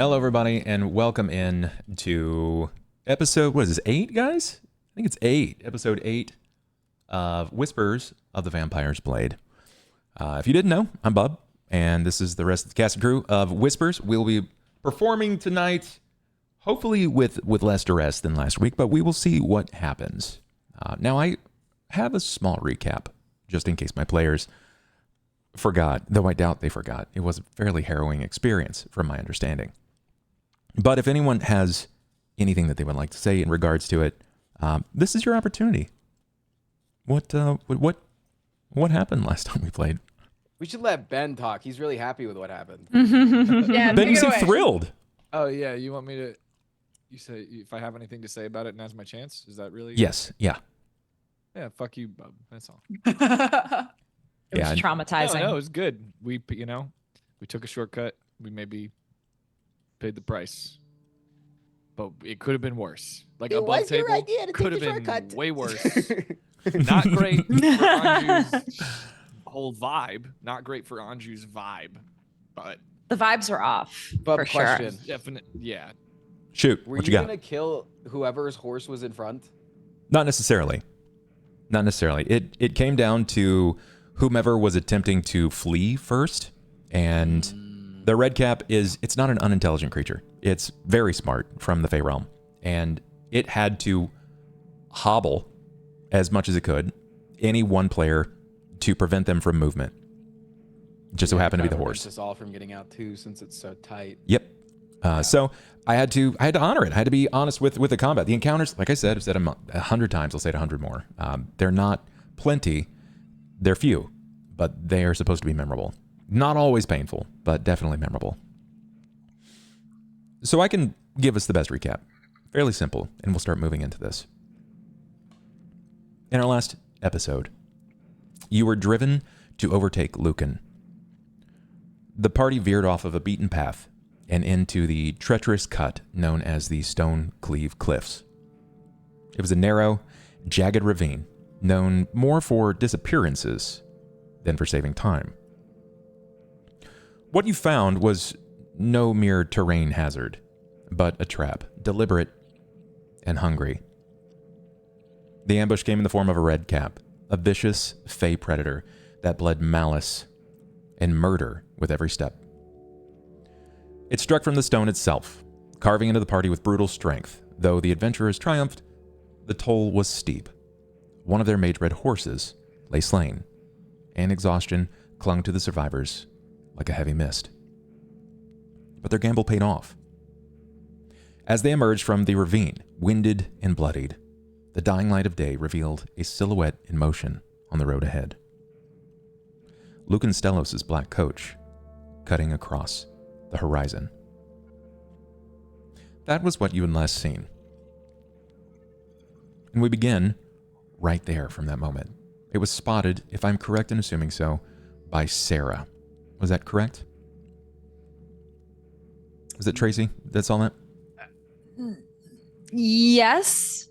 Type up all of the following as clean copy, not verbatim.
Hello, everybody, and welcome in to episode, what is this, 8, guys? I think it's 8, episode 8 of Whispers of the Vampire's Blade. If you didn't know, I'm Bub, and this is the rest of the cast and crew of Whispers. We'll be performing tonight, hopefully with less duress than last week, but we will see what happens. Now, I have a small recap, just in case my players forgot, though I doubt they forgot. It was a fairly harrowing experience, from my understanding. But if anyone has anything that they would like to say in regards to it, this is your opportunity. What happened last time we played? We should let Ben talk. He's really happy with what happened. Yeah, Ben, you seem thrilled. Oh yeah, you want me to? You say if I have anything to say about it, now's my chance. Is that really? Yes. Yeah. Yeah. Fuck you, Bub. That's all. It was traumatizing. No, it was good. We took a shortcut. We maybe paid the price, but it could have been worse. Like It above was your table idea to could take have the been shortcut. way worse. Not great for Anju's whole vibe. Not great for Anju's vibe, but The vibes were off, Bub, for sure. question. definite. Yeah. Shoot. Were What you you got? gonna kill whoever's horse was in front? Not necessarily. Not necessarily. It came down to whomever was attempting to flee first, and the red cap it's not an unintelligent creature. It's very smart from the Fey realm, and it had to hobble as much as it could any one player to prevent them from movement. Just so happened to be the horse. Us all from getting out too, since it's so tight. Yep. So I had to honor it. I had to be honest with the combat. The encounters, like I said, I've said them 100 times. I'll say it 100 more. They're not plenty. They're few, but they are supposed to be memorable. Not always painful, but definitely memorable. So I can give us the best recap. Fairly simple, and we'll start moving into this. In our last episode, you were driven to overtake Lucan. The party veered off of a beaten path and into the treacherous cut known as the Stone Cleave Cliffs. It was a narrow, jagged ravine, known more for disappearances than for saving time. What you found was no mere terrain hazard, but a trap, deliberate and hungry. The ambush came in the form of a red cap, a vicious fey predator that bled malice and murder with every step. It struck from the stone itself, carving into the party with brutal strength. Though the adventurers triumphed, the toll was steep. One of their mage-red horses lay slain, and exhaustion clung to the survivors like a heavy mist. But their gamble paid off. As they emerged from the ravine, winded and bloodied, the dying light of day revealed a silhouette in motion on the road ahead. Lucan Stellos' black coach, cutting across the horizon. That was what you had last seen. And we begin right there from that moment. It was spotted, if I'm correct in assuming so, by Sera. Was that correct? Was it Tracy that saw that? Yes.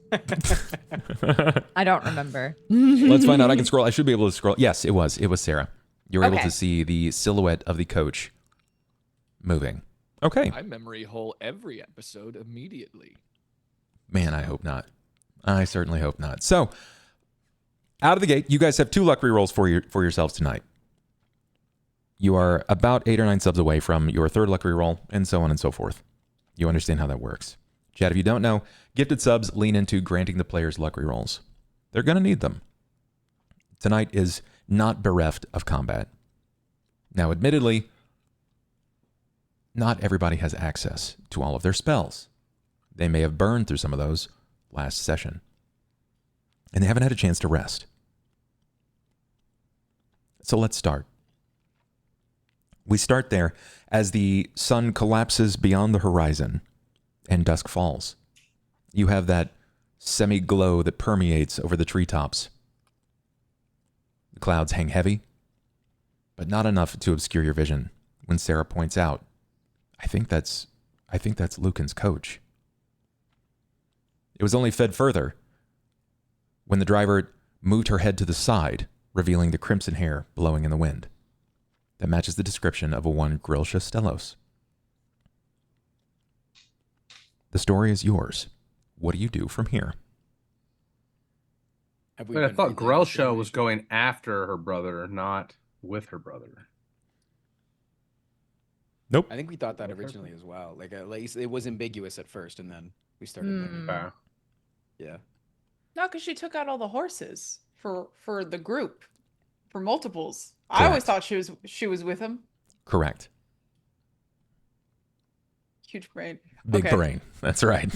I don't remember. Let's find out. I can scroll. I should be able to scroll. Yes, it was. It was Sera. You were able Okay. to see the silhouette of the coach moving. Okay. I memory hole every episode immediately. Man, I hope not. I certainly hope not. So, out of the gate, you guys have 2 luck rerolls for yourselves tonight. You are about 8 or 9 subs away from your 3rd luck reroll, and so on and so forth. You understand how that works. Chat, if you don't know, gifted subs lean into granting the players luck rerolls. They're going to need them. Tonight is not bereft of combat. Now, admittedly, not everybody has access to all of their spells. They may have burned through some of those last session, and they haven't had a chance to rest. So let's start. We start there as the sun collapses beyond the horizon and dusk falls. You have that semi-glow that permeates over the treetops. The clouds hang heavy, but not enough to obscure your vision when Sera points out, I think that's Lucan's coach. It was only fed further when the driver moved her head to the side, revealing the crimson hair blowing in the wind. That matches the description of a one Grilsha Stellos. The story is yours. What do you do from here? Have we But I been thought relaying this Grelshaw was information? going after her brother, not with her brother. Nope. I think we thought that originally as well. Like at least it was ambiguous at first, and then we started learning. Okay. Yeah. No, because she took out all the horses for the group, for multiples. I always Correct. thought she was with him. Correct. Huge brain. Big Okay. brain. That's right.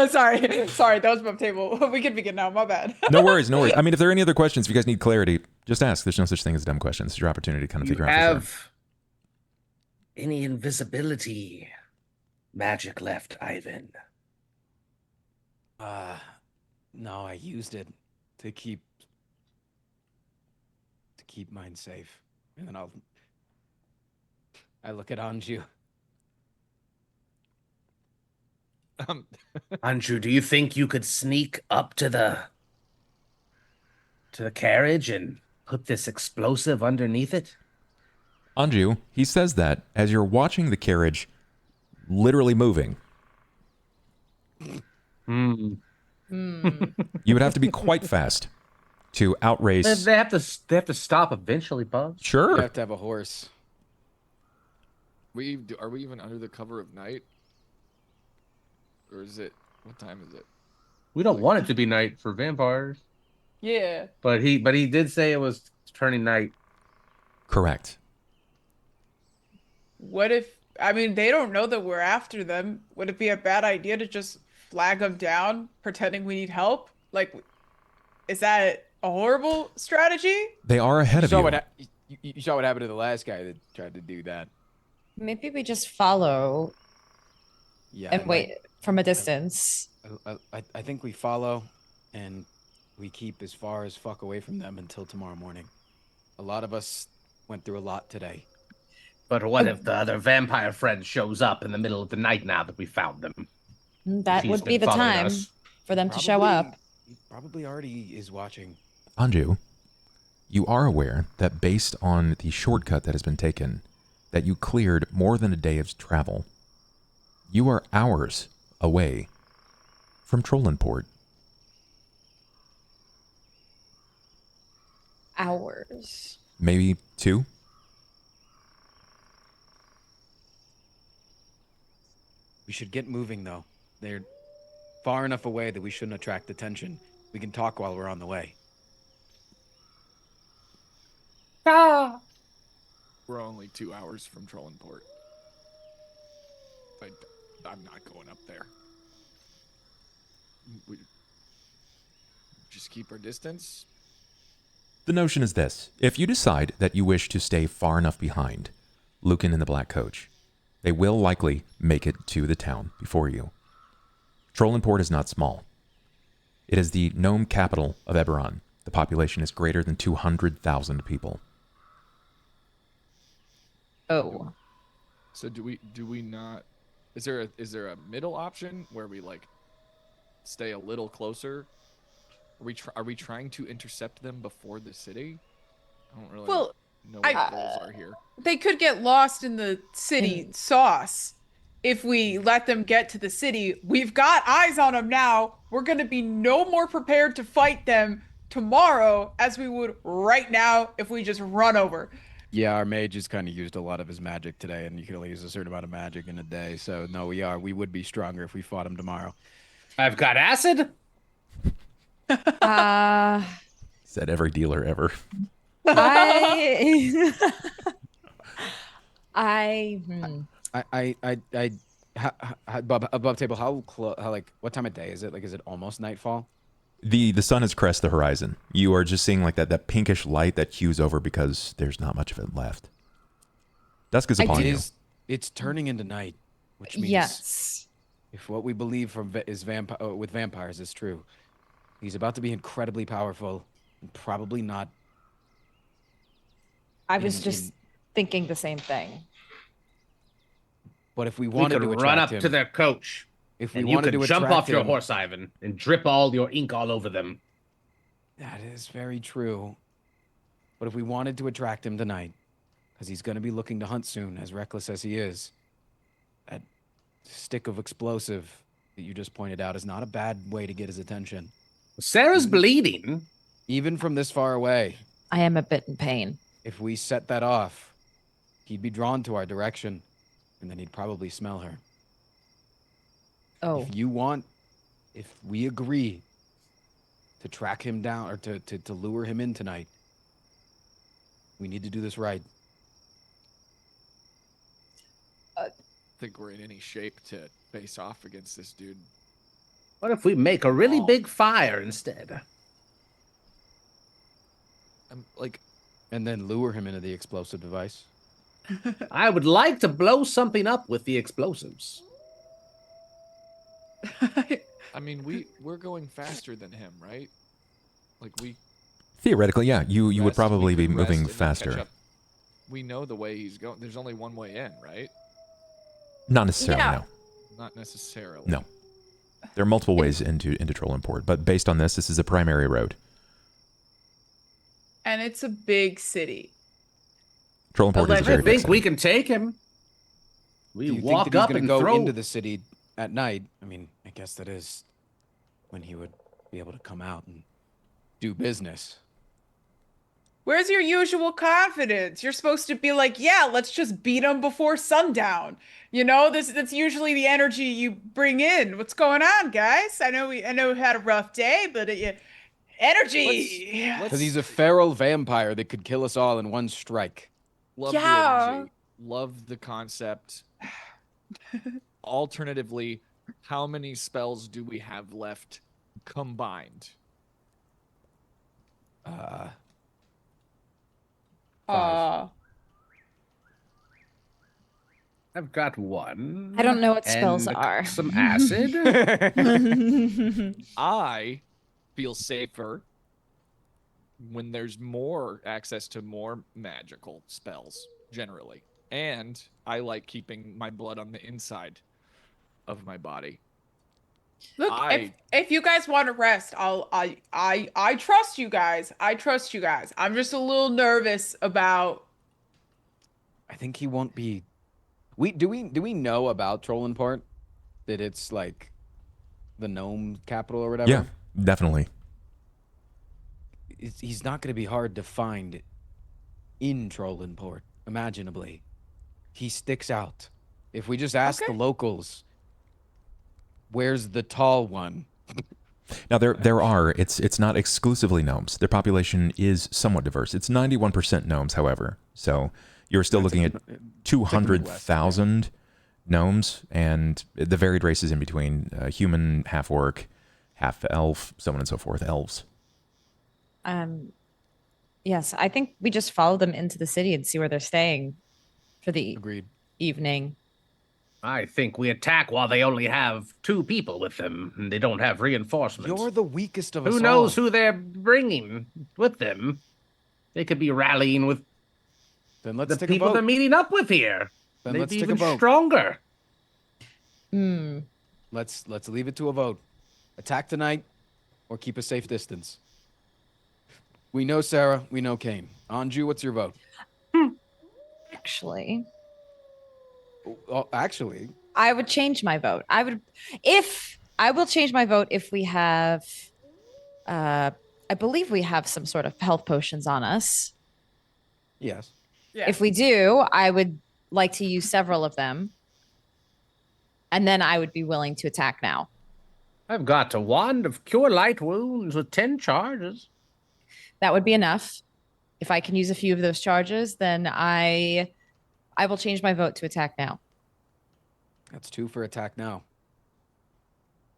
sorry, that was my table. We can begin now. My bad. No worries, no worries. I mean, if there are any other questions, if you guys need clarity, just ask. There's no such thing as dumb questions. It's your opportunity to kind of You figure out. For sure. have any invisibility magic left, Ivan? No, I used it to keep mine safe, and then I look at Anju. Anju, do you think you could sneak up to the carriage and put this explosive underneath it? Anju, he says that as you're watching the carriage literally moving. Hmm. You would have to be quite fast to outrace. They have to stop eventually, Bubs. You Sure. have to have a horse. Are we even under the cover of night? Or is it, what time is it? We don't want it to be night for vampires, Yeah. but he did say it was turning night. Correct. What if? I mean, they don't know that we're after them. Would it be a bad idea to just flag them down, pretending we need help? Like, is that a horrible strategy? They are ahead of you. You saw what happened to the last guy that tried to do that. Maybe we just follow Yeah. and wait from a distance. I think we follow, and we keep as far as fuck away from them until tomorrow morning. A lot of us went through a lot today. But what if the other vampire friend shows up in the middle of the night now that we found them? That He's would be been the following time us. for them to show up. He probably already is watching. Anju, you are aware that based on the shortcut that has been taken, that you cleared more than a day of travel. You are hours away from Trollenport. Hours. Maybe 2? We should get moving, though. They're far enough away that we shouldn't attract attention. We can talk while we're on the way. We're only 2 hours from Trollenport. I'm not going up there. We just keep our distance. The notion is this. If you decide that you wish to stay far enough behind Lucan and the Black Coach, they will likely make it to the town before you. Trollenport is not small. It is the gnome capital of Eberron. The population is greater than 200,000 people. Oh. So do we not? Is there a middle option where we like stay a little closer? Are we trying to intercept them before the city? I don't really Well, know what the goals are here. They could get lost in the city sauce if we let them get to the city. We've got eyes on them now. We're going to be no more prepared to fight them tomorrow as we would right now if we just run over. Yeah, our mage has kind of used a lot of his magic today, and you can only use a certain amount of magic in a day. So, no, we would be stronger if we fought him tomorrow. I've got acid. Said every dealer ever. I Above table, how like, what time of day is it? Like, is it almost nightfall? The sun has crested the horizon. You are just seeing like that pinkish light that hues over because there's not much of it left. Dusk is upon you. It's turning into night, which means yes. if what we believe with vampires is true, he's about to be incredibly powerful and probably not. I was just thinking the same thing. But if we We wanted could to run up attract to him, their coach, if we and you wanted could to jump attract off your him- horse, Ivan, and drip all your ink all over them. That is very true. But if we wanted to attract him tonight, because he's going to be looking to hunt soon, as reckless as he is, that stick of explosive that you just pointed out is not a bad way to get his attention. Sarah's bleeding. Even from this far away, I am a bit in pain. if we set that off, he'd be drawn to our direction, and then he'd probably smell her. Oh, If we agree to track him down or to lure him in tonight, we need to do this right. I think we're in any shape to face off against this dude. What if we make a really big fire instead? I'm like, And then lure him into the explosive device. I would like to blow something up with the explosives. I mean, we're going faster than him, right? Like Theoretically, yeah, you would rest, we probably be could rest moving and then catch faster. up. We know the way he's going. There's only one way in, right? Not necessarily, Yeah. no. Not necessarily. No. There are multiple ways into Trollenport, but based on this is a primary road. And it's a big city. Trollenport is a I very big think city. we can take him. Do We you think walk that he's up gonna and go throw. into the city at night? I mean, I guess that is when he would be able to come out and do business. Where's your usual confidence? You're supposed to be like, yeah, let's just beat them before sundown. You know, that's usually the energy you bring in. What's going on, guys? I know we had a rough day, but energy. Because he's a feral vampire that could kill us all in one strike. Love Yeah. the energy. Love the concept. Alternatively, how many spells do we have left combined? I've got one. I don't know what spells and are. Some acid. I feel safer when there's more access to more magical spells, generally. And I like keeping my blood on the inside of my body. Look, I- if you guys want to rest, I trust you guys. I trust you guys. I'm just a little nervous about. I think he won't be. Do we know about Trollenport? That it's like the gnome capital or whatever? Yeah, definitely. He's not going to be hard to find in Trollenport, imaginably. He sticks out. If we just ask the locals, where's the tall one? Now there are. It's not exclusively gnomes. Their population is somewhat diverse. It's 91% gnomes, however. So you're still looking at 200,000 gnomes, and the varied races in between: human, half orc, half elf, so on and so forth. Elves. Yes, I think we just follow them into the city and see where they're staying for the Agreed. evening. I think we attack while they only have 2 people with them, and they don't have reinforcements. You're the weakest of us Who knows all. who they're bringing with them? They could be rallying with Then let's the take a people vote. they're meeting up with here. Then Maybe let's take a even vote. stronger. Hmm. Let's leave it to a vote. Attack tonight, or keep a safe distance. We know Sera. We know Cain. Anju, what's your vote? Actually, Oh, actually, I would change my vote. I will change my vote if we have, I believe we have some sort of health potions on us. yes. Yeah. If we do, I would like to use several of them. And then I would be willing to attack now. I've got a wand of cure light wounds with 10 charges. That would be enough. If I can use a few of those charges, then I will change my vote to attack now. That's 2 for attack now.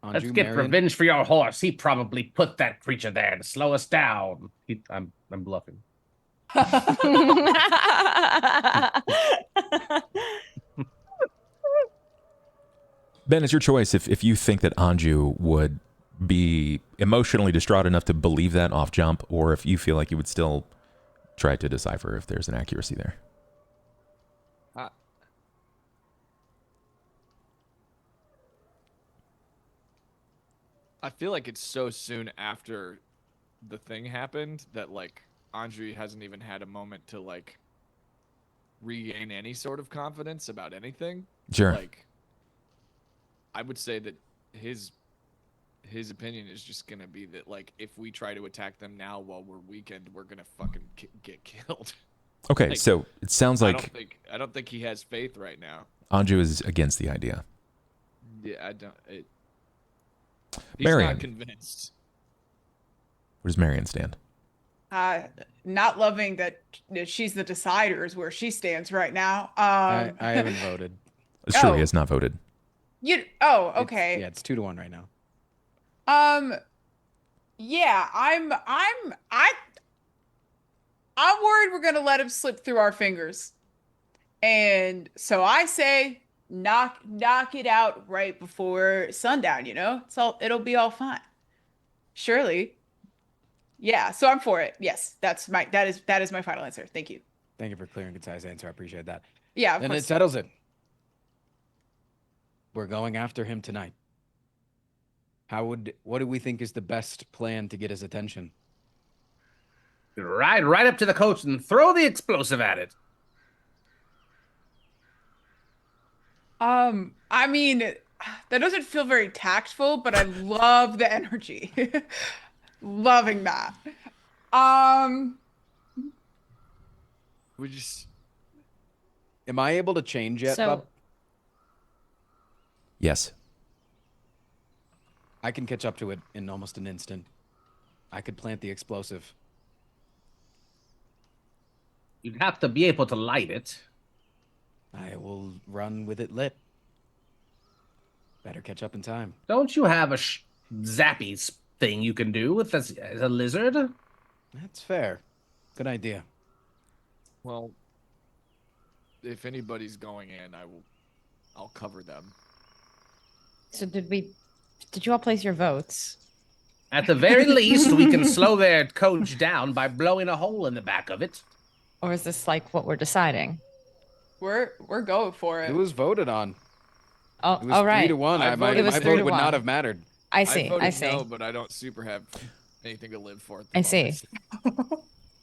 Anju, Let's get Marian? revenge for your horse. He probably put that creature there to slow us down. I'm bluffing. Ben, it's your choice. If you think that Anju would be emotionally distraught enough to believe that off jump, or if you feel like you would still try to decipher if there's an accuracy there. I feel like it's so soon after the thing happened that like Anju hasn't even had a moment to like regain any sort of confidence about anything. Sure. Like I would say that his opinion is just gonna be that like if we try to attack them now while we're weakened, we're gonna fucking get killed. Okay, Like, so it sounds like I don't think he has faith right now. Anju is against the idea. Yeah, I don't. He's Marian. not convinced. Where does Marian stand? Not loving that she's the decider is where she stands right now. I haven't voted. It's true, Oh. he has not voted. Okay. It's 2-1 right now. Yeah, I'm worried we're gonna let him slip through our fingers. And so I say knock it out right before sundown, you know? It'll be all fine. Surely. Yeah, so I'm for it. Yes, that is my final answer. Thank you. Thank you for clear and concise answer. I appreciate that. Yeah, of Then it course. settles it. We're going after him tonight. What do we think is the best plan to get his attention? Ride right up to the coach and throw the explosive at it. I mean, that doesn't feel very tactful, but I love the energy. Loving that. We just Am I able to change yet, So- Bub? Yes. I can catch up to it in almost an instant. I could plant the explosive. You'd have to be able to light it. I will run with it lit. Better catch up in time. Don't you have a zappy thing you can do with as a lizard? That's fair. Good idea. well, if anybody's going in, I'll cover them. So did you all place your votes? At the very least, we can slow their coach down by blowing a hole in the back of it. Or is this like what we're deciding? We're going for It it. was voted on. Oh, It was all right. 3-1. I voted- It was My 3 vote to would 1. not have mattered. I see. voted I see. no, but I don't super have anything to live for. At the I see. moment.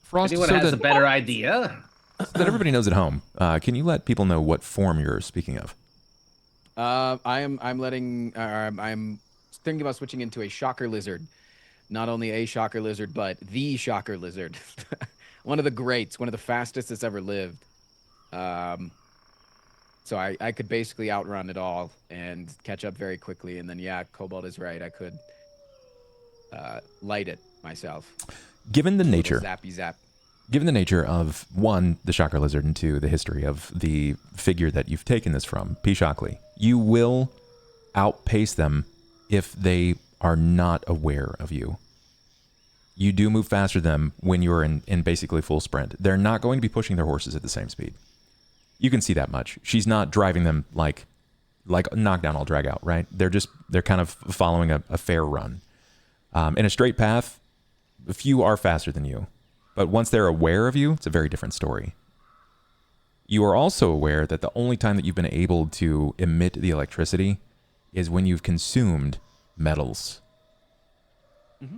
Frost, Anyone so has that, a better idea? that everybody knows at home, can you let people know what form you're speaking of? I'm thinking about switching into a shocker lizard. Not only a shocker lizard, but the shocker lizard. One of the greats, one of the fastest that's ever lived. So I could basically outrun it all and catch up very quickly. And then, yeah, Cobalt is right. I could light it myself. Given the Little nature, zappy zap. given the nature of one, the shocker lizard, and two, the history of the figure that you've taken this from, P. Shockley, you will outpace them if they are not aware of you. You do move faster than them when you're in basically full sprint. They're not going to be pushing their horses at the same speed. You can see that much. She's not driving them like knockdown, I'll drag out, right? They're kind of following a fair run. In a straight path, a few are faster than you. But once they're aware of you, it's a very different story. You are also aware that the only time that you've been able to emit the electricity is when you've consumed metals. Mm-hmm.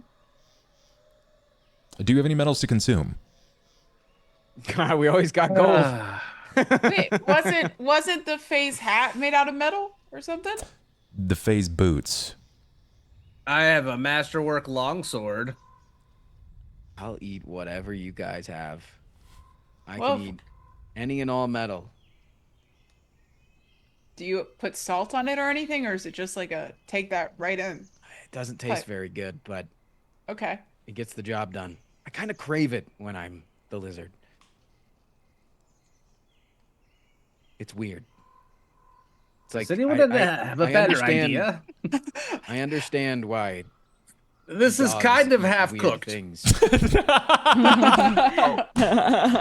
Do you have any metals to consume? God, we always got gold. Wait, wasn't the phase hat made out of metal or something? The phase boots. I have a masterwork longsword. I'll eat whatever you guys have. I Well, can eat any and all metal. Do you put salt on it or anything, or is it just like a take that right in? It doesn't taste very good, but Okay. it gets the job done. I kind of crave it when I'm the lizard. It's weird. It's like Does anyone have a I better understand- idea? I understand why This is dogs kind of eat half weird cooked. things.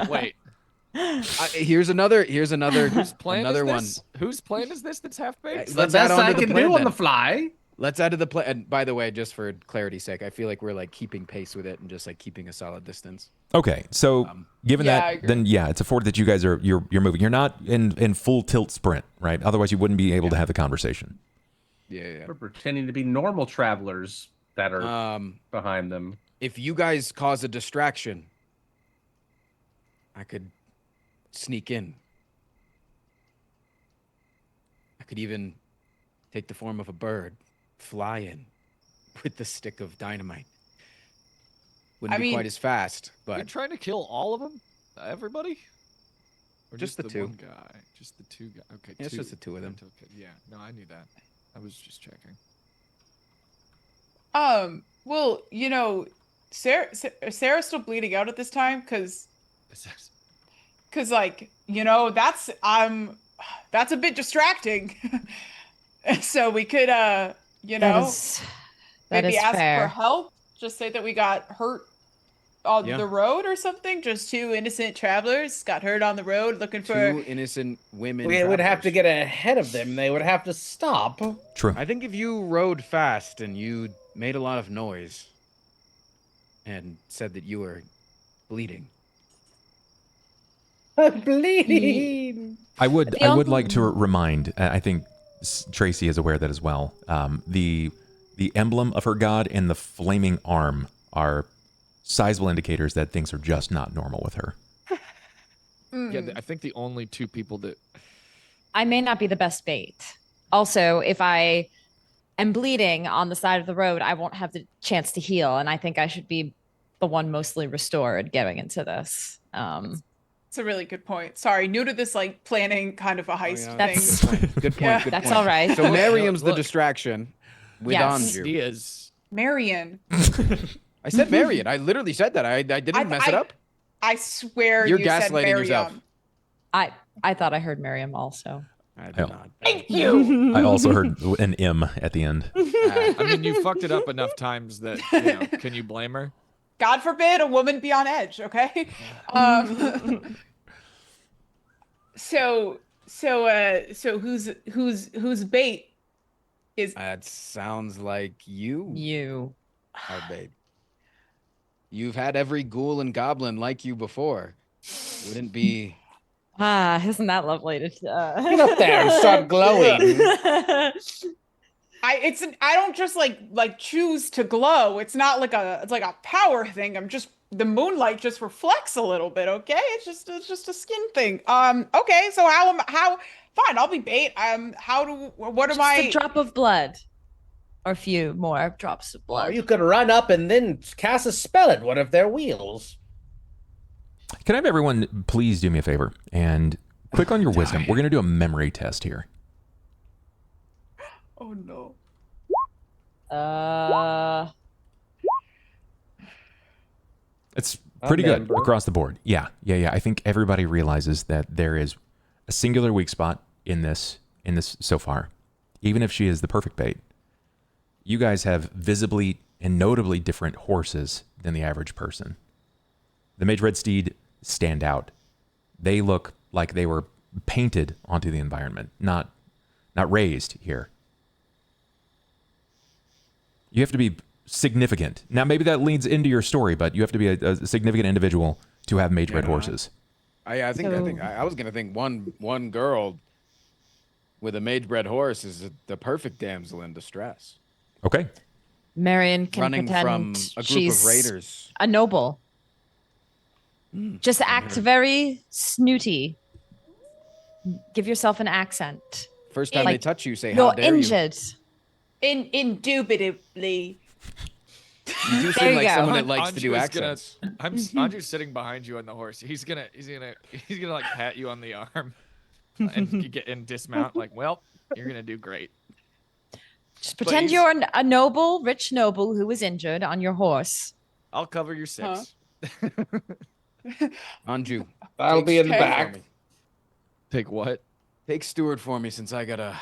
Wait, Here's another whose plan another is one. this? Whose plan is this that's half baked? It's the Let's add best on I to the can plan do on then. the fly. Let's add to the plan. And by the way, just for clarity's sake, I feel like we're like keeping pace with it and just like keeping a solid distance. Okay, so given Yeah, I that, agree. then yeah, it's afforded that you guys you're moving. You're not in full tilt sprint, right? Otherwise, you wouldn't be able to have the conversation. Yeah. We're pretending to be normal travelers that are Yeah. behind them. If you guys cause a distraction, I could sneak in. I could even take the form of a bird. flying with the stick of dynamite. Wouldn't I be mean- quite as fast, Are you but trying to kill all of them? Everybody? Or Just the two. one guy? Just the two guys. Okay, Yeah, it's two. just the two of them. Okay, yeah, no, I knew that. I was just checking. Well, you know, Sarah's still bleeding out at this time because like, you know, that's a bit distracting. So we could you know, that maybe is ask fair. for help. Just say that we got hurt on Yeah. the road or something. Just two innocent travelers got hurt on the road looking for. two innocent women. We would have to travelers. get ahead of them. They would have to stop. True. I think if you rode fast and you made a lot of noise and said that you were bleeding. I'm bleeding. I would The like to remind. I think Tracy is aware of that as well. The emblem of her god and the flaming arm are sizable indicators that things are just not normal with her. Yeah, I think the only two people that I may not be the best bait. Also, if I am bleeding on the side of the road, I won't have the chance to heal, and I think I should be the one mostly restored getting into this. It's a really good point. Sorry, new to this like planning kind of a heist yeah. That's- thing. Good point. Yeah. Good That's point. all right. So Miriam's the Look. distraction with Yes. Anju. he is. Marian, I said Marian. I literally said that. I didn't mess it up. I swear You're you said gaslighting Mariam. yourself. I thought I heard Miriam also. I did Oh. not. Thank you. I also heard an M at the end. I mean, you fucked it up enough times that, you know, can you blame her? God forbid a woman be on edge. Okay. So whose bait is? That sounds like you You. are bait. You've had every ghoul and goblin like you before. Wouldn't be. Ah, isn't that lovely to Get up there and start glowing. I don't just like choose to glow. It's not like it's like a power thing. I'm just the moonlight just reflects a little bit. Okay, it's just a skin thing. Okay, so how fine? I'll be bait. What am Just I? a drop of blood. Or a few more drops of Or blood. you could run up and then cast a spell at one of their wheels. Can I have everyone please do me a favor and click on your wisdom? We're going to do a memory test here. Oh no. It's pretty good Remember. across the board. Yeah. I think everybody realizes that there is a singular weak spot in this so far. Even if she is the perfect bait. You guys have visibly and notably different horses than the average person. The Mage Red Steed stand out. They look like they were painted onto the environment, not raised here. You have to be significant. Now, maybe that leads into your story, but you have to be a significant individual to have Mage Red no, horses. I was gonna think one girl with a mage bred horse is the perfect damsel in distress. Okay. Marian can Running pretend from a group she's of raiders. a noble. Just act very snooty. Give yourself an accent. First time Like, they touch you, say, "How You're dare injured. Indubitably. you?" You do There seem you like go. someone that likes to do Anju is gonna- accents. Anju's sitting behind you on the horse. He's gonna like pat you on the arm and you get and dismount. Like, well, you're gonna do great. Just pretend Please. you're a noble, rich noble who was injured on your horse. I'll cover your six. Anju, I'll take be in the Stuart for back. me. Take what? Take Stuart for me, since I gotta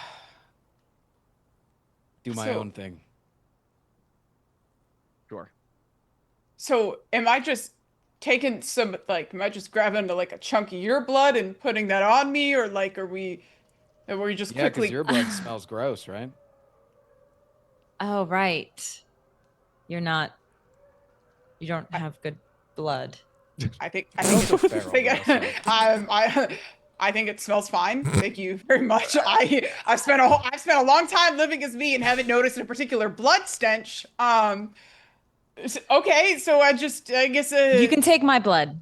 do my So- own thing. Sure. So am I just taking some am I just grabbing like a chunk of your blood and putting that on me, or like are we just Yeah, because quickly? your blood smells gross, right? Oh, right. You don't have good blood. I think also feral, I think it smells fine. Thank you very much. I've spent a long time living as me and haven't noticed a particular blood stench. Okay, so I guess You can take my blood.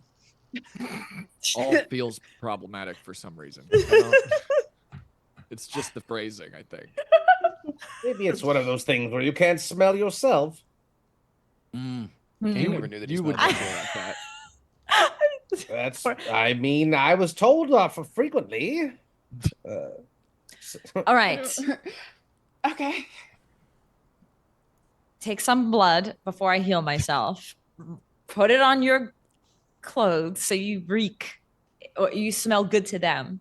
All feels problematic for some reason. I don't- It's just the phrasing, I think. Maybe it's one of those things where you can't smell yourself. Cain Hmm. never knew that he You would smelled never like that. That's. I mean, I was told frequently. All right. Okay. Take some blood before I heal myself. Put it on your clothes so you reek or you smell good to them.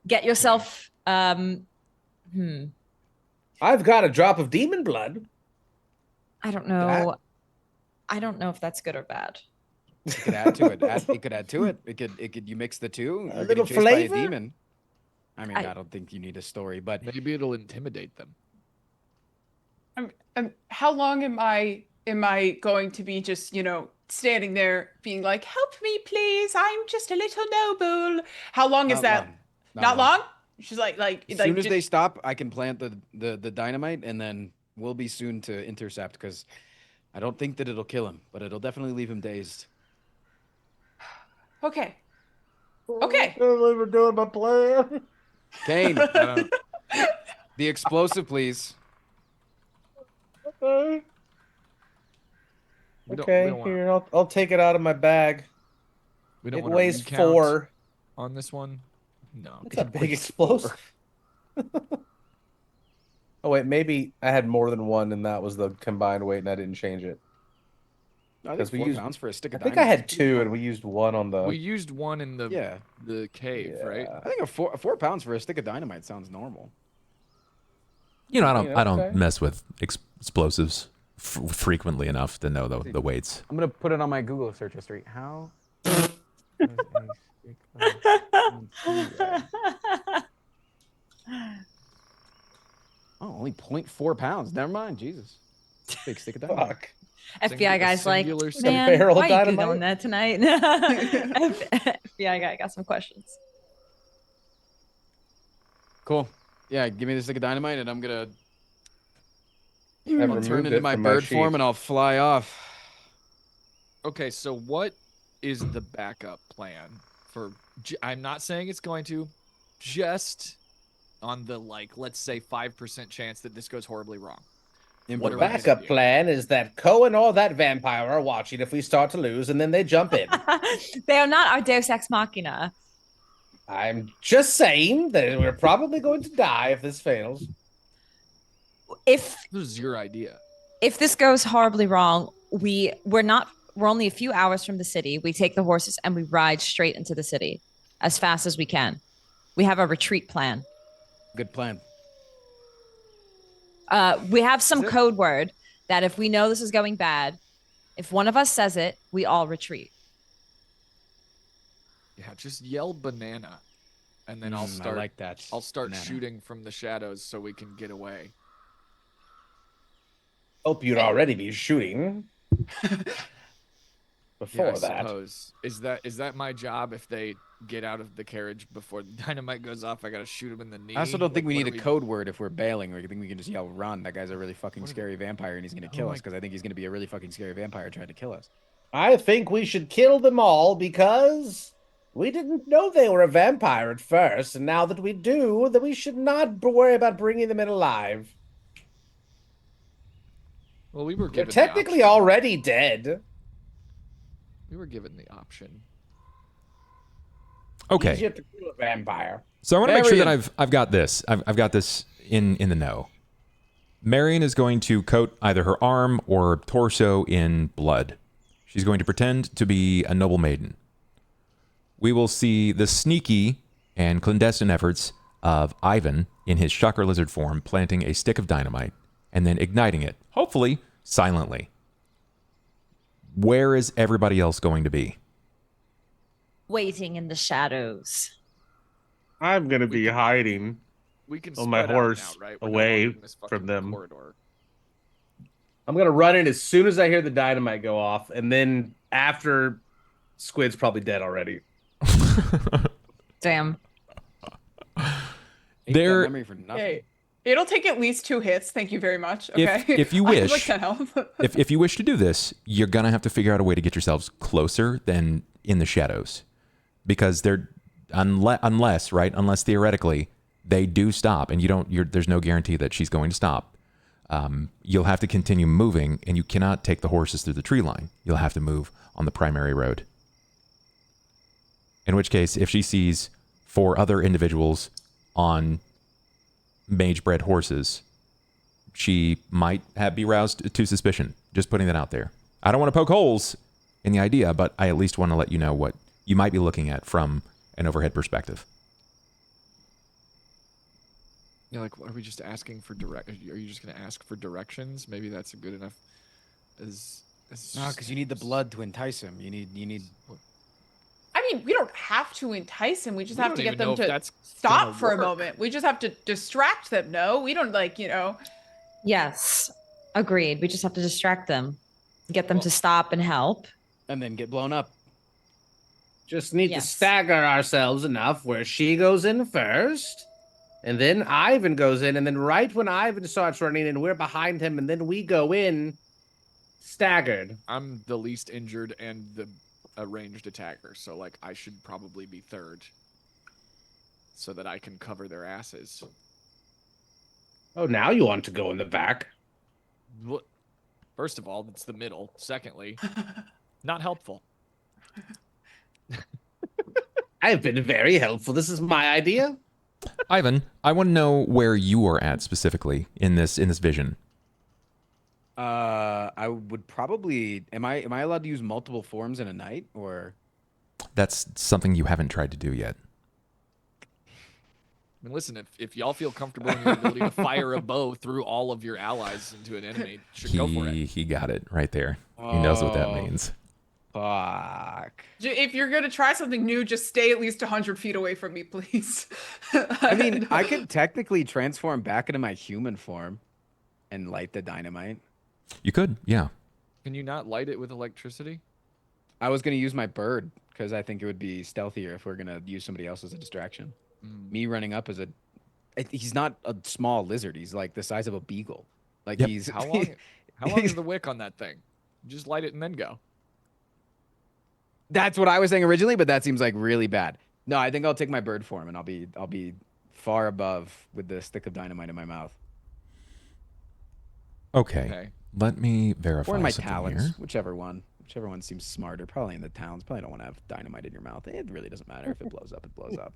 Get yourself I've got a drop of demon blood. I don't know. I don't know if that's good or bad. You could add to it. It could add to it. It could. You mix the two. A You're little getting chased by a flavor? demon. I mean, I don't think you need a story, but Maybe it'll intimidate them. How long am I going to be just, standing there being like, help me, please. I'm just a little noble. How long is not that? long. Not long? She's like As soon as they stop, I can plant the dynamite, and then we'll be soon to intercept, because I don't think that it'll kill him, but it'll definitely leave him dazed. Okay. Okay. We're doing my plan. Cain, the explosive, please. Okay. We don't Okay, want- here, I'll take it out of my bag. We don't It want to weighs recount 4. on this one. No. It's a big explosive. Oh wait, maybe I had more than one, and that was the combined weight, and I didn't change it. I think Because we 4 used- pounds for a stick I of think dynamite. I had 2, and we used 1 on the. We used one in the Yeah, the cave, right? Yeah. I think a 4 pounds for a stick of dynamite sounds normal. You know, I Yeah, don't okay. mess with explosives frequently enough to know the weights. I'm gonna put it on my Google search history. How? Oh, only 0.4 pounds. Never mind. Jesus. Big stick of dynamite. Fuck. FBI guy's like, singular man, barrel why are you dynamite?" googling that tonight? FBI guy got some questions. Cool. Yeah, give me the stick of dynamite, and I'm gonna I've I'll removed turn it into my from bird sheet. form, and I'll fly off. Okay, so what is the backup plan for? I'm not saying it's going to, just on the let's say 5% chance that this goes horribly wrong. What The are we gonna backup do? plan is that Cohen or that vampire are watching if we start to lose, and then they jump in. They are not our Deus Ex Machina. I'm just saying that we're probably going to die if this fails. If This is your idea. this goes horribly wrong, we're only a few hours from the city. We take the horses and we ride straight into the city as fast as we can. We have a retreat plan. Good plan. We have some Is it? code word that if we know this is going bad, if one of us says it, we all retreat. Yeah, just yell banana, and then I'll I start. like that. I'll start banana. shooting from the shadows so we can get away. Hope you'd already be shooting before I that. suppose. Is that my job? If they get out of the carriage before the dynamite goes off, I gotta shoot them in the knee. I also don't think we What need are a code word if we're bailing. Or I think we can just yell "run." That guy's a really fucking What are scary vampire, and he's gonna Oh kill my- us. Because I think he's gonna be a really fucking scary vampire trying to kill us. I think we should kill them all because we didn't know they were a vampire at first, and now that we do, then we should not worry about bringing them in alive. Well, we were They're given technically the option. already dead. We were given the option. Okay, Easier to kill a vampire. so I want to make sure that Marian. I've got this. I've got this in the know. Marian is going to coat either her arm or torso in blood. She's going to pretend to be a noble maiden. We will see the sneaky and clandestine efforts of Ivan in his shocker lizard form planting a stick of dynamite and then igniting it, hopefully silently. Where is everybody else going to be? Waiting in the shadows. I'm gonna be hiding. We can On my spread out horse, now, right? We're no away longer in this from fucking them. Corridor. I'm gonna run in as soon as I hear the dynamite go off, and then after Squid's probably dead already. Damn. Ain't There- that memory for nothing. Okay. It'll take at least 2 hits. Thank you very much. If- Okay. if you I have, wish. like 10 health. if you wish to do this, you're gonna have to figure out a way to get yourselves closer than in the shadows, because they're unless theoretically they do stop, and there's no guarantee that she's going to stop. You'll have to continue moving, and you cannot take the horses through the tree line. You'll have to move on the primary road. In which case, if she sees 4 other individuals on mage-bred horses, she might be roused to suspicion. Just putting that out there. I don't want to poke holes in the idea, but I at least want to let you know what you might be looking at from an overhead perspective. Yeah, like, are we just asking for Are you just gonna ask for directions? Maybe that's a good enough. No, because you need the blood to entice him. You need. I mean, we don't have to entice him. We just We have don't to get even know them if to that's stop gonna for a work. moment. We just have to distract them. No, we don't Yes, agreed. We just have to distract them, get them to stop and help. And then get blown up. Just need to Yes. stagger ourselves enough where she goes in first, and then Ivan goes in, and then right when Ivan starts running in, we're behind him, and then we go in staggered. I'm the least injured and the ranged attacker, so like I should probably be third, so that I can cover their asses. Oh, now you want to go in the back? First of all, it's the middle. Secondly, not helpful. I've been very helpful. This is my idea. Ivan, I want to know where you are at specifically in this vision. I would probably. Am I allowed to use multiple forms in a night, or? That's something you haven't tried to do yet. I mean, listen, if y'all feel comfortable in your ability to fire a bow through all of your allies into an enemy, go for it. He got it right there. He knows what that means. Fuck. If you're gonna try something new, just stay at least 100 feet away from me, please. I mean, I could technically transform back into my human form and light the dynamite. You could, yeah. Can you not light it with electricity? I was gonna use my bird because I think it would be stealthier if we're gonna use somebody else as a distraction. Me running up as he's not a small lizard. He's like the size of a beagle. Like Yep. he's How long? How long is the wick on that thing? Just light it and then go. That's what I was saying originally, but that seems like really bad. No, I think I'll take my bird form and I'll be far above with the stick of dynamite in my mouth. Okay. Let me verify Or in my something talons, here. whichever one seems smarter. Probably in the talons. Probably don't want to have dynamite in your mouth. It really doesn't matter if it blows up. It blows up.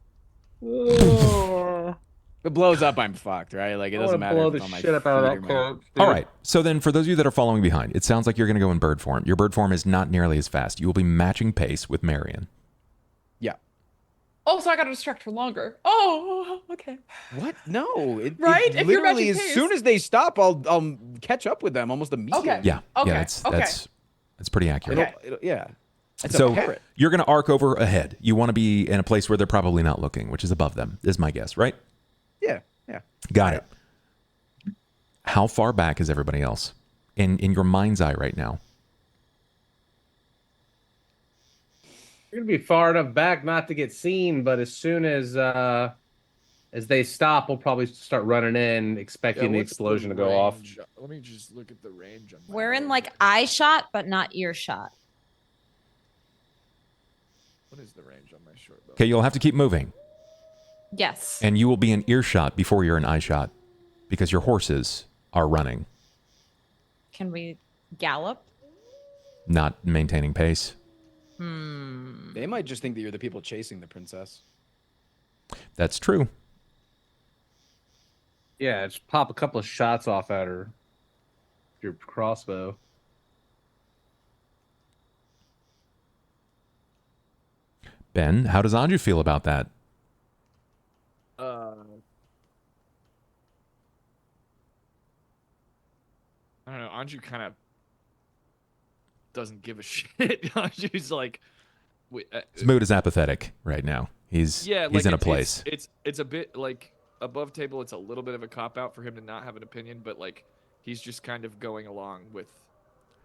If it blows up, I'm fucked, right? Like it doesn't matter. Blow if the it's on my shit up out of feet that or my- coat. Dude. All right. So then for those of you that are following behind, it sounds like you're going to go in bird form. Your bird form is not nearly as fast. You will be matching pace with Marian. Yeah. Oh, so I gotta distract for longer. Oh, okay. What? No. Right? It If you're literally, matching as pace. soon as they stop, I'll catch up with them almost immediately. Okay. Yeah. Okay, Yeah, okay. that's pretty accurate. Okay. Yeah. It's So a parrot. you're going to arc over ahead. You want to be in a place where they're probably not looking, which is above them, is my guess, right? Yeah. Yeah. Got it. How far back is everybody else in your mind's eye right now? You're gonna be far enough back not to get seen, but as soon as they stop, we'll probably start running in, expecting the what's explosion to go off. range? Let me just look at the range. On my We're in bow. like eye shot, but not earshot. What is the range on my short bow? Okay, you'll have to keep moving, Yes. and you will be in earshot before you're in eye shot because your horses are running, Can we gallop? not maintaining pace. They might just think that you're the people chasing the princess. That's true. Yeah, just pop a couple of shots off at her. Your crossbow. Ben, how does Anju feel about that? I don't know. Anju kind of doesn't give a shit. Anju's like, His mood is apathetic right now. He's yeah, he's in a it's- place. It's a bit like above table. It's a little bit of a cop out for him to not have an opinion, but like he's just kind of going along with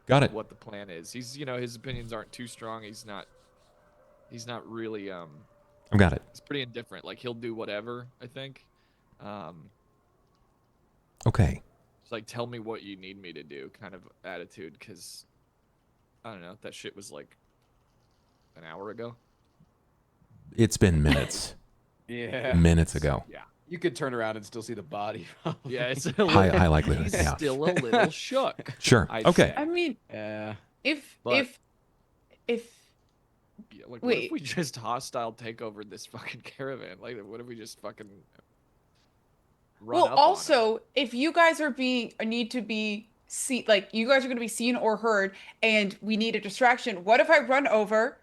Got it. what the plan is. He's his opinions aren't too strong. He's not really I've got it. he's pretty indifferent. Like he'll do whatever. I think. Okay. It's like tell me what you need me to do kind of attitude, because I don't know, that shit was like an hour ago. It's been minutes. Yeah. Minutes ago. Yeah. You could turn around and still see the body. Yeah, it's a High little, likelihood. he's Yeah. still a little shook. Sure. I'd Okay. say. I mean, Yeah. if But- Yeah, like, what Wait. if we just hostile take over this fucking caravan? Like, what if we just fucking run well, up on 'em? also, if you guys are need to be like you guys are going to be seen or heard, and we need a distraction. What if I run over,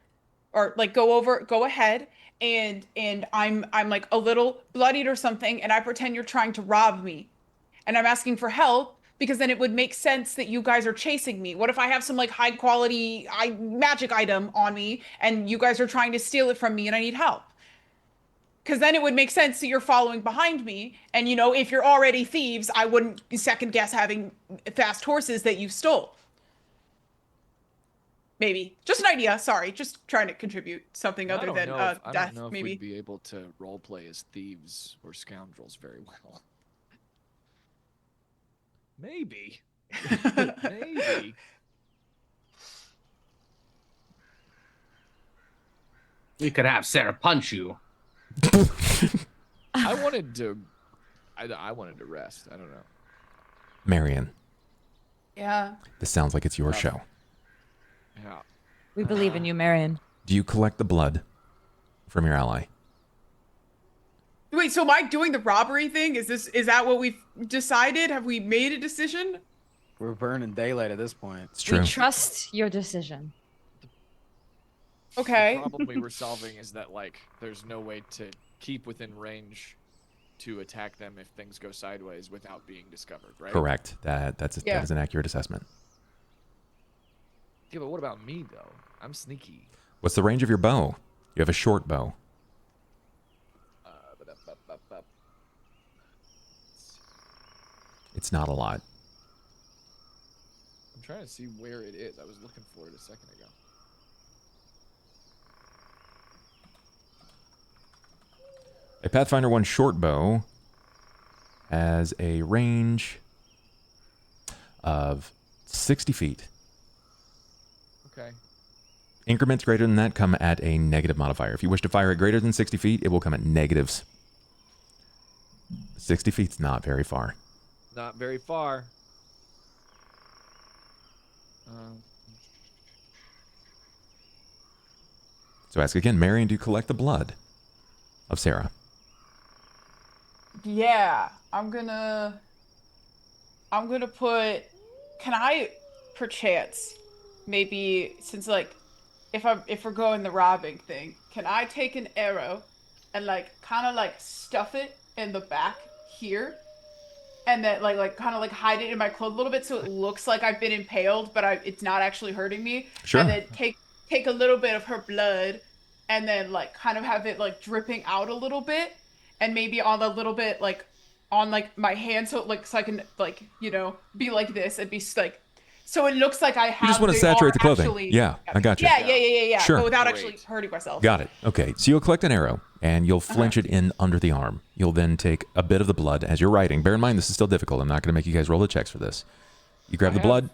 or like go ahead, and I'm like a little bloodied or something, and I pretend you're trying to rob me, and I'm asking for help because then it would make sense that you guys are chasing me. What if I have some like high quality magic item on me, and you guys are trying to steal it from me, and I need help? Because then it would make sense that you're following behind me. And, you know, if you're already thieves, I wouldn't second guess having fast horses that you stole. Maybe. Just an idea. Sorry. Just trying to contribute something I other don't than know if, I death, don't know if maybe. we'd be able to roleplay as thieves or scoundrels very well. Maybe. Maybe. We could have Sera punch you. I wanted to rest. I don't know. Marian, Yeah. this sounds like it's your show. Yeah. We believe in you, Marian. Do you collect the blood from your ally? Wait, so am I doing the robbery thing? Is that what we've decided? Have we made a decision? We're burning daylight at this point. It's true. We trust your decision. Okay. The problem we were solving is that, like, there's no way to keep within range to attack them if things go sideways without being discovered, right? Correct. That Yeah. is an accurate assessment. Yeah, but what about me, though? I'm sneaky. What's the range of your bow? You have a short bow. It's not a lot. I'm trying to see where it is. I was looking for it a second ago. A Pathfinder 1 short bow has a range of 60 feet. Okay. Increments greater than that come at a negative modifier. If you wish to fire it greater than 60 feet, it will come at negatives. 60 feet's not very far. Not very far. So ask again, Marian, do you collect the blood of Sera? Yeah. I'm gonna put, can I perchance maybe, since like if we're going the robbing thing, can I take an arrow and like kind of like stuff it in the back here, and then like kind of like hide it in my clothes a little bit so it looks like I've been impaled, but it's not actually hurting me. Sure. And then take a little bit of her blood, and then like kind of have it like dripping out a little bit, and maybe on a little bit like on like my hand, so I can like, you know, be like this and be like, so it looks like I have. You just want to they saturate are the clothing. actually- Yeah, I got you. Yeah. Sure. But without Great. actually hurting myself. Got it. Okay, so you'll collect an arrow, and you'll flinch it in under the arm. You'll then take a bit of the blood as you're writing. Bear in mind, this is still difficult. I'm not going to make you guys roll the checks for this. You grab the blood,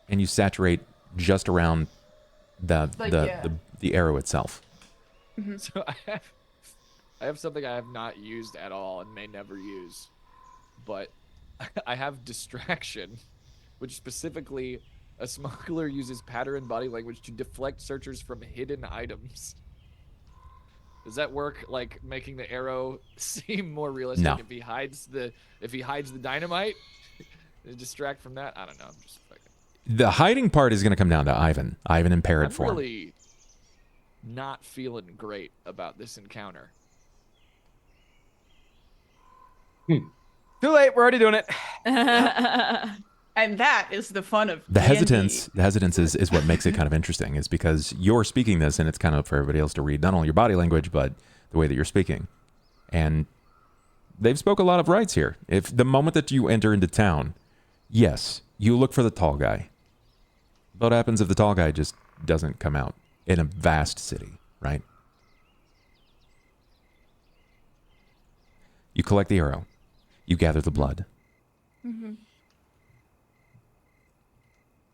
and you saturate just around the arrow itself. So I have something I have not used at all and may never use, but I have distraction, which specifically a smuggler uses pattern body language to deflect searchers from hidden items. Does that work? Like making the arrow seem more realistic No. if he hides the dynamite? Distract from that? I don't know. I'm just fucking. The hiding part is going to come down to Ivan in parrot I'm form. really not feeling great about this encounter. Too late. We're already doing it. And that is the fun of The D&D. hesitance is what makes it kind of interesting, is because you're speaking this, and it's kind of for everybody else to read not only your body language, but the way that you're speaking. And they've spoke a lot of rights here. If the moment that you enter into town, yes, you look for the tall guy. But what happens if the tall guy just doesn't come out in a vast city, right? You collect the arrow. You gather the blood.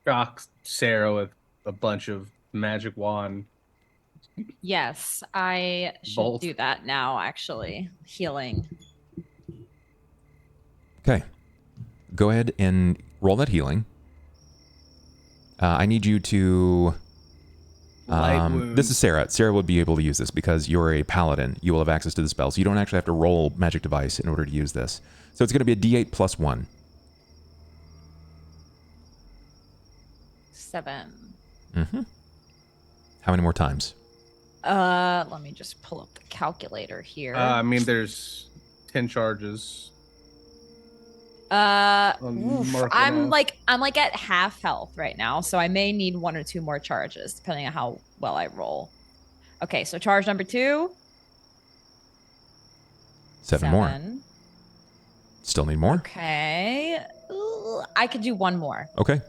Shock Sera with a bunch of magic wand. Yes, I should Bolt. do that now, actually. Healing. Okay. Go ahead and roll that healing. I need you to... this is Sera. Sera would be able to use this because you're a paladin. You will have access to the spell, so you don't actually have to roll magic device in order to use this. So it's going to be a D8 plus 1. 7. Mm-hmm. How many more times? Let me just pull up the calculator here. I mean, there's 10 charges. Oof, I'm off. like at half health right now, so I may need 1 or 2 more charges depending on how well I roll. Okay, so charge number 2. 7 more. Still need more? Okay. Ooh, I could do 1 more. Okay.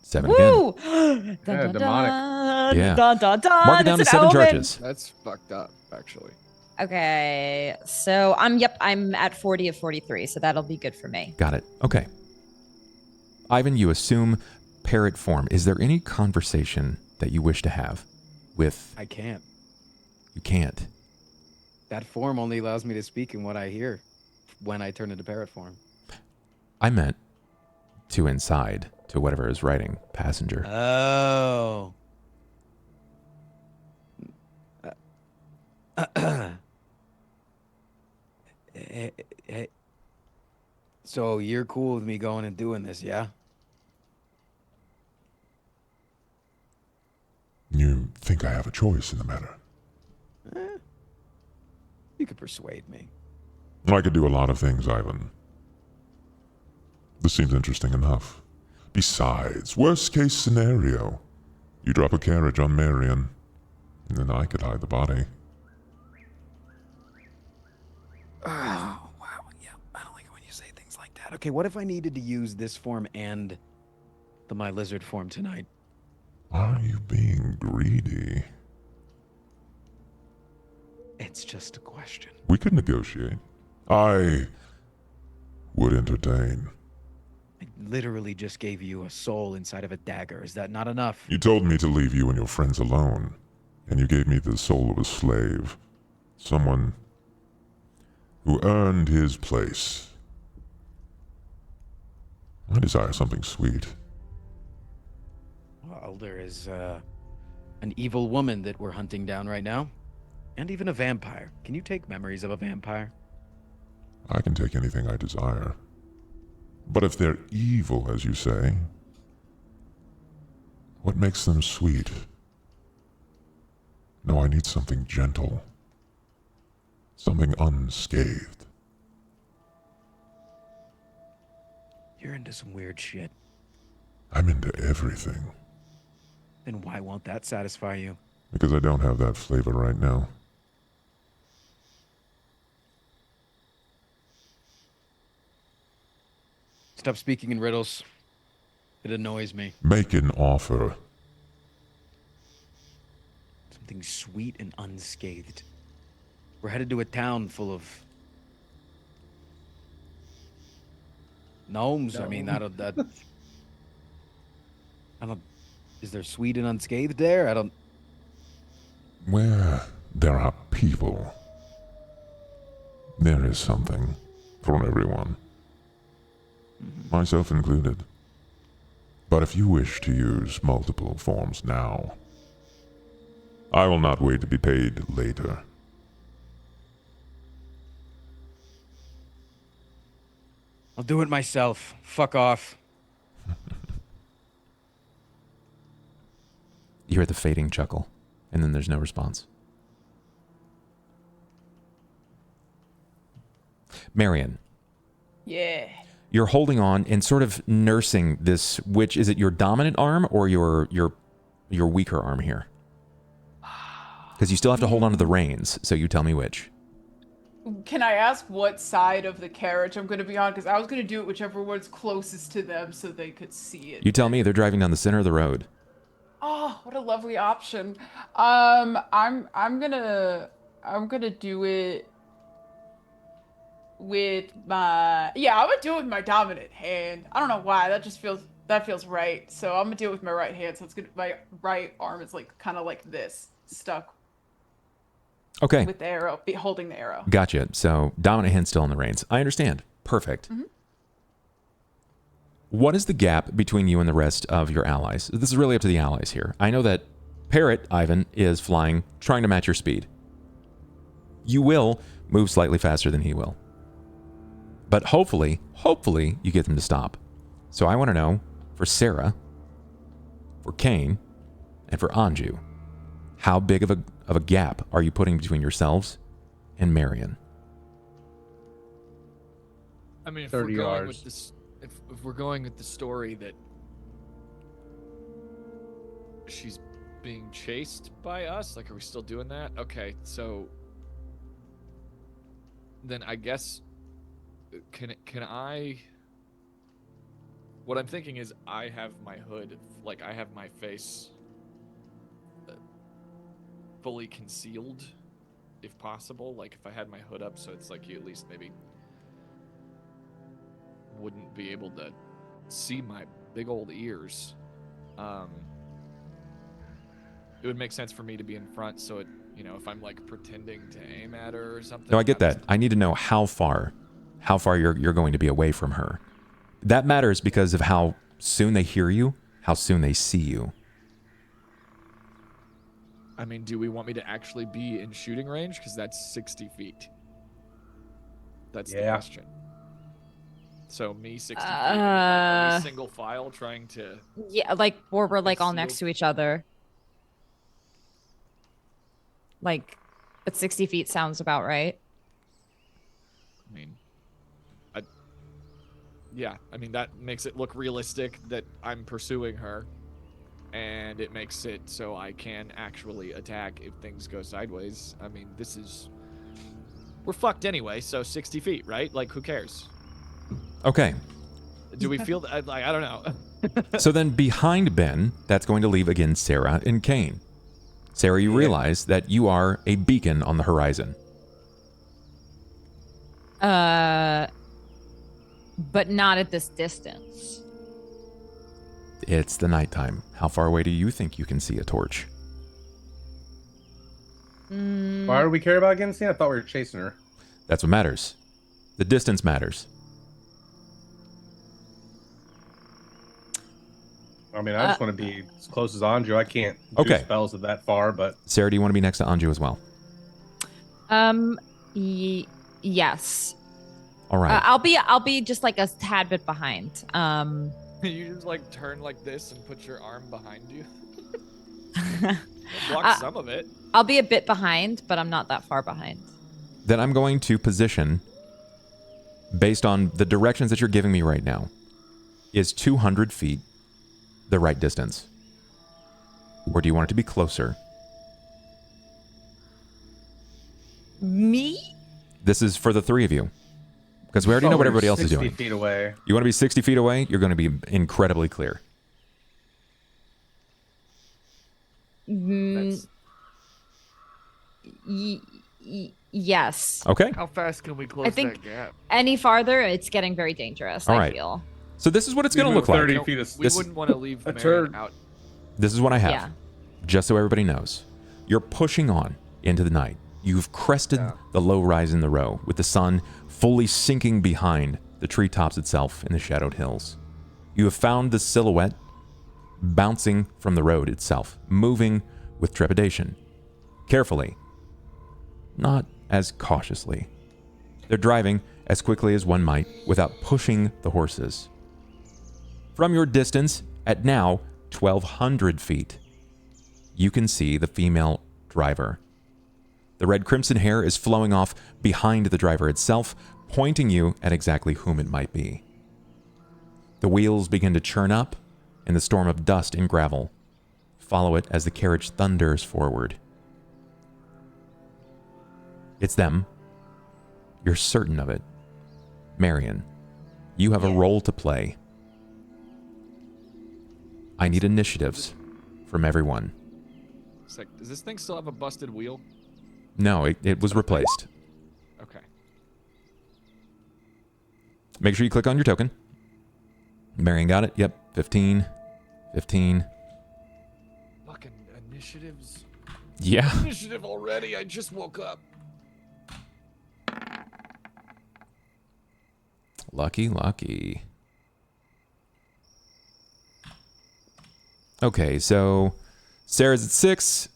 7 again. Woo! Dun, Yeah, dun, demonic. dun, Yeah. dun, dun, dun. Mark it down to It's an 7 omen. charges. That's fucked up, actually. Okay, so I'm at 40 of 43, so that'll be good for me. Got it. Okay. Ivan, you assume parrot form. Is there any conversation that you wish to have with... I can't. You can't. That form only allows me to speak in what I hear when I turn into parrot form. I meant to inside, to whatever is writing, passenger. Oh. Hey. So you're cool with me going and doing this, yeah? You think I have a choice in the matter? You could persuade me. I could do a lot of things, Ivan. This seems interesting enough. Besides, worst case scenario, you drop a carriage on Marian, and then I could hide the body. Oh, wow. Yeah, I don't like it when you say things like that. Okay, what if I needed to use this form and my lizard form tonight? Are you being greedy? It's just a question. We could negotiate. I would entertain. I literally just gave you a soul inside of a dagger. Is that not enough? You told me to leave you and your friends alone, and you gave me the soul of a slave. Someone who earned his place. I desire something sweet. Well, there is an evil woman that we're hunting down right now. And even a vampire. Can you take memories of a vampire? I can take anything I desire. But if they're evil, as you say, what makes them sweet? No, I need something gentle. Something unscathed. You're into some weird shit. I'm into everything. Then why won't that satisfy you? Because I don't have that flavor right now. Stop speaking in riddles. It annoys me. Make an offer. Something sweet and unscathed. We're headed to a town full of gnomes. I mean, I don't. Is there sweet and unscathed there? I don't. Where there are people, there is something for everyone. Myself included. But if you wish to use multiple forms now, I will not wait to be paid later. I'll do it myself. Fuck off. You hear the fading chuckle, and then there's no response. Marian, Yeah. you're holding on and sort of nursing this. Which is it? Your dominant arm or your weaker arm here? Because you still have to hold on to the reins. So you tell me which. Can I ask what side of the carriage I'm going to be on? Because I was going to do it whichever one's closest to them so they could see it. You tell me. They're driving down the center of the road. Oh, what a lovely option. I'm gonna do it with my I'm gonna do it with my dominant hand. I don't know why. That feels right. So I'm gonna do it with my right hand. So it's gonna my right arm is like kind of like this, stuck. Okay. with the arrow, holding the arrow. Gotcha. So dominant hand still in the reins. I understand. Perfect. What is the gap between you and the rest of your allies? This is really up to the allies here. I know that Parrot, Ivan, is flying, trying to match your speed. You will move slightly faster than he will. But hopefully, you get them to stop. So I want to know, for Sera, for Cain, and for Anju, how big of a gap are you putting between yourselves and Marian? I mean, if 30 we're going yards. with this, if we're going with the story that she's being chased by us, like, are we still doing that? Okay, so then I guess can I? What I'm thinking is I have my hood, like I have my face fully concealed, if possible. Like if I had my hood up, so it's like you at least maybe wouldn't be able to see my big old ears. It would make sense for me to be in front, so it, you know, if I'm like pretending to aim at her or something. No, I get that. I need to know how far you're going to be away from her. That matters because of how soon they hear you, how soon they see you. I mean, do we want me to actually be in shooting range? Because that's 60 feet. That's the question. So me 60 feet, are we single file trying to... Yeah, like, or we're like all next to each other. Like, but 60 feet sounds about right. I mean, I mean, that makes it look realistic that I'm pursuing her. And it makes it so I can actually attack if things go sideways. I mean, we're fucked anyway, so 60 feet, right? Like, who cares? Okay. Do we feel that? Like, I don't know. So then behind Ben, that's going to leave again Sera and Cain. Sera, you realize that you are a beacon on the horizon. But not at this distance. It's the nighttime. How far away do you think you can see a torch? Why do we care about getting seen? I thought we were chasing her. That's what matters. The distance matters. I mean, I just want to be as close as Anju. I can't do spells of that far, but... Sera, do you want to be next to Anju as well? Yes. All right. I'll be just like a tad bit behind. You just like turn like this and put your arm behind you. Block some of it. I'll be a bit behind, but I'm not that far behind. Then I'm going to position, based on the directions that you're giving me right now, is 200 feet the right distance? Or do you want it to be closer? Me? This is for the three of you. Because we already know what everybody else is doing. 60 feet away. You want to be 60 feet away? You're going to be incredibly clear. Yes. Okay. How fast can we close I think that gap? any farther, it's getting very dangerous, All I right. feel. So this is what it's going to look like. 30 feet of We wouldn't want to leave a Marian turd. out. This is what I have. Yeah. Just so everybody knows. You're pushing on into the night. You've crested the low rise in the row, with the sun fully sinking behind the treetops itself in the shadowed hills. You have found the silhouette bouncing from the road itself, moving with trepidation. Carefully. Not as cautiously. They're driving as quickly as one might without pushing the horses. From your distance, at now 1,200 feet, you can see the female driver. The red crimson hair is flowing off behind the driver itself, pointing you at exactly whom it might be. The wheels begin to churn up in the storm of dust and gravel. Follow it as the carriage thunders forward. It's them. You're certain of it. Marian, you have a role to play. I need initiatives from everyone. It's like, does this thing still have a busted wheel? No, it was replaced. Okay. Make sure you click on your token. Marian got it. Yep, 15. 15. Fucking initiatives. Yeah. Initiative already. I just woke up. Lucky. Okay, so Sera's at 6,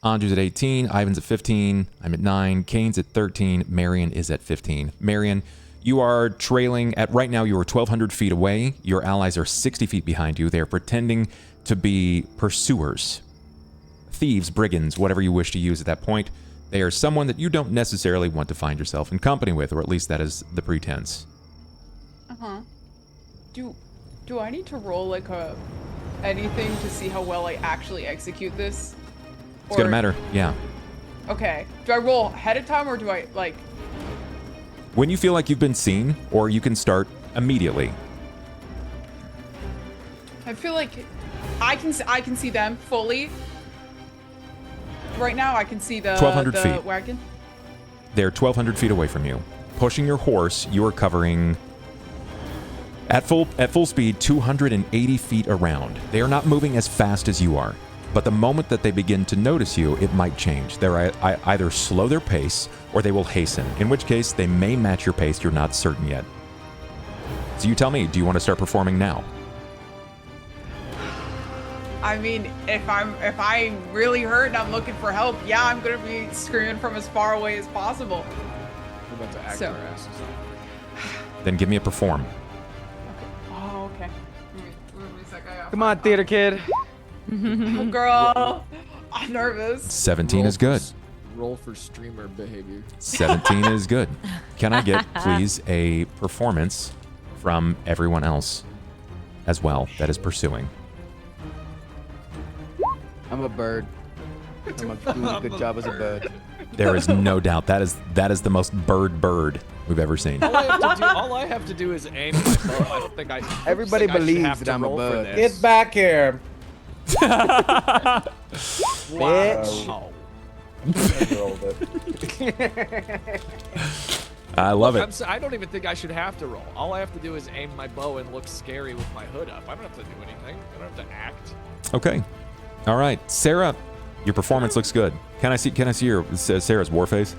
Anju's at 18, Ivan's at 15, I'm at 9, Cain's at 13, Marian is at 15. Marian, you are trailing at, right now you are 1,200 feet away. Your allies are 60 feet behind you. They are pretending to be pursuers. Thieves, brigands, whatever you wish to use at that point. They are someone that you don't necessarily want to find yourself in company with, or at least that is the pretense. Uh-huh. Do I need to roll like anything to see how well I actually execute this? It's gonna matter, yeah. Okay. Do I roll ahead of time or do I like... When you feel like you've been seen, or you can start immediately. I feel like I can see them fully. Right now I can see the 1,200 feet. wagon. They're 1,200 feet away from you. Pushing your horse, you are covering at full speed 280 feet around. They are not moving as fast as you are, but the moment that they begin to notice you, it might change. They're either slow their pace or they will hasten, in which case they may match your pace. You're not certain yet. So you tell me, do you want to start performing now? I mean, if I'm really hurt and I'm looking for help, yeah, I'm gonna be screaming from as far away as possible. We're about to act So- our asses off. Then give me a perform. Oh, okay. Wait a second. Come on, theater kid. Oh, girl. I'm nervous. 17 is good. Roll for streamer behavior. 17 is good. Can I get, please, a performance from everyone else as well that is pursuing? I'm a bird. I'm doing a good job as a bird. There is no doubt that is the most bird we've ever seen. All I have to do is aim my bow. I don't think I. Everybody think I should believes have that to I'm a roll for bird. this. Get back here. Bitch. Wow. I love Look, it. I don't even think I should have to roll. All I have to do is aim my bow and look scary with my hood up. I don't have to do anything. I don't have to act. Okay. All right, Sera, your performance looks good. Can I see your Sarah's war face?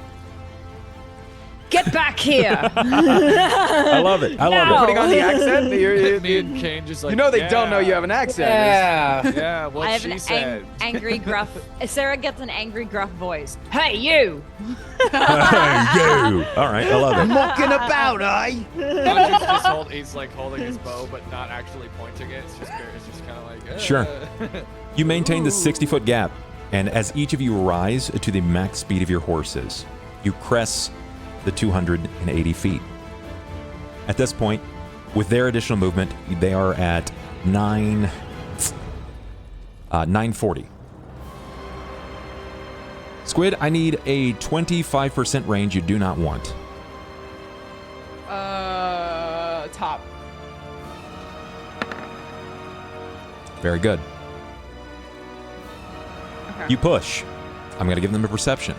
Get back here! I love it. I love No. it. Putting on the accent? Me and Cain just like. You know they don't know you have an accent. Yeah. Yeah, I what have she an said. angry, gruff. Sarah gets an angry, gruff voice. Hey, you! Hey, you. All right, I love it. Mucking about, eh? He's like holding his bow, but not actually pointing it. It's just kind of like. Sure. You maintain the 60-foot gap, and as each of you rise to the max speed of your horses, you crest the 280 feet. At this point, with their additional movement, they are at 940. Squid, I need a 25% range you do not want. Top. Very good. Okay. You push. I'm going to give them a perception.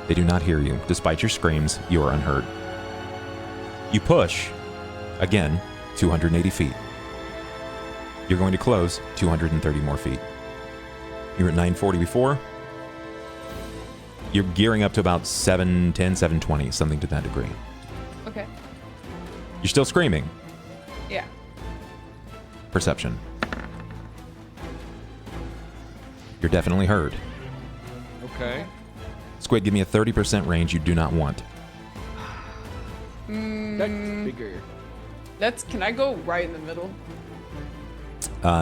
They do not hear you. Despite your screams, you are unheard. You push. Again, 280 feet. You're going to close 230 more feet. You were at 940 before. You're gearing up to about 710, 720, something to that degree. Okay. You're still screaming. Yeah. Perception. You're definitely heard. Okay. Squid, give me a 30% range you do not want. That's bigger. Can I go right in the middle?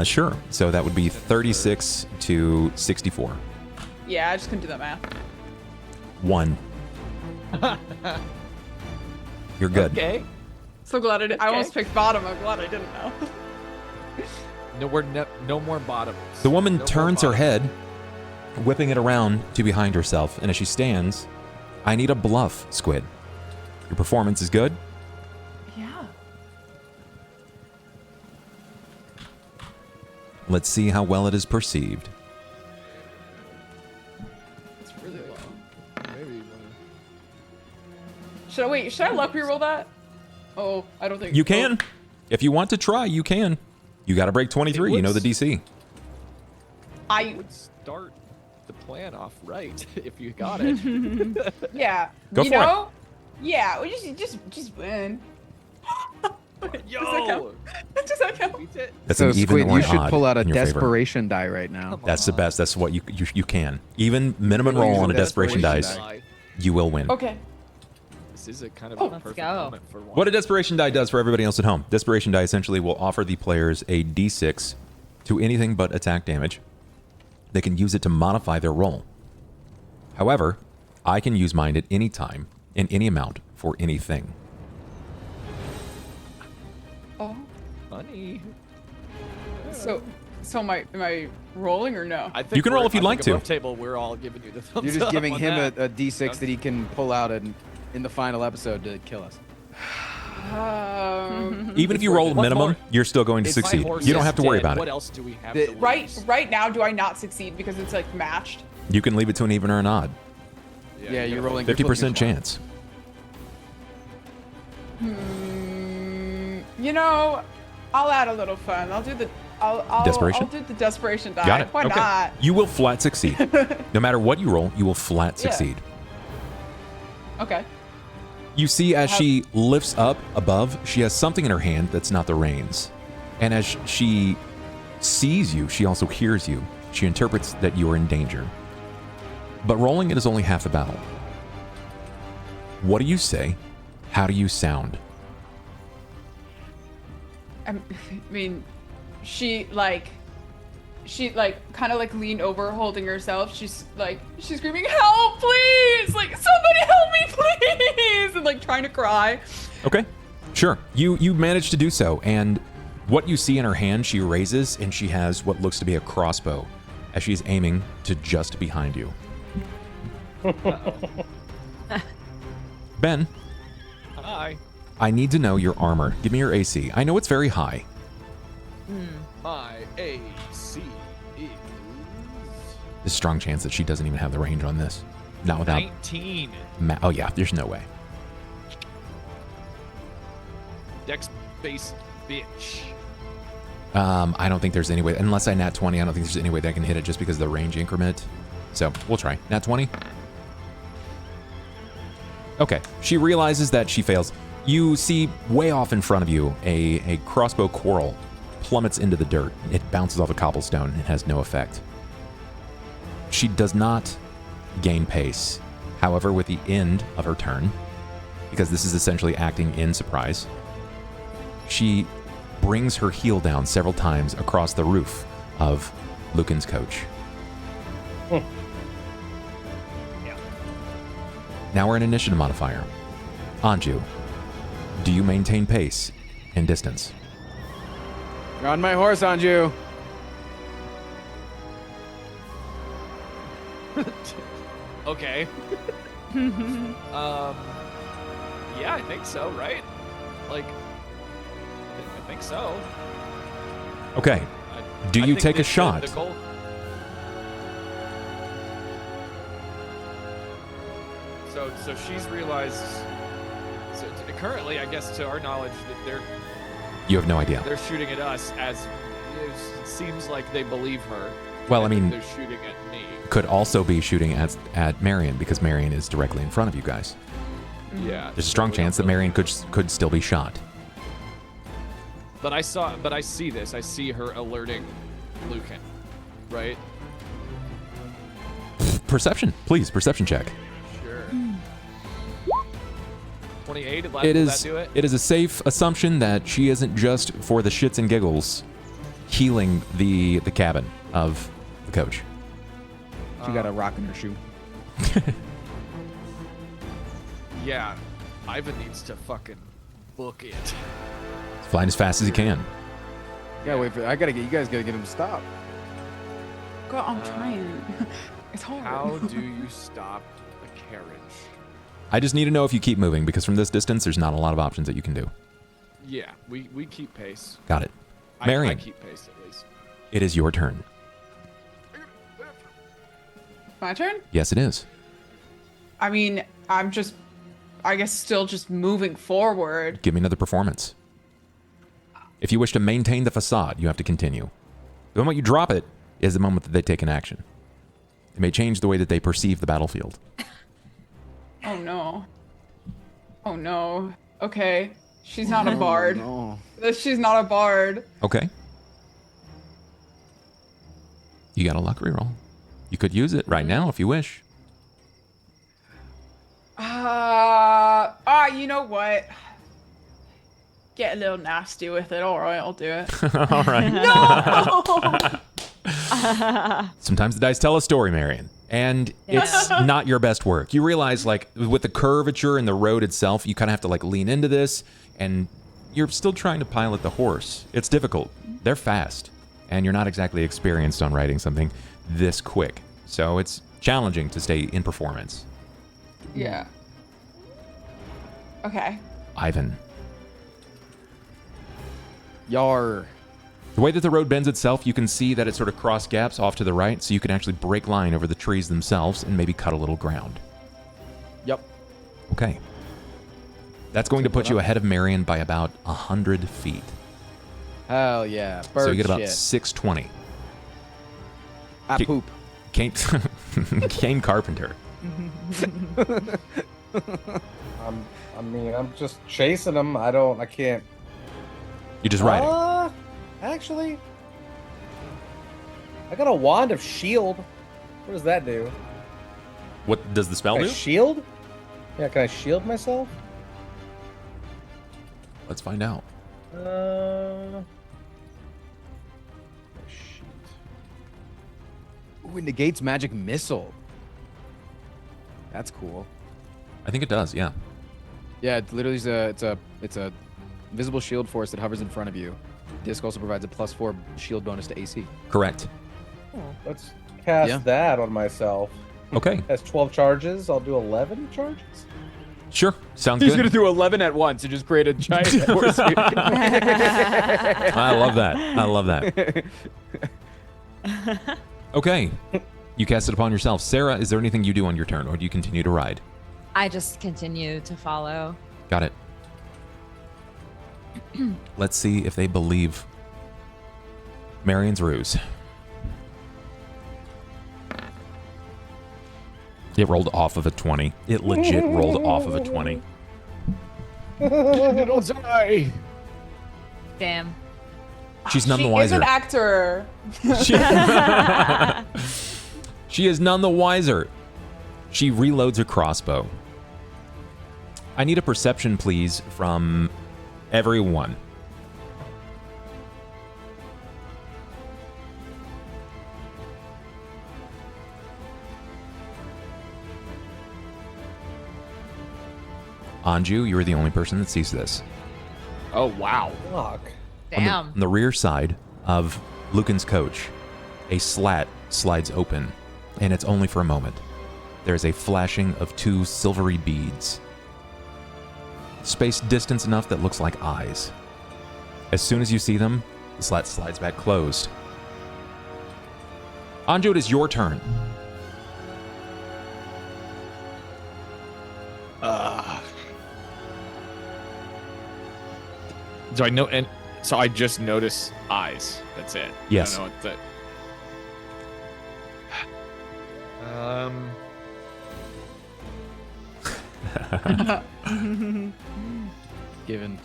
Sure. So that would be 36 to 64. Yeah, I just couldn't do that math. 1. You're good. Okay. So glad I did. I almost picked bottom. I'm glad I didn't know. No more bottoms. The woman No more turns her bottoms. head, whipping it around to behind herself, and as she stands, I need a bluff, Squid. Your performance is good. Yeah. Let's see how well it is perceived. It's really low. Maybe. Should I luck reroll that? Oh, I don't think You can. If you want to try, you can. You got to break 23. You know the DC. I would start the plan off right if you got it. yeah. Go you for know? Yeah, we just win. Yo! Does that count? That's So an even Squid, or you an should odd pull out a in your favor. desperation die right now. That's the best. That's what you can. Even minimum Really roll use on a a desperation dice, die. you will win. Okay. This is a kind of Oh, a let's perfect go. moment for one. What a desperation die does for everybody else at home. Desperation die essentially will offer the players a d6 to anything but attack damage. They can use it to modify their roll. However, I can use mine at any time, in any amount, for anything. Oh. Funny. So am I rolling or no? I think You can roll we're- if you'd I like think to. above table, we're all giving you the thumbs You're just up giving on him that. a D6 that he can pull out in the final episode to kill us. Even if you roll What minimum, more- you're still going to If my succeed. horse You don't is have to worry dead, about What it. else do we have The- to lose? Right now, do I not succeed because it's like matched? You can leave it to an even or an odd. Yeah, you're rolling 50% chance. You know, I'll add a little fun. I'll do the Desperation? I'll do the desperation die. Got it. Why Okay. not? You will flat succeed. No matter what you roll, you will flat Yeah. succeed. Okay. You see as she lifts up above, she has something in her hand that's not the reins. And as she sees you, she also hears you. She interprets that you are in danger. But rolling it is only half the battle. What do you say? How do you sound? I mean, she kind of like leaned over holding herself. She's screaming, "Help, please! Like, somebody help me, please!" And like trying to cry. Okay, sure. You manage to do so, and what you see in her hand, she raises, and she has what looks to be a crossbow, as she's aiming to just behind you. Ben, Hi. I need to know your armor. Give me your AC. I know it's very high. My AC is There's a strong chance that she doesn't even have the range on this. Not without. 19. Oh yeah, there's no way. Dex base bitch. I don't think there's any way, unless I nat 20, I don't think there's any way that I can hit it just because of the range increment. So we'll try. Nat 20. Okay, she realizes that she fails. You see way off in front of you a crossbow quarrel plummets into the dirt. It bounces off a cobblestone and has no effect. She does not gain pace. However, with the end of her turn, because this is essentially acting in surprise, she brings her heel down several times across the roof of Lucan's coach. Now we're in initiative modifier. Anju, do you maintain pace and distance? You're on my horse, Anju. Okay. Yeah, I think so, right? Like, I think so. Okay. Do I you think take a the shot? goal- So she's realized. So currently, I guess, to our knowledge, that You have no idea. they're shooting at us as it seems like they believe her. Well, I think mean, they're shooting at me. could also be shooting at Marian because Marian is directly in front of you guys. Yeah. There's a strong so we chance that don't Marian could still be shot. But I see this. I see her alerting Lucan, right? Perception, please. Perception check. Sure. 28. It Will is. that do it? It is a safe assumption that she isn't just for the shits and giggles healing the cabin of the coach. She got a rock in her shoe. Yeah. Ivan needs to fucking book it. He's flying as fast as he can. Yeah, wait for. You guys gotta get him to stop. God, I'm trying. It's hard. How do you stop a carriage? I just need to know if you keep moving because from this distance, there's not a lot of options that you can do. Yeah, we keep pace. Got it. I Marian, keep pace at least. it is your turn. My turn? Yes, it is. I mean, I'm just, I guess, still just moving forward. Give me another performance. If you wish to maintain the facade, you have to continue. The moment you drop it is the moment that they take an action. It may change the way that they perceive the battlefield. Oh no. Oh no. Okay. She's not a bard. No. She's not a bard. Okay. You got a luck reroll. You could use it right now if you wish. You know what? Get a little nasty with it. All right, I'll do it. All right. No! Sometimes the dice tell a story, Marian, and it's not your best work. You realize, like, with the curvature and the road itself, you kind of have to, like, lean into this, and you're still trying to pilot the horse. It's difficult. They're fast, and you're not exactly experienced on riding something this quick. So it's challenging to stay in performance. Yeah. Okay. Ivan. Yar. The way that the road bends itself, you can see that it sort of cross gaps off to the right, so you can actually break line over the trees themselves and maybe cut a little ground. Yep. Okay. That's going to put you ahead of Marian by about 100 feet. Hell yeah. Bird So you get about shit. 620. Poop. Cain Carpenter. I'm just chasing them. I can't. You're just riding. Actually, I got a wand of shield. What does that do? What does the spell Can do? I shield? Yeah, can I shield myself? Let's find out. Shit. Ooh, it negates magic missile. That's cool. I think it does, yeah. Yeah, it literally is it's a visible shield force that hovers in front of you. Disc also provides a +4 shield bonus to AC. Correct. Let's cast that on myself. Okay. Has 12 charges. I'll do 11 charges. Sure. Sounds He's good. gonna do 11 at once and just create a giant force. I love that. I love that. Okay. You cast it upon yourself. Sera, is there anything you do on your turn, or do you continue to ride? I just continue to follow. Got it. Let's see if they believe Marian's ruse. It rolled off of a 20. It legit rolled off of a 20. It'll die. Damn. She's none the She is wiser. an actor. She is none the wiser. She reloads her crossbow. I need a perception, please, from everyone. Anju, you're the only person that sees this. Oh, wow. Fuck. Damn. On the rear side of Lucan's coach, a slat slides open, and it's only for a moment. There is a flashing of 2 silvery beads, spaced distance enough that looks like eyes. As soon as you see them, the slat slides back closed. Anju, it is your turn. So I know, and so I just notice eyes. That's it. Yes. I don't know what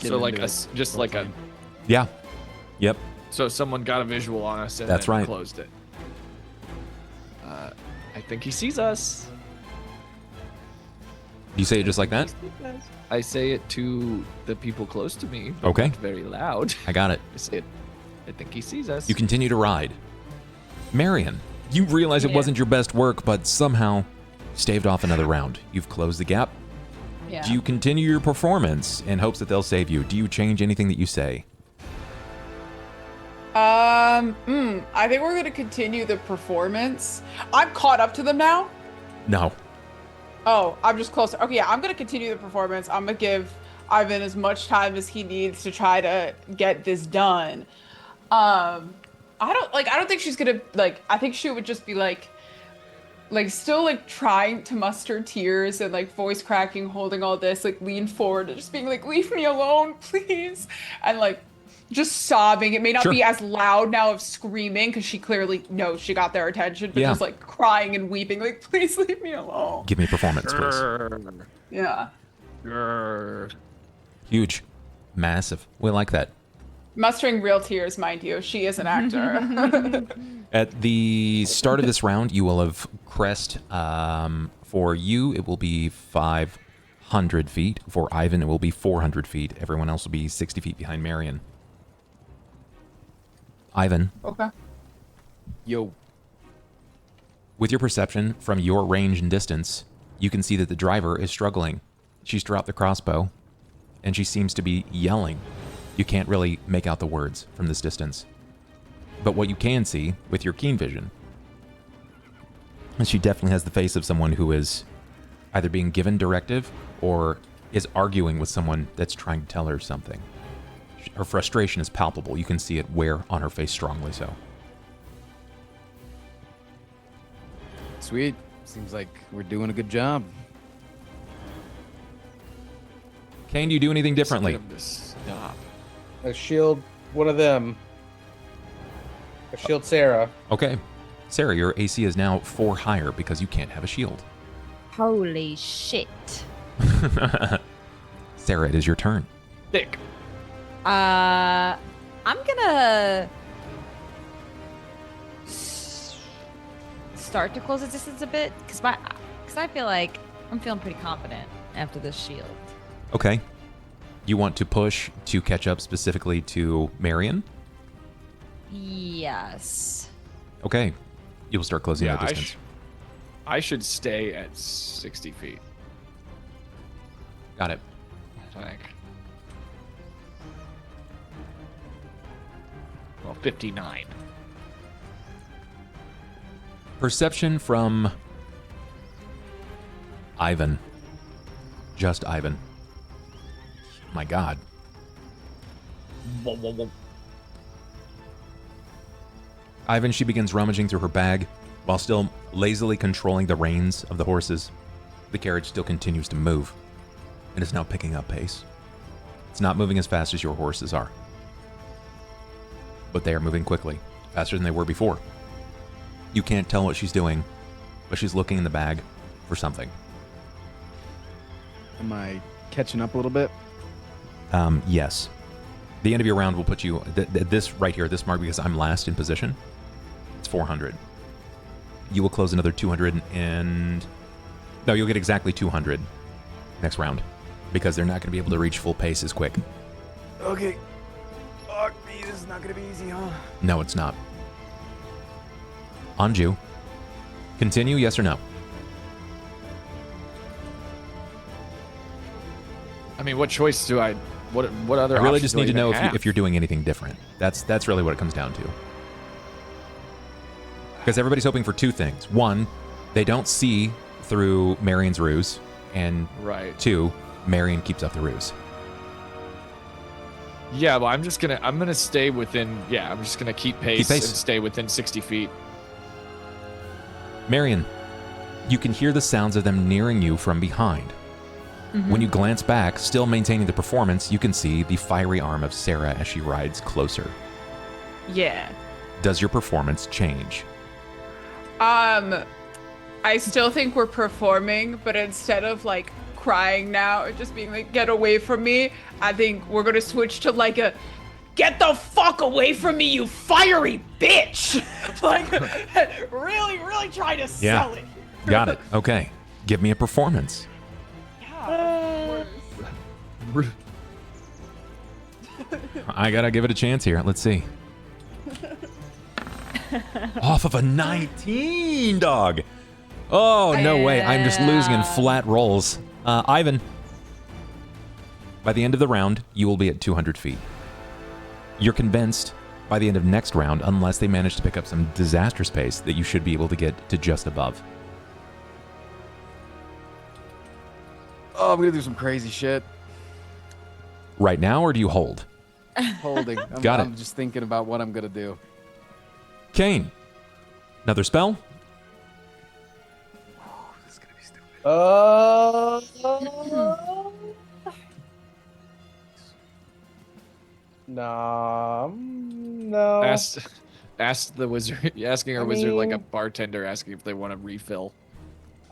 so like just like a. Yeah. Yep. So someone got a visual on us and That's then right. closed it. I think he sees us. You say it just like that? I say it to the people close to me. But Okay. not very loud. I got it. I say it. I think he sees us. You continue to ride. Marian, you realize it wasn't your best work, but somehow staved off another round. You've closed the gap. Yeah. Do you continue your performance in hopes that they'll save you? Do you change anything that you say? I think we're gonna continue the performance. I'm caught up to them now. No. Oh, I'm just closer. Okay, yeah, I'm gonna continue the performance. I'm gonna give Ivan as much time as he needs to try to get this done. I don't think she's gonna I think she would just be still trying to muster tears and voice cracking, holding all this, lean forward and just being leave me alone, please. And just sobbing. It may not Sure. be as loud now of screaming because she clearly knows she got their attention, but Yeah. just like crying and weeping, like, please leave me alone. Give me a performance, please. Yeah. Huge. Massive. We like that. Mustering real tears, mind you. She is an actor. At the start of this round, you will have crest. For you, it will be 500 feet. For Ivan, it will be 400 feet. Everyone else will be 60 feet behind Marian. Ivan, Okay. Yo. with your perception from your range and distance, you can see that the driver is struggling. She's dropped the crossbow, and she seems to be yelling. You can't really make out the words from this distance. But what you can see with your keen vision, and she definitely has the face of someone who is either being given directive or is arguing with someone that's trying to tell her something. Her frustration is palpable. You can see it wear on her face strongly so. Sweet. Seems like we're doing a good job. Cain, do you do anything differently? Get him to stop. I shield one of them. I shield Sera. Okay. Sera, your AC is now 4 higher because you can't have a shield. Holy shit. Sera, it is your turn. Thick. I'm gonna start to close the distance a bit because I feel like I'm feeling pretty confident after this shield. Okay. You want to push to catch up specifically to Marian? Yes. Okay. You'll start closing Yeah, the distance. I should stay at 60 feet. Got it. I think. Well, 59. Perception from Ivan. Just Ivan. My God. Ivan, she begins rummaging through her bag while still lazily controlling the reins of the horses. The carriage still continues to move and is now picking up pace. It's not moving as fast as your horses are, but they are moving quickly, faster than they were before. You can't tell what she's doing, but she's looking in the bag for something. Am I catching up a little bit? Yes. The end of your round will put you, this right here, this mark, because I'm last in position, it's 400. You will close another 200 and... No, you'll get exactly 200 next round, because they're not going to be able to reach full pace as quick. Okay. Fuck me, this is not gonna be easy, huh? No, it's not. Anju. Continue, yes or no? I mean, what choice do I? What other? I really options just do need to even know have? if you're doing anything different. That's really what it comes down to. Because everybody's hoping for two things. One, they don't see through Marian's ruse, and Right. two, Marian keeps up the ruse. Yeah, well, I'm gonna stay within. Yeah, I'm just gonna keep pace, pace. and stay within 60 feet. Marian, you can hear the sounds of them nearing you from behind. When you glance back, still maintaining the performance, you can see the fiery arm of Sera as she rides closer. Yeah. Does your performance change? I still think we're performing, but instead of like crying now or just being like, get away from me, I think we're gonna switch to like a get the fuck away from me, you fiery bitch! Like, really, really trying to sell it. Got it. Okay. Give me a performance. I gotta give it a chance here. Let's see. Off of a 19, dog. Oh, no way. I'm just losing in flat rolls. Ivan, by the end of the round, you will be at 200 feet. You're convinced by the end of next round, unless they manage to pick up some disastrous pace, that you should be able to get to just above. Oh, I'm gonna do some crazy shit. Right now, or do you hold? Holding. Got it. I'm just thinking about what I'm gonna do. Cain, another spell? This is gonna be stupid. Nah. No. Ask the wizard. Asking our wizard like a bartender asking if they want a refill.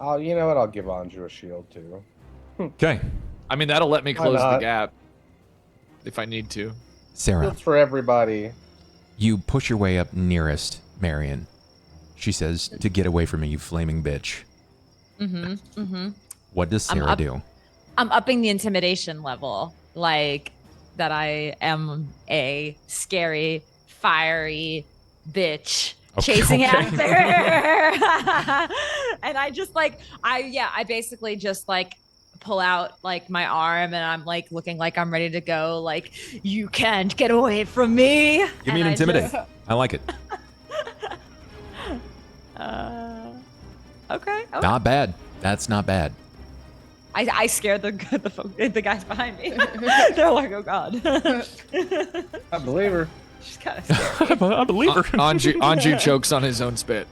Oh, you know what? I'll give Anju a shield too. Okay. I mean, that'll let me Why close the not? gap if I need to. Sera, Shields for everybody. you push your way up nearest Marian. She says to get away from me, you flaming bitch. What does Sera do? I'm upping the intimidation level, like that I am a scary, fiery bitch chasing after her. And I just I basically just like pull out like my arm and I'm like looking like I'm ready to go, like, you can't get away from me. Give me an intimidate. I like it. Okay. Not bad. That's not bad. I scared the guys behind me. They're like, oh god. I believe her. She's kind of scary. I believe her. Anju chokes on his own spit.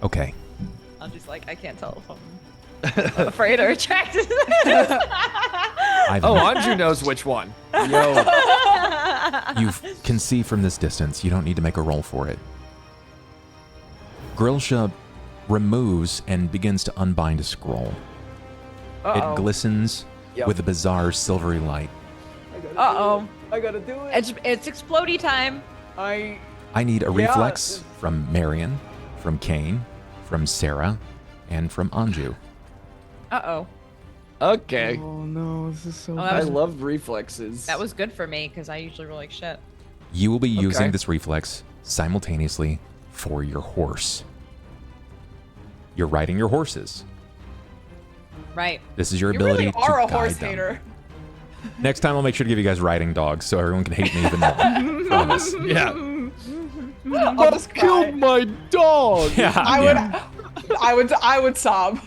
Okay. I'm just like, I can't tell if I'm afraid or attracted. Anju knows which one. Yo. You can see from this distance. You don't need to make a roll for it. Grilsha removes and begins to unbind a scroll. It glistens with a bizarre silvery light. Uh-oh. I gotta do it. It's explodey time. I need a reflex from Marian, from Cain, from Sera, and from Anju. Uh-oh. Okay. Oh no, this is so. I love reflexes. That was good for me because I usually roll like shit. You will be using this reflex simultaneously for your horse. You're riding your horses. Right. This is your You ability really are to a horse guide them. hater. Next time I'll make sure to give you guys riding dogs so everyone can hate me even more. Promise. Yeah. I'll just cry. Killed my dog. Yeah. I would sob.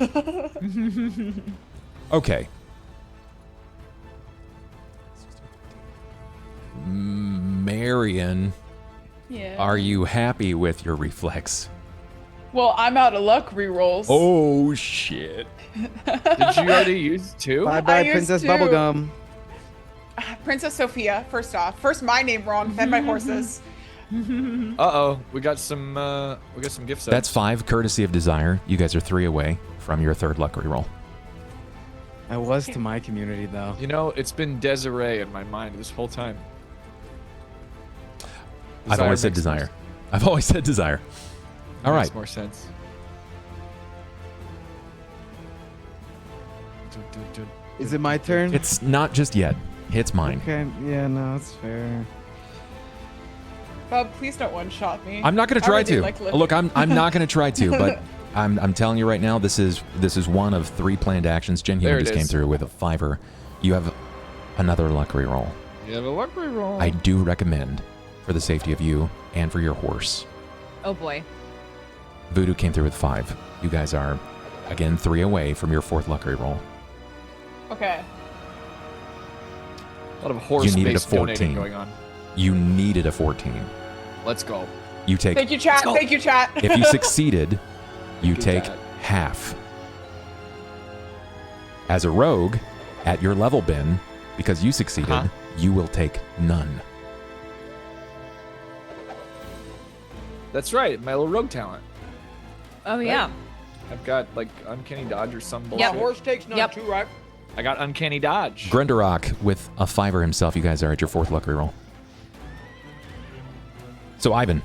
Okay. Marian, Yeah. are you happy with your reflex? Well, I'm out of luck rerolls. Oh shit. Did you already use two? Bye bye, used Princess to- Bubblegum. Princess Sophia, first off. First my name wrong, then my horses. Uh-oh, we got some gift sets. That's 5 courtesy of desire. You guys are 3 away from your 3rd luck reroll. I was to my community though. You know, it's been Desiree in my mind this whole time. I've always said makes desire. I've always said desire. All right. Makes more sense. Is it my turn? It's not just yet. It's mine. Okay, yeah, no, it's fair. Bub, please don't one-shot me. I'm not going to I try really to. like living. Look, I'm not going to try to, but I'm telling you right now, this is one of 3 planned actions. Jen There Human it just came is. through with a 5-er. You have another luck reroll. You have a luck reroll. I do recommend, for the safety of you and for your horse. Oh boy. Voodoo came through with 5. You guys are, again, 3 away from your 4th luck reroll. Okay. A lot of horse needed a based donating 14. going on. You needed a 14. Let's go. You take, Thank you, chat. Thank you, chat. if you succeeded, you you, take Dad. half. As a rogue, at your level bin, because you succeeded, you will take none. That's right, my little rogue talent. Oh yeah. I've got like uncanny dodge or some bullshit. Yep. Horse takes none Yep. too, right? I got uncanny dodge. Grenderock with a 5-er himself. You guys are at your 4th luck reroll. So Ivan,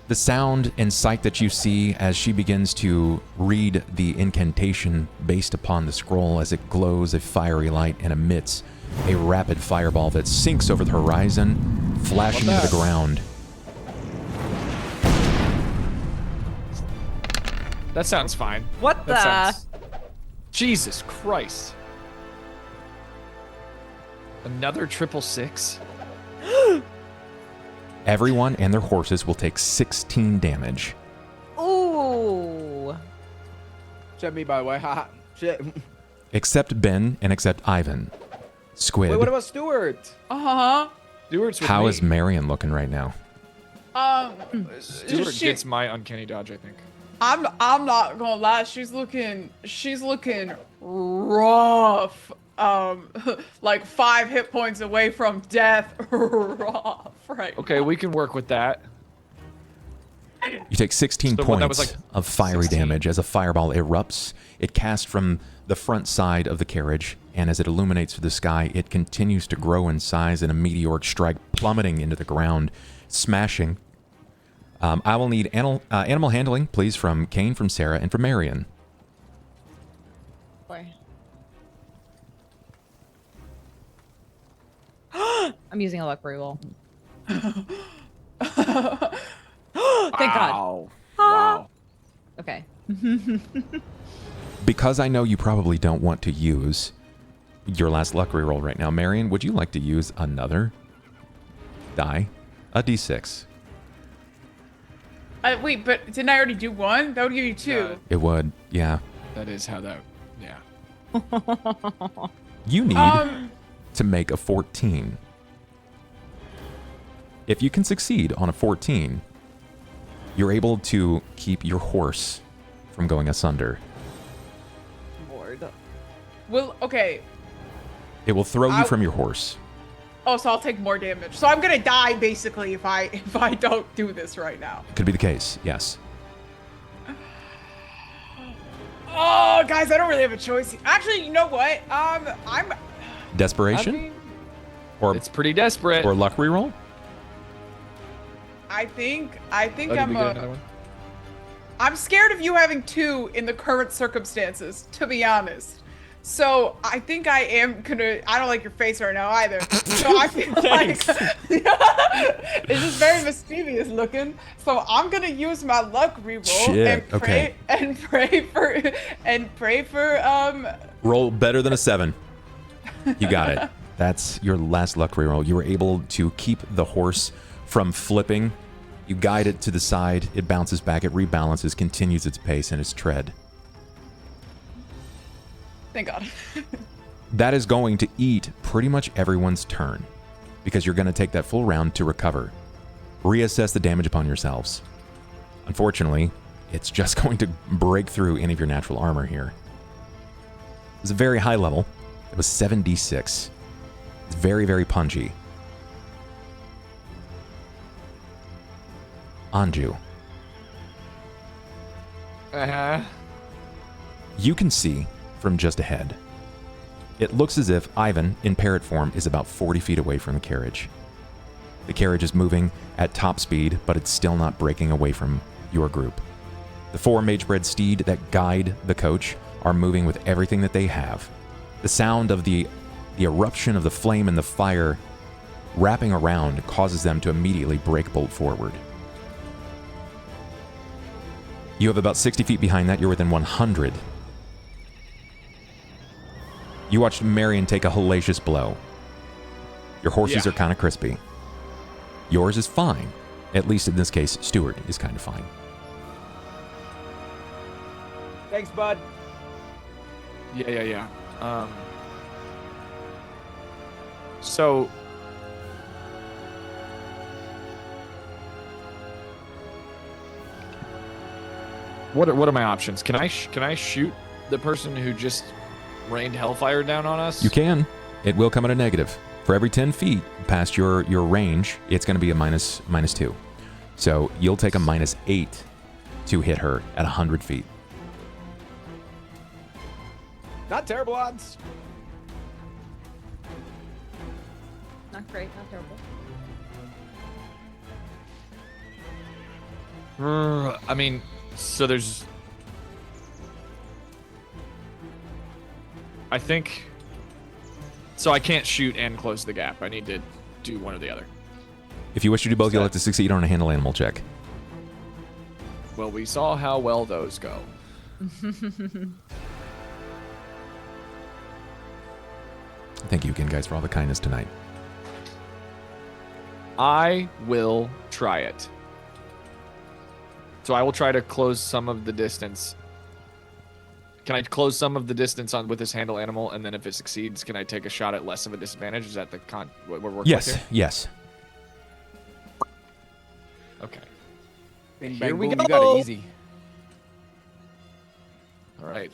the sound and sight that you see as she begins to read the incantation based upon the scroll as it glows a fiery light and emits a rapid fireball that sinks over the horizon, flashing into the ground. That sounds fine. What the? That sounds... Jesus Christ. Another 666? Everyone and their horses will take 16 damage. Ooh. Shit me, by the way. Haha. Shit. Except Ben and except Ivan. Squid, Wait, what about Stuart? Uh-huh. Stewart's with how me. is Marian looking right now? Stewart she- gets my uncanny dodge, I think. I'm not gonna lie. She's looking rough. Like 5 hit points away from death. Rough, right? Okay, we can work with that. You take 16 So points that was like of fiery 16. damage as a fireball erupts. It casts from the front side of the carriage, and as it illuminates through the sky, it continues to grow in size in a meteoric strike, plummeting into the ground, smashing. I will need animal handling, please, from Cain, from Sera, and from Marian. Boy. I'm using a luck reroll. Thank God. Wow. Okay. Because I know you probably don't want to use your last luck reroll right now, Marian, would you like to use another die? A d6. Wait, but didn't I already do 1? That would give you 2. Yeah. It would, yeah. That is how that. Yeah. You need to make a 14. If you can succeed on a 14, you're able to keep your horse from going asunder. Lord. Well, okay. It will throw you from your horse. Oh, so I'll take more damage. So I'm gonna die basically if I don't do this right now. Could be the case, yes. Oh, guys, I don't really have a choice. Actually, you know what? I'm. Desperation? I mean, or it's pretty desperate. Or luck reroll? I think Oh, did we get another one? I'm scared of you having 2 in the current circumstances, to be honest. So I think I am gonna. I don't like your face right now either. So I feel like it's just very mischievous looking. So I'm gonna use my luck reroll Shit, and pray and pray for Roll better than a 7. You got it. That's your last luck reroll. You were able to keep the horse from flipping. You guide it to the side. It bounces back. It rebalances, continues its pace and its tread. Thank God. That is going to eat pretty much everyone's turn because you're going to take that full round to recover. Reassess the damage upon yourselves. Unfortunately, it's just going to break through any of your natural armor here. It was a very high level. It was 7d6. It's very, very punchy. Anju. You can see from just ahead. It looks as if Ivan, in parrot form, is about 40 feet away from the carriage. The carriage is moving at top speed, but it's still not breaking away from your group. The 4 magebred steed that guide the coach are moving with everything that they have. The sound of the eruption of the flame and the fire wrapping around causes them to immediately break bolt forward. You have about 60 feet behind that. You're within 100. You watched Marian take a hellacious blow. Your horses are kind of crispy. Yours is fine. At least in this case, Stuart is kind of fine. Thanks, bud. Yeah. So what are my options? Can I shoot the person who just rained hellfire down on us? You can. It will come at a negative. For every 10 feet past your range, it's going to be a minus 2. So you'll take a -8 to hit her at 100 feet. Not terrible odds. Not great, not terrible. I mean, so there's... I think... So I can't shoot and close the gap. I need to do one or the other. If you wish to do both, you'll have to succeed on a handle animal check. Well, we saw how well those go. Thank you again, guys, for all the kindness tonight. I will try it. So I will try to close some of the distance. Can I close some of the distance on with this handle animal, and then if it succeeds, can I take a shot at less of a disadvantage? Is that what we're working with here? Yes. Okay. Bing, Here bang, we boom, go. You got it easy. right.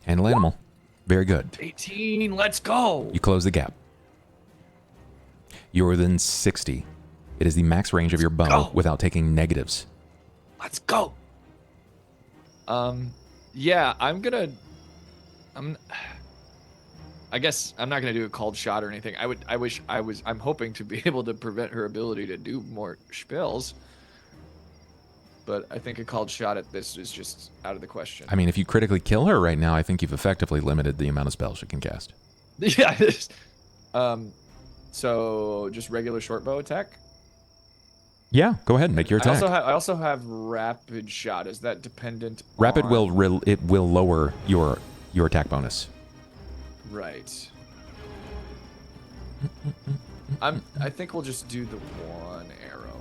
Handle animal. Very good. 18. Let's go. You close the gap. You're within 60. It is the max range of your bow without taking negatives. Let's go. Yeah, I guess I'm not gonna do a called shot or anything. I'm hoping to be able to prevent her ability to do more spells. But I think a called shot at this is just out of the question. I mean, if you critically kill her right now, I think you've effectively limited the amount of spells she can cast. Yeah. So just regular short bow attack. Yeah, go ahead and make your attack. I also have rapid shot. Is that dependent? Rapid on... will lower your attack bonus. Right. I think we'll just do the one arrow.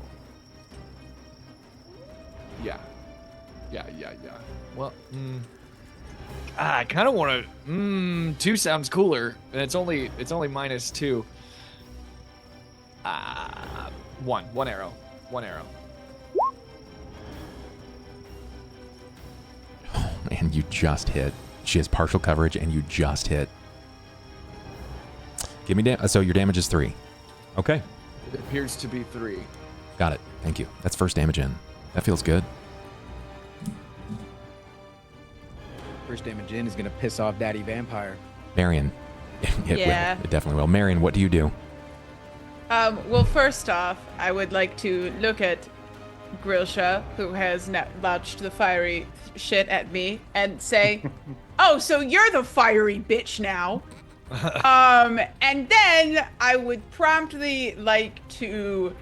Yeah. Well, I kind of want to. 2 sounds cooler, and it's only -2. One arrow. Oh man, you just hit. She has partial coverage, and you just hit. Give me so your damage is 3. Okay. It appears to be 3. Got it. Thank you. That's first damage in. That feels good. First damage in is gonna piss off Daddy Vampire. Marian. It Yeah. will. It definitely will. Marian, what do you do? Well, first off, I would like to look at Grilsha, who has launched the fiery shit at me, and say, "Oh, so you're the fiery bitch now." And then I would promptly like to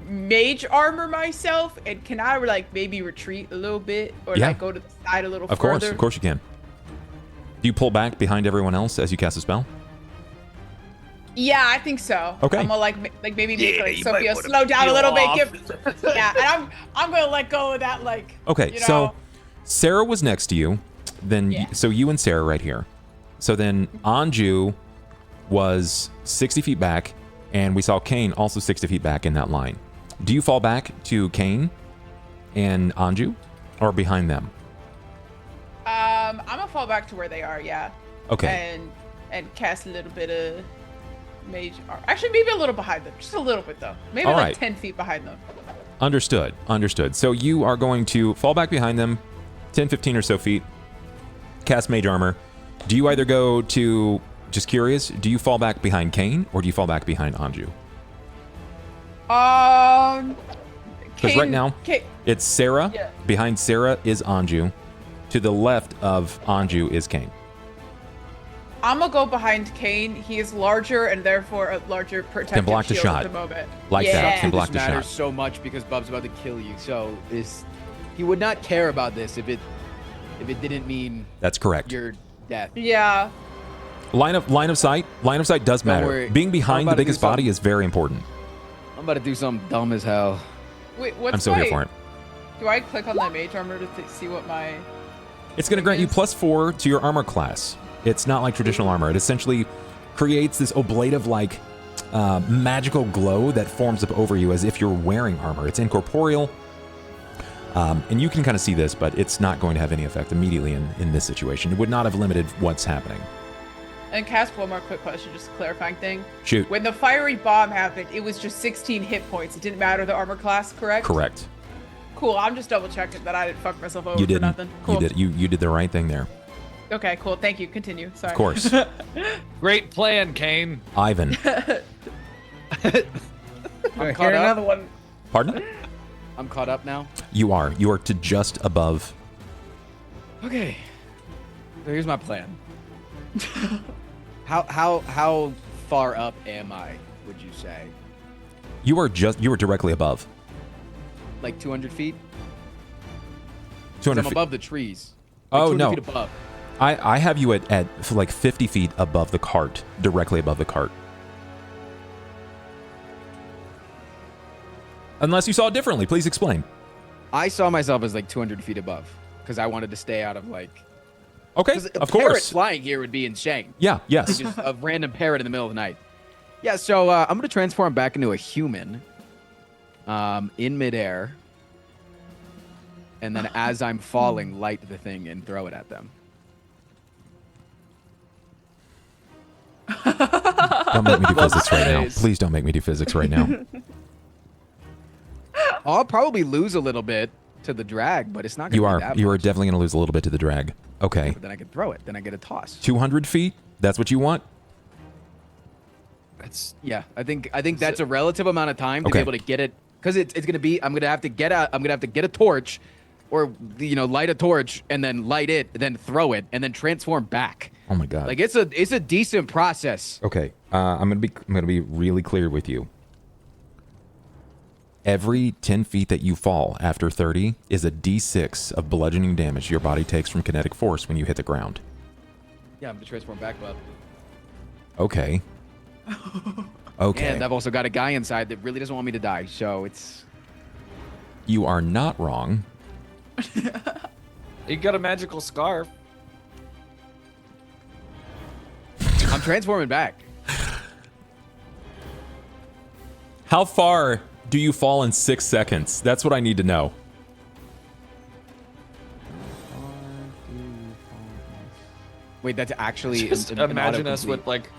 mage armor myself, and can I like maybe retreat a little bit or Yeah. like go to the side a little Of further? course you can. Do you pull back behind everyone else as you cast a spell? Yeah, I think so. Okay. I'm gonna like maybe make like Sophia slow down a little bit. Yeah, and I'm gonna let go of that like. Okay, you know, so Sera was next to you. Then Yeah. so you and Sera right here. So then Anju was 60 feet back, and we saw Cain also 60 feet back in that line. Do you fall back to Cain and Anju, or behind them? I'm gonna fall back to where they are. Yeah. Okay. And cast a little bit of mage armor. Actually, maybe a little behind them, just a little bit though. Maybe All like right. 10 feet behind them. Understood. So you are going to fall back behind them 10, 15 or so feet, cast mage armor. Do you either go to, just curious, do you fall back behind Cain or do you fall back behind Anju? Because right now, it's Sera. Yeah. Behind Sera is Anju. To the left of Anju is Cain. I'm gonna go behind Cain. He is larger and therefore a larger protective Can block the shield shot. at the moment. Like yeah. that. Can block This the matters shot. so much because Bub's about to kill you. So he would not care about this if it didn't mean That's correct. your death. Yeah. Line of sight. Line of sight does Don't matter. worry. Being I'm behind about the to do biggest body something. is very important. I'm about to do something dumb as hell. Wait, what's I'm so here for it. Do I click on the mage armor to see what my? It's going to grant you +4 to your armor class. It's not like traditional armor. It essentially creates this oblative-like magical glow that forms up over you as if you're wearing armor. It's incorporeal, and you can kind of see this, but it's not going to have any effect immediately in this situation. It would not have limited what's happening. And cast one more quick question, just a clarifying thing. Shoot. When the fiery bomb happened, it was just 16 hit points. It didn't matter the armor class, correct? Correct. Cool. I'm just double checking that I didn't fuck myself over You for didn't. nothing. Cool. You did the right thing there. Okay, cool. Thank you. Continue. Sorry. Of course. Great plan, Cain. Ivan. I'm Here, caught up. another one. Pardon? I'm caught up now. You are. You are to just above. Okay. So here's my plan. How far up am I? Would you say? You are directly above. Like 200 feet? 200 I'm feet. above the trees. Like Oh, 200 no. feet above. I have you at like 50 feet above the cart, directly above the cart. Unless you saw it differently, please explain. I saw myself as like 200 feet above because I wanted to stay out of like. Okay, 'cause a of parrot course. flying here would be insane. Yeah, yes. Just a random parrot in the middle of the night. Yeah, so I'm gonna transform back into a human, in midair, and then as I'm falling, light the thing and throw it at them. Don't make me do physics right now. Please don't make me do physics right now. I'll probably lose a little bit to the drag, but it's not going to be that You are much. definitely going to lose a little bit to the drag. Okay. But then I can throw it. Then I get a toss. 200 feet? That's what you want? Yeah, I think that's a relative amount of time to be able to get it, because it's gonna be, I'm gonna have to get a torch, or light a torch and then light it, then throw it, and then transform back. Oh my god! Like it's a decent process. Okay, I'm gonna be really clear with you. Every 10 feet that you fall after 30 is a d6 of bludgeoning damage your body takes from kinetic force when you hit the ground. Yeah, I'm gonna transform back, bub. Okay. Okay. And I've also got a guy inside that really doesn't want me to die, so it's... You are not wrong. You got a magical scarf. I'm transforming back. How far do you fall in 6 seconds? That's what I need to know. Wait, that's actually... Just imagine us with like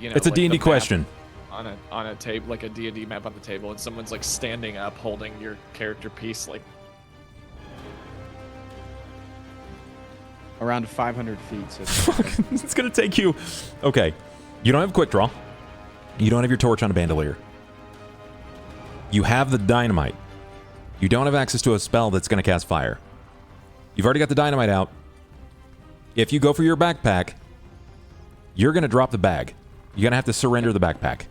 It's a D&D question. On a table, like a D&D map on the table, and someone's like standing up holding your character piece, like around 500 feet. So it's gonna take you. Okay, you don't have quick draw. You don't have your torch on a bandolier. You have the dynamite. You don't have access to a spell that's gonna cast fire. You've already got the dynamite out. If you go for your backpack, you're gonna drop the bag. You're gonna have to surrender the backpack.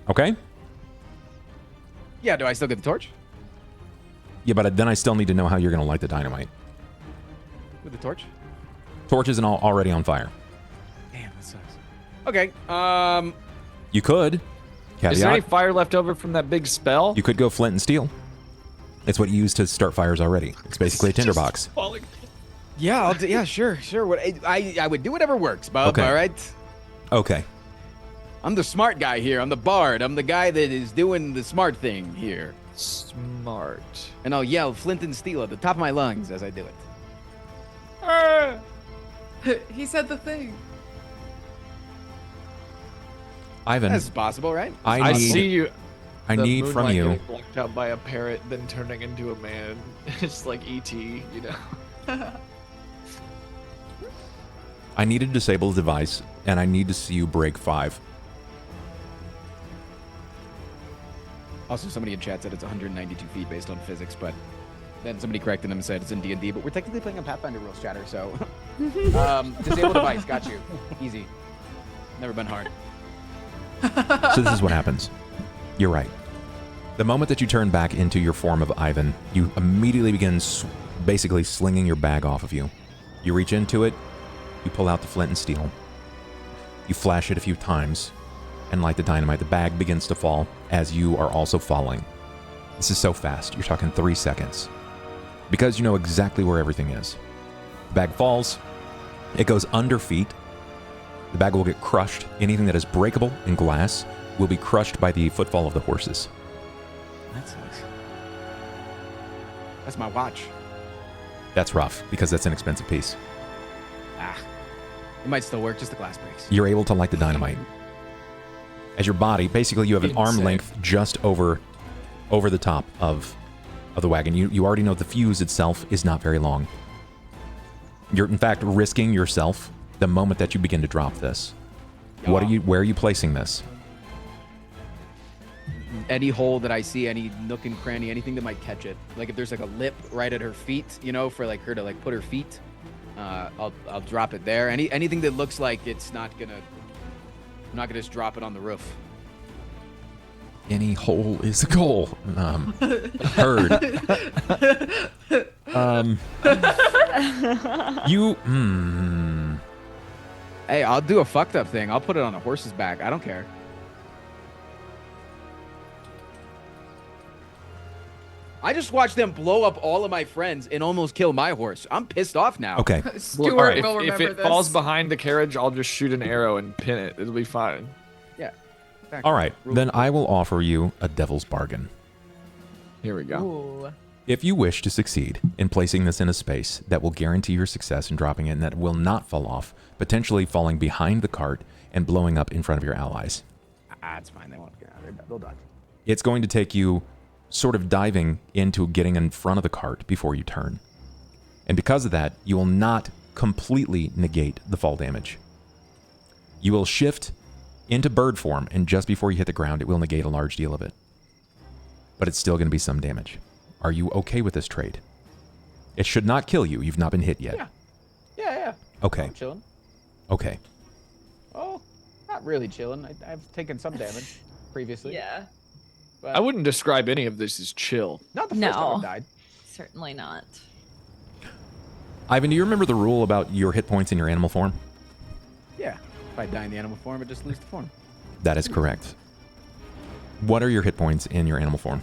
Okay? Yeah, do I still get the torch? Yeah, but then I still need to know how you're gonna light the dynamite. With the torch? Torch isn't already on fire. Damn, that sucks. Okay, You could. Caveat. Is there any fire left over from that big spell? You could go flint and steel. It's what you use to start fires already. It's basically a tinderbox. Yeah, yeah, sure. What I would do whatever works, Bob. Okay. All right. Okay. I'm the smart guy here. I'm the bard. I'm the guy that is doing the smart thing here. Smart. And I'll yell flint and steel at the top of my lungs as I do it. He said the thing. Ivan, That's possible, right? I see you. I the need from moonlight you. getting blocked out by a parrot, then turning into a man. It's like ET, you know. I need to disable the device, and I need to see you break 5. Also, somebody in chat said it's 192 feet based on physics, but then somebody corrected them and said it's in D&D, but we're technically playing on Pathfinder rules, chatter, so... disable device, got you. Easy. Never been hard. So this is what happens. You're right. The moment that you turn back into your form of Ivan, you immediately begin basically slinging your bag off of you. You reach into it, you pull out the flint and steel. You flash it a few times and light the dynamite. The bag begins to fall as you are also falling. This is so fast. You're talking 3 seconds. Because you know exactly where everything is. The bag falls. It goes under feet. The bag will get crushed. Anything that is breakable in glass will be crushed by the footfall of the horses. That sucks. That's my watch. That's rough, because that's an expensive piece. Ah. It might still work, just the glass breaks. You're able to light the dynamite. As your body, basically you have an arm length just over the top of the wagon. You already know the fuse itself is not very long. You're in fact risking yourself the moment that you begin to drop this. Where are you placing this? Any hole that I see, any nook and cranny, anything that might catch it. Like if there's like a lip right at her feet, you know, for like her to like put her feet, I'll drop it there. Anything that looks like it's not gonna, I'm not gonna just drop it on the roof. Any hole is a goal. Heard. Hey, I'll do a fucked up thing. I'll put it on a horse's back. I don't care. I just watched them blow up all of my friends and almost kill my horse. I'm pissed off now. Okay. Stuart All right, will if remember it this. falls behind the carriage, I'll just shoot an arrow and pin it. It'll be fine. Yeah. Exactly. All right. Then I will offer you a devil's bargain. Here we go. Ooh. If you wish to succeed in placing this in a space that will guarantee your success in dropping it and that will not fall off, potentially falling behind the cart and blowing up in front of your allies. It's fine. They won't get out of there. They'll dodge. It's going to take you sort of diving into getting in front of the cart before you turn. And because of that, you will not completely negate the fall damage. You will shift into bird form, and just before you hit the ground, it will negate a large deal of it. But it's still going to be some damage. Are you okay with this trade? It should not kill you. You've not been hit yet. Yeah. Okay. I'm chilling. Okay. Oh, not really chilling. I've taken some damage previously. Yeah. But I wouldn't describe any of this as chill. not the first time I've died. Certainly not. Ivan, do you remember the rule about your hit points in your animal form? Yeah. If I die in the animal form, I just lose the form. That is correct. What are your hit points in your animal form?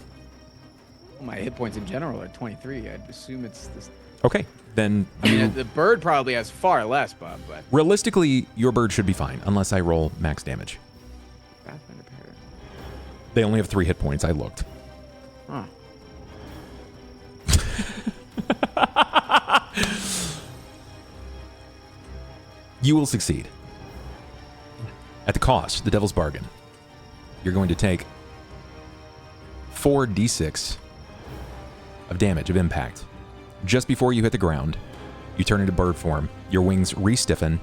Well, my hit points in general are 23. I'd assume it's this. Okay, then I mean, the bird probably has far less, Bob, but. realistically, your bird should be fine, unless I roll max damage. Pathfinder pair. They only have 3 hit points. I looked. Huh. You will succeed. At the cost, the devil's bargain. You're going to take 4d6 of damage, of impact. Just before you hit the ground, you turn into bird form, your wings re-stiffen,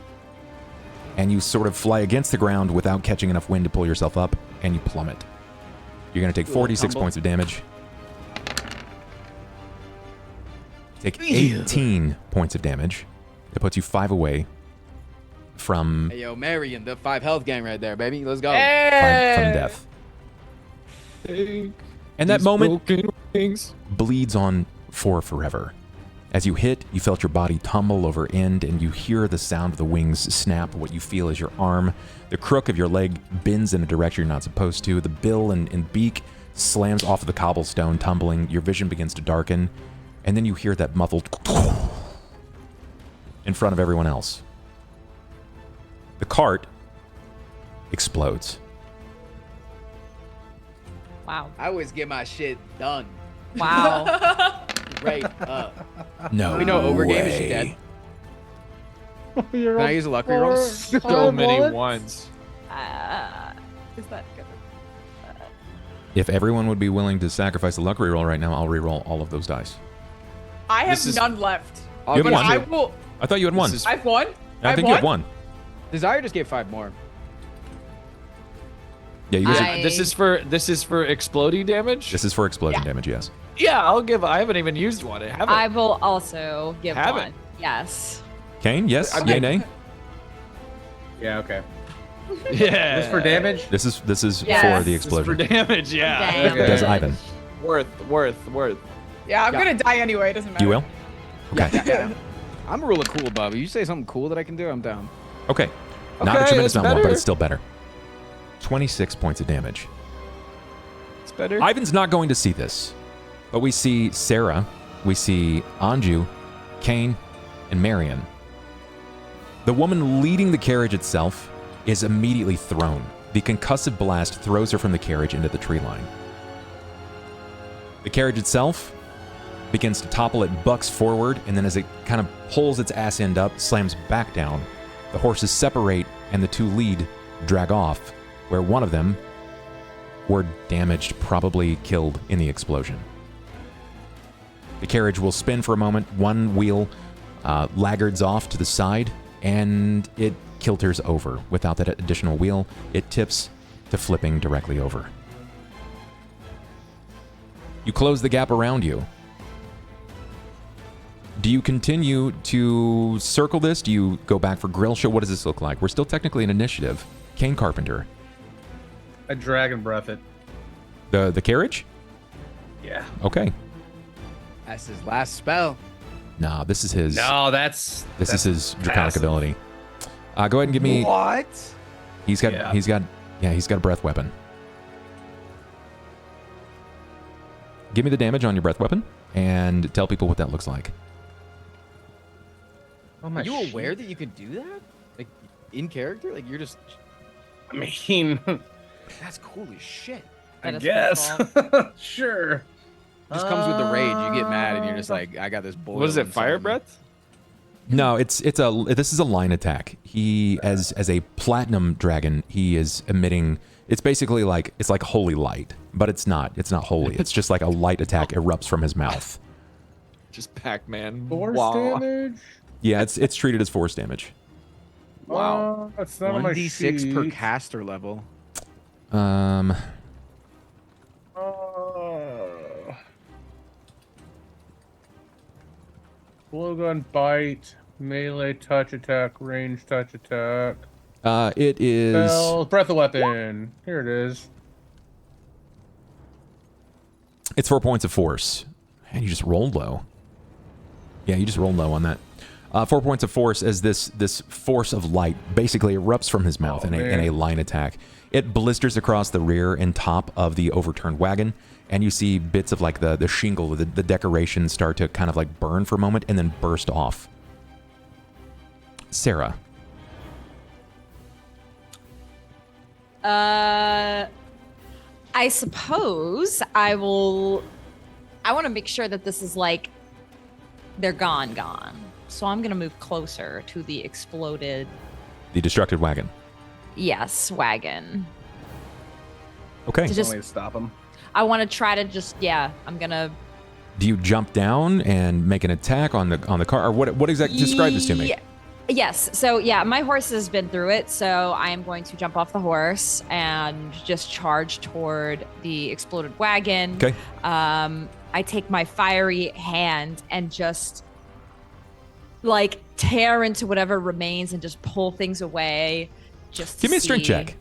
and you sort of fly against the ground without catching enough wind to pull yourself up, and you plummet. You're going to take 4d6 points of damage. Take 18 points of damage. That puts you 5 away from Hey, yo, Marian, the 5 health gang right there, baby. Let's go. from death. And that moment bleeds on for forever. As you hit, you felt your body tumble over end, and you hear the sound of the wings snap. What you feel is your arm. The crook of your leg bends in a direction you're not supposed to. The bill and beak slams off of the cobblestone, tumbling. Your vision begins to darken. And then you hear that muffled in front of everyone else. The cart explodes. Wow. I always get my shit done. Wow. Right up. No We know Overgame way. is dead. Can I use a luck reroll? So many ones. Is that good? If everyone would be willing to sacrifice a luck reroll right now, I'll reroll all of those dice. I have This is- none left. You have But one. I will. I thought you had one. This is- I've won. I think you had one. Desire just gave 5 more. Yeah, you guys. This is for exploding damage. This is for explosion Yeah. damage. Yes. Yeah, I'll give. I haven't even used one. I haven't. I will also give Have one. it. Yes. Kane. Yes. I Yay. mean- Nay. Yeah, okay. yeah. This for damage? This is Yes. for the This is for explosion. damage. Yeah. Damn. Okay. Does Ivan? Worth. Yeah, I'm Yeah. gonna die anyway. It doesn't matter. You will. Okay. Yeah. I'm really cool, Bubba. You say something cool that I can do, I'm down. Okay. Not a Okay, tremendous it's amount more, but better. it's still better. 26 points of damage. It's better. Ivan's not going to see this, but we see Sera, we see Anju, Cain, and Marian. The woman leading the carriage itself is immediately thrown. The concussive blast throws her from the carriage into the tree line. The carriage itself begins to topple. It bucks forward, and then as it kind of pulls its ass end up, slams back down. The horses separate, and the 2 lead drag off, where one of them were damaged, probably killed in the explosion. The carriage will spin for a moment. One wheel laggards off to the side, and it kilters over. Without that additional wheel, it tips to flipping directly over. You close the gap around you. Do you continue to circle this? Do you go back for grill show? What does this look like? We're still technically an initiative. Cain Carpenter. I dragon breath it. The carriage? Yeah. Okay. That's his last spell. Nah, this is his. No, that's This is his draconic passive. ability. Go ahead and give me. What? He's got a breath weapon. Give me the damage on your breath weapon and tell people what that looks like. Oh my Are you aware that you could do that? Like, in character? Like, you're just... I mean, That's cool as shit. I That is guess. pretty Sure. Just comes with the rage. You get mad and you're just like, I got this boil. What is it? inside Fire of me. breath? No, this is a line attack. He as a platinum dragon, he is emitting. It's basically like holy light, but it's not. It's not holy. It's just like a light attack erupts from his mouth. Just Pac-Man. Force Wow. damage. Yeah, it's treated as force damage. Wow. That's not on my 1d6 per sheet. caster level. Blowgun bite, melee touch attack, range touch attack. It is. Spell, breath of weapon. Here it is. It's 4 points of force. And you just rolled low. Yeah, you just rolled low on that. 4 points of force as this force of light basically erupts from his mouth in a line attack. It blisters across the rear and top of the overturned wagon, and you see bits of like the shingle, the decorations start to kind of like burn for a moment and then burst off. Sera. I suppose I want to make sure that this is like they're gone. So I'm going to move closer to the exploded. The destructed wagon. Yes, wagon. Okay. To just, Only to stop him. I want to try to just, I'm going to. Do you jump down and make an attack on the car? Or what exactly? Describe this to me. Yes. So, my horse has been through it. So I am going to jump off the horse and just charge toward the exploded wagon. Okay. I take my fiery hand and just like tear into whatever remains and just pull things away. Just Give me a strength check.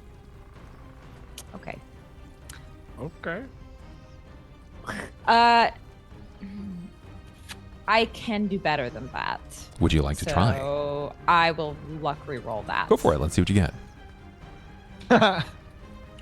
Okay. Okay. I can do better than that. Would you like to try? So I will luck re-roll that. Go for it. Let's see what you get.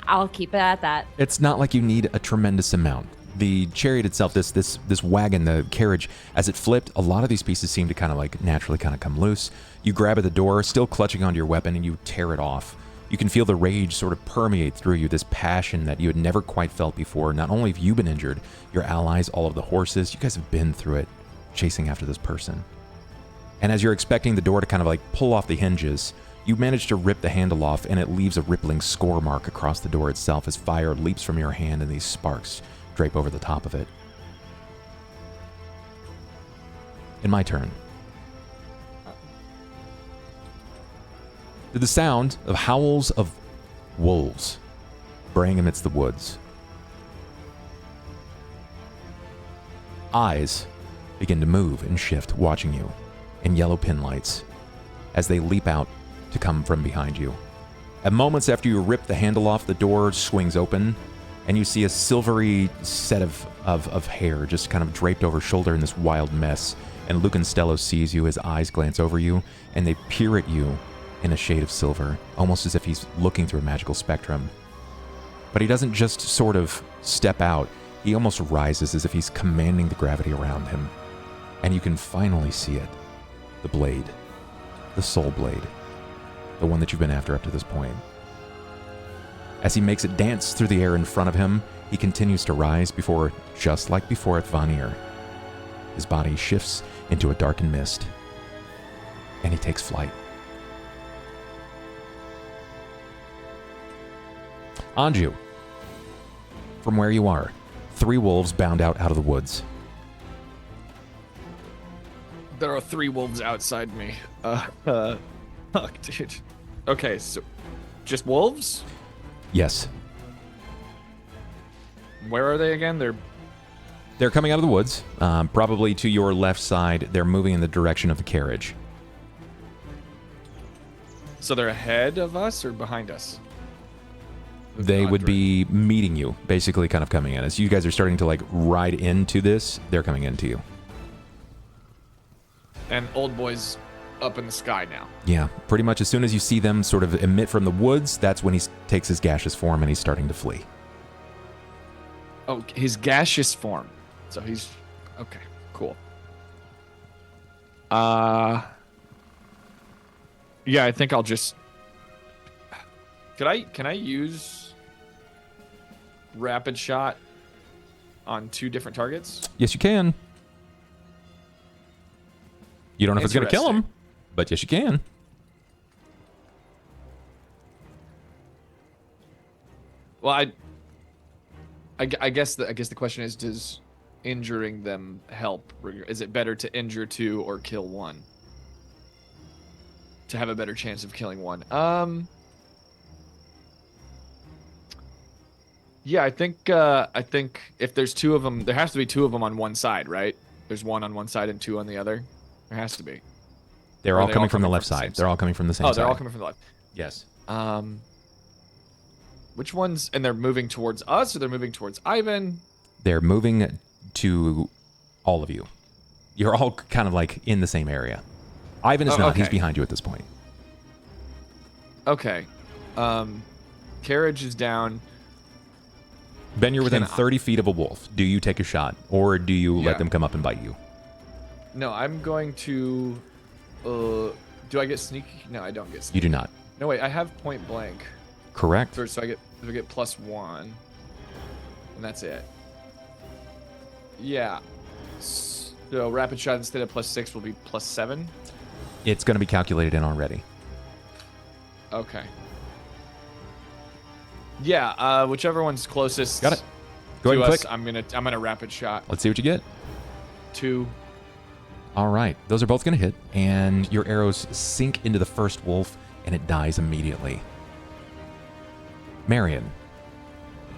I'll keep it at that. It's not like you need a tremendous amount. The chariot itself, this wagon, the carriage, as it flipped, a lot of these pieces seem to kind of like naturally kind of come loose. You grab at the door, still clutching onto your weapon, and you tear it off. You can feel the rage sort of permeate through you, this passion that you had never quite felt before. Not only have you been injured, your allies, all of the horses, you guys have been through it, chasing after this person. And as you're expecting the door to kind of like pull off the hinges, you manage to rip the handle off, and it leaves a rippling score mark across the door itself as fire leaps from your hand and these sparks drape over the top of it. In my turn. To the sound of howls of wolves braying amidst the woods, eyes begin to move and shift, watching you in yellow pin lights as they leap out to come from behind you. At moments after you rip the handle off, the door swings open, and you see a silvery set of hair just kind of draped over shoulder in this wild mess. And Lucan Stello sees you, his eyes glance over you, and they peer at you in a shade of silver, almost as if he's looking through a magical spectrum. But he doesn't just sort of step out, he almost rises as if he's commanding the gravity around him. And you can finally see it. The blade. The soul blade. The one that you've been after up to this point. As he makes it dance through the air in front of him, he continues to rise before, just like before at Vanir. His body shifts into a darkened mist, and he takes flight. Anju, from where you are, 3 wolves bound out of the woods. There are 3 wolves outside me. Fuck, dude. Okay, so just wolves? Yes. Where are they again? They're coming out of the woods, probably to your left side. They're moving in the direction of the carriage. So they're ahead of us or behind us? They would be meeting you, basically kind of coming in. As you guys are starting to like ride into this, they're coming into you. And old boy's up in the sky now. Yeah, pretty much as soon as you see them sort of emit from the woods, that's when he takes his gaseous form and he's starting to flee. Oh, his gaseous form. So he's okay. Cool. Yeah, I think I'll just. Can I use rapid shot on 2 different targets? Yes, you can. You don't know if it's going to kill him, but yes, you can. Well, I guess the question is, does injuring them help? Is it better to injure 2 or kill 1 to have a better chance of killing 1? Yeah, I think if there's 2 of them, there has to be 2 of them on one side, right? There's 1 on one side and 2 on the other. There has to be. They're all coming from the left side. They're all coming from the same side. Oh, they're all coming from the left. Yes. Which ones? And they're moving towards us, or they're moving towards Ivan? They're moving to all of you. You're all kind of like in the same area. Ivan is not. Okay. He's behind you at this point. Okay. Carriage is down. Ben, you're within 30 feet of a wolf. Do you take a shot, or do you let them come up and bite you? No, I'm going to... do I get sneak? No, I don't get sneak. You do not. No, wait, I have point blank. Correct. So I get +1. And that's it. Yeah. So rapid shot instead of +6 will be +7? It's going to be calculated in already. Okay. Yeah, whichever one's closest. Got it. Go ahead and us, click. I'm gonna rapid shot. Let's see what you get. 2. All right. Those are both going to hit, and your arrows sink into the first wolf, and it dies immediately. Marian,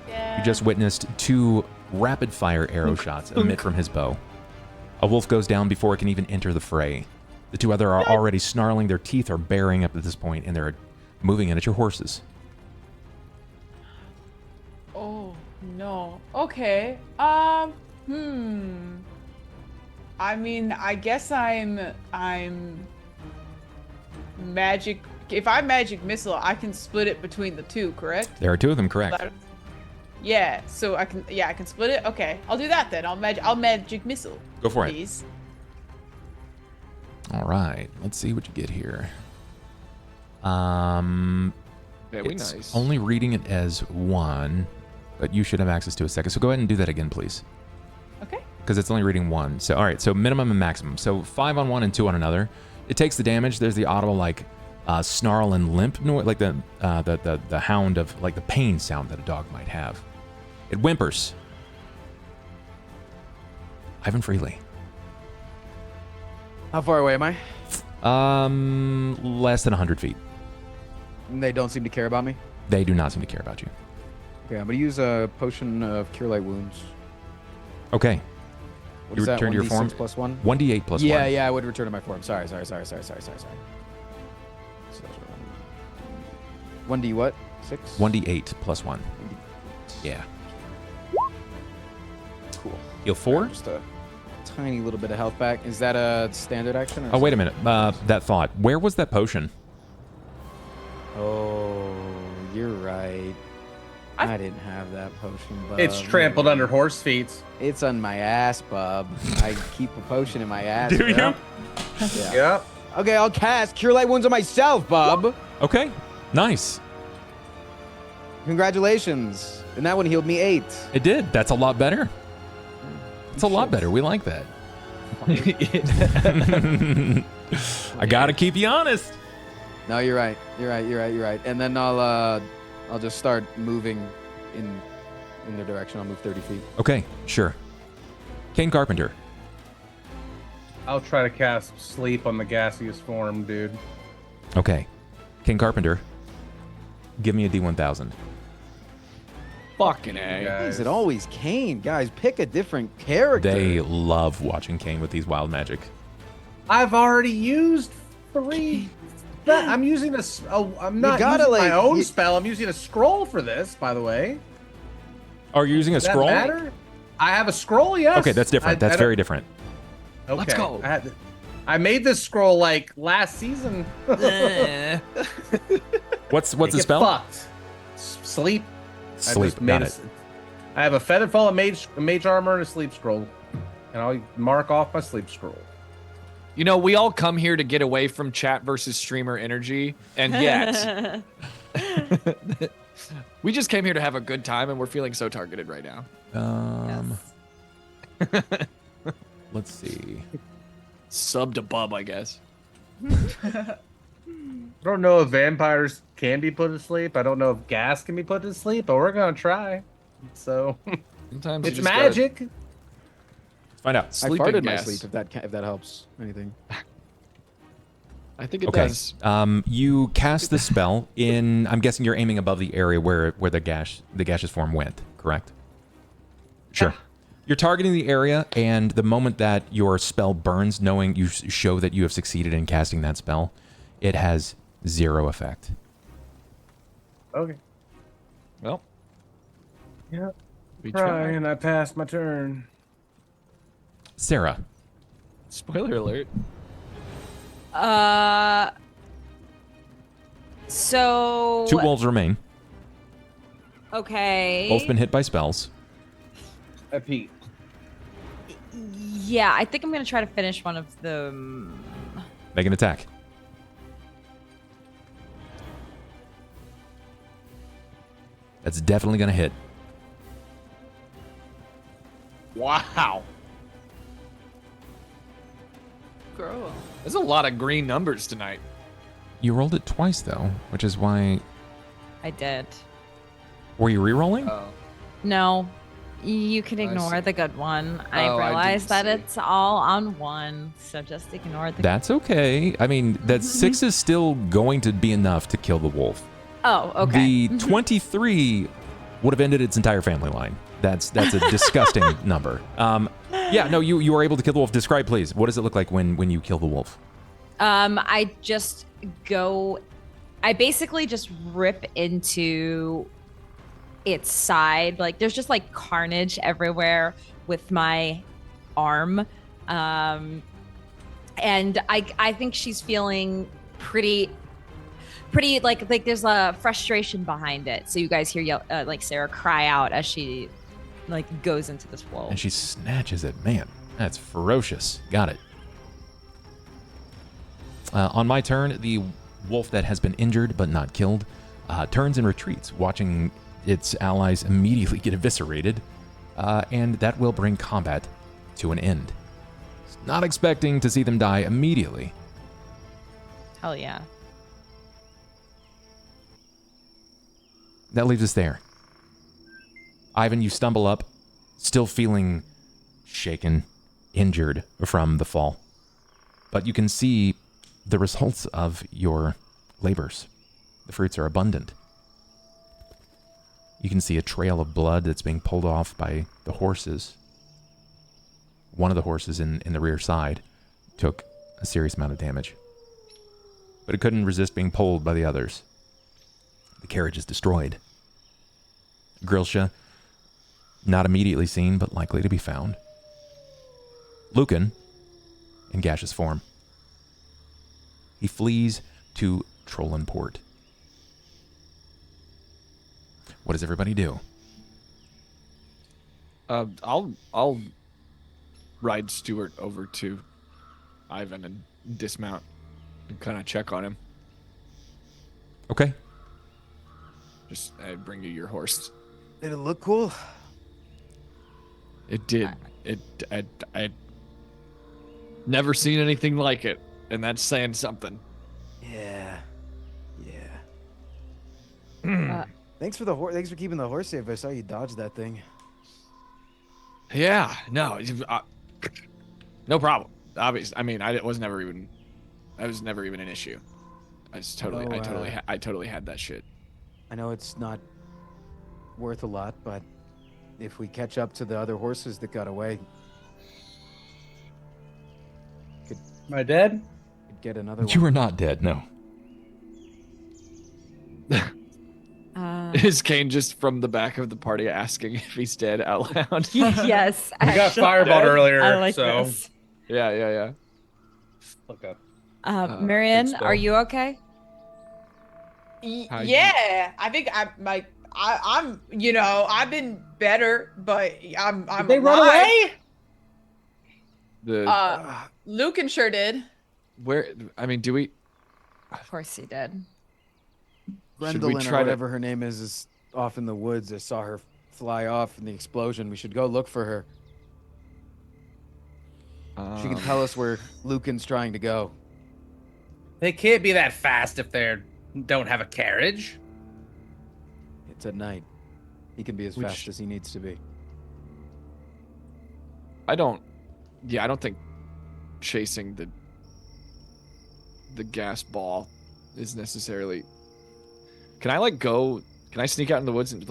you just witnessed 2 rapid-fire arrow shots emit from his bow. A wolf goes down before it can even enter the fray. The 2 other are already snarling. Their teeth are baring up at this point, and they're moving in at your horses. Oh no. Okay. I mean, I guess I'm magic. If I magic missile, I can split it between the 2, correct? There are 2 of them, correct? Yeah. So I can split it. Okay, I'll do that then. I'll magic missile. Go for please. All right. Let's see what you get here. Very It's nice. only reading it as 1, but you should have access to a second. So go ahead and do that again, please. Okay. Because it's only reading 1. So all right. So minimum and maximum. So 5 on one and 2 on another. It takes the damage. There's the audible like snarl and limp, like the hound of like the pain sound that a dog might have. It whimpers. Ivan Freely. How far away am I? Less than 100 feet. They don't seem to care about me. They do not seem to care about you. Okay, I'm gonna use a potion of cure light wounds. Okay. What You is that? return to your 1d6 form? plus 1? 1d8 plus 1. Yeah, I would return to my form. Sorry. So 1d what? 6? 1d8 plus 1. Yeah. Cool. Heal 4? Just a tiny little bit of health back. Is that a standard action? Or Oh, wait a minute. That thought. Where was that potion? Oh, you're right. I didn't have that potion, bub. It's trampled under horse feet. It's on my ass, bub. I keep a potion in my ass. Do you? Yeah. Yep. Okay, I'll cast Cure Light Wounds on myself, bub. Okay. Nice. Congratulations. And that one healed me 8. It did. That's a lot better. It's a lot better. We like that. I gotta keep you honest. No, you're right. You're right. And then I'll just start moving in their direction. I'll move 30 feet. Okay, sure. Cain Carpenter. I'll try to cast sleep on the gaseous form, dude. Okay. Cain Carpenter. Give me a D1000. Fucking A. Why is it always Cain? Guys, pick a different character. They love watching Cain with these wild magic. I've already used 3. I'm using I'm not gotta, using like, my own spell. I'm using a scroll for this, by the way. Are you using a Does that scroll? matter? I have a scroll, yes. Okay, that's different. That's very different. Okay. Let's go. I made this scroll like last season. What's the Get spell? Fucked. Sleep. Sleep. I made Got it. I have a feather fall, a mage armor, and a sleep scroll. And I'll mark off my sleep scroll. You know, we all come here to get away from chat versus streamer energy, and yet we just came here to have a good time, and we're feeling so targeted right now. Let's see. Sub to Bub, I guess. I don't know if vampires can be put to sleep. I don't know if gas can be put to sleep, but we're gonna try. So Sometimes you it's just gotta magic. Let's find out. I Sleeping farted my gas. sleep if that helps anything. I think it Okay. does. You cast the spell in. I'm guessing you're aiming above the area where the gaseous form went. Correct. Sure. You're targeting the area, and the moment that your spell burns, knowing you show that you have succeeded in casting that spell, it has 0 effect. Okay. Well, Yeah. we Try, try. and I passed my turn. Sera. Spoiler alert. So 2 wolves remain. okay. Both been hit by spells. I peeked. Yeah, I think I'm gonna try to finish one of them. Make an attack. That's definitely gonna hit. Wow. Girl. There's a lot of green numbers tonight. You rolled it twice though, which is why. I did. Were you re-rolling? Oh. No, you can I ignore see. the good one. I Oh, I realize didn't that see. it's all on one, so just ignore the. That's okay. I mean, that 6 is still going to be enough to kill the wolf. Oh, okay. The 23 would have ended its entire family line. That's a disgusting number. Yeah, no, you were able to kill the wolf. Describe, please. What does it look like when you kill the wolf? I just go. I basically just rip into its side. Like there's just like carnage everywhere with my arm. And I think she's feeling pretty like there's a frustration behind it. So you guys hear like Sera cry out as she like goes into this wolf. And she snatches it. Man, that's ferocious. Got it. On my turn, the wolf that has been injured but not killed turns and retreats, watching its allies immediately get eviscerated, and that will bring combat to an end. Not expecting to see them die immediately. Hell yeah. That leaves us there. Ivan, you stumble up, still feeling shaken, injured from the fall. But you can see the results of your labors. The fruits are abundant. You can see a trail of blood that's being pulled off by the horses. One of the horses in the rear side took a serious amount of damage. But it couldn't resist being pulled by the others. The carriage is destroyed. Grilsha, not immediately seen, but likely to be found. Lucan, in gaseous form. He flees to Trollenport. What does everybody do? I'll ride Stuart over to Ivan and dismount and kind of check on him. Okay. Just I bring you your horse. Did it look cool? It did. I never seen anything like it, and that's saying something. Yeah. Yeah. Thanks for the horse. Thanks for keeping the horse safe. I saw you dodge that thing. Yeah. No. No problem. Obviously, I mean, I was never even an issue. I totally had that shit. I know it's not worth a lot, but if we catch up to the other horses that got away, Am I dead? could get another You one. are not dead, no. Is Cain just from the back of the party asking if he's dead out loud? Yes. We got actually. fireballed earlier, I like so this. Yeah. look up. Marian, good are spell. you okay? How you- Yeah, I think I'm you know, I've been better, but I'm Did they run alive. away? The Lucan sure did. where? I mean, do we? Of course he did. Should we Gwendolyn try or to- whatever her name is off in the woods. I saw her fly off in the explosion. We should go look for her. She can tell us where Lucan's trying to go. They can't be that fast if they don't have a carriage. It's at night. He can be as fast as he needs to be. I don't think chasing the gas ball is necessarily. Can I go? Can I sneak out in the woods and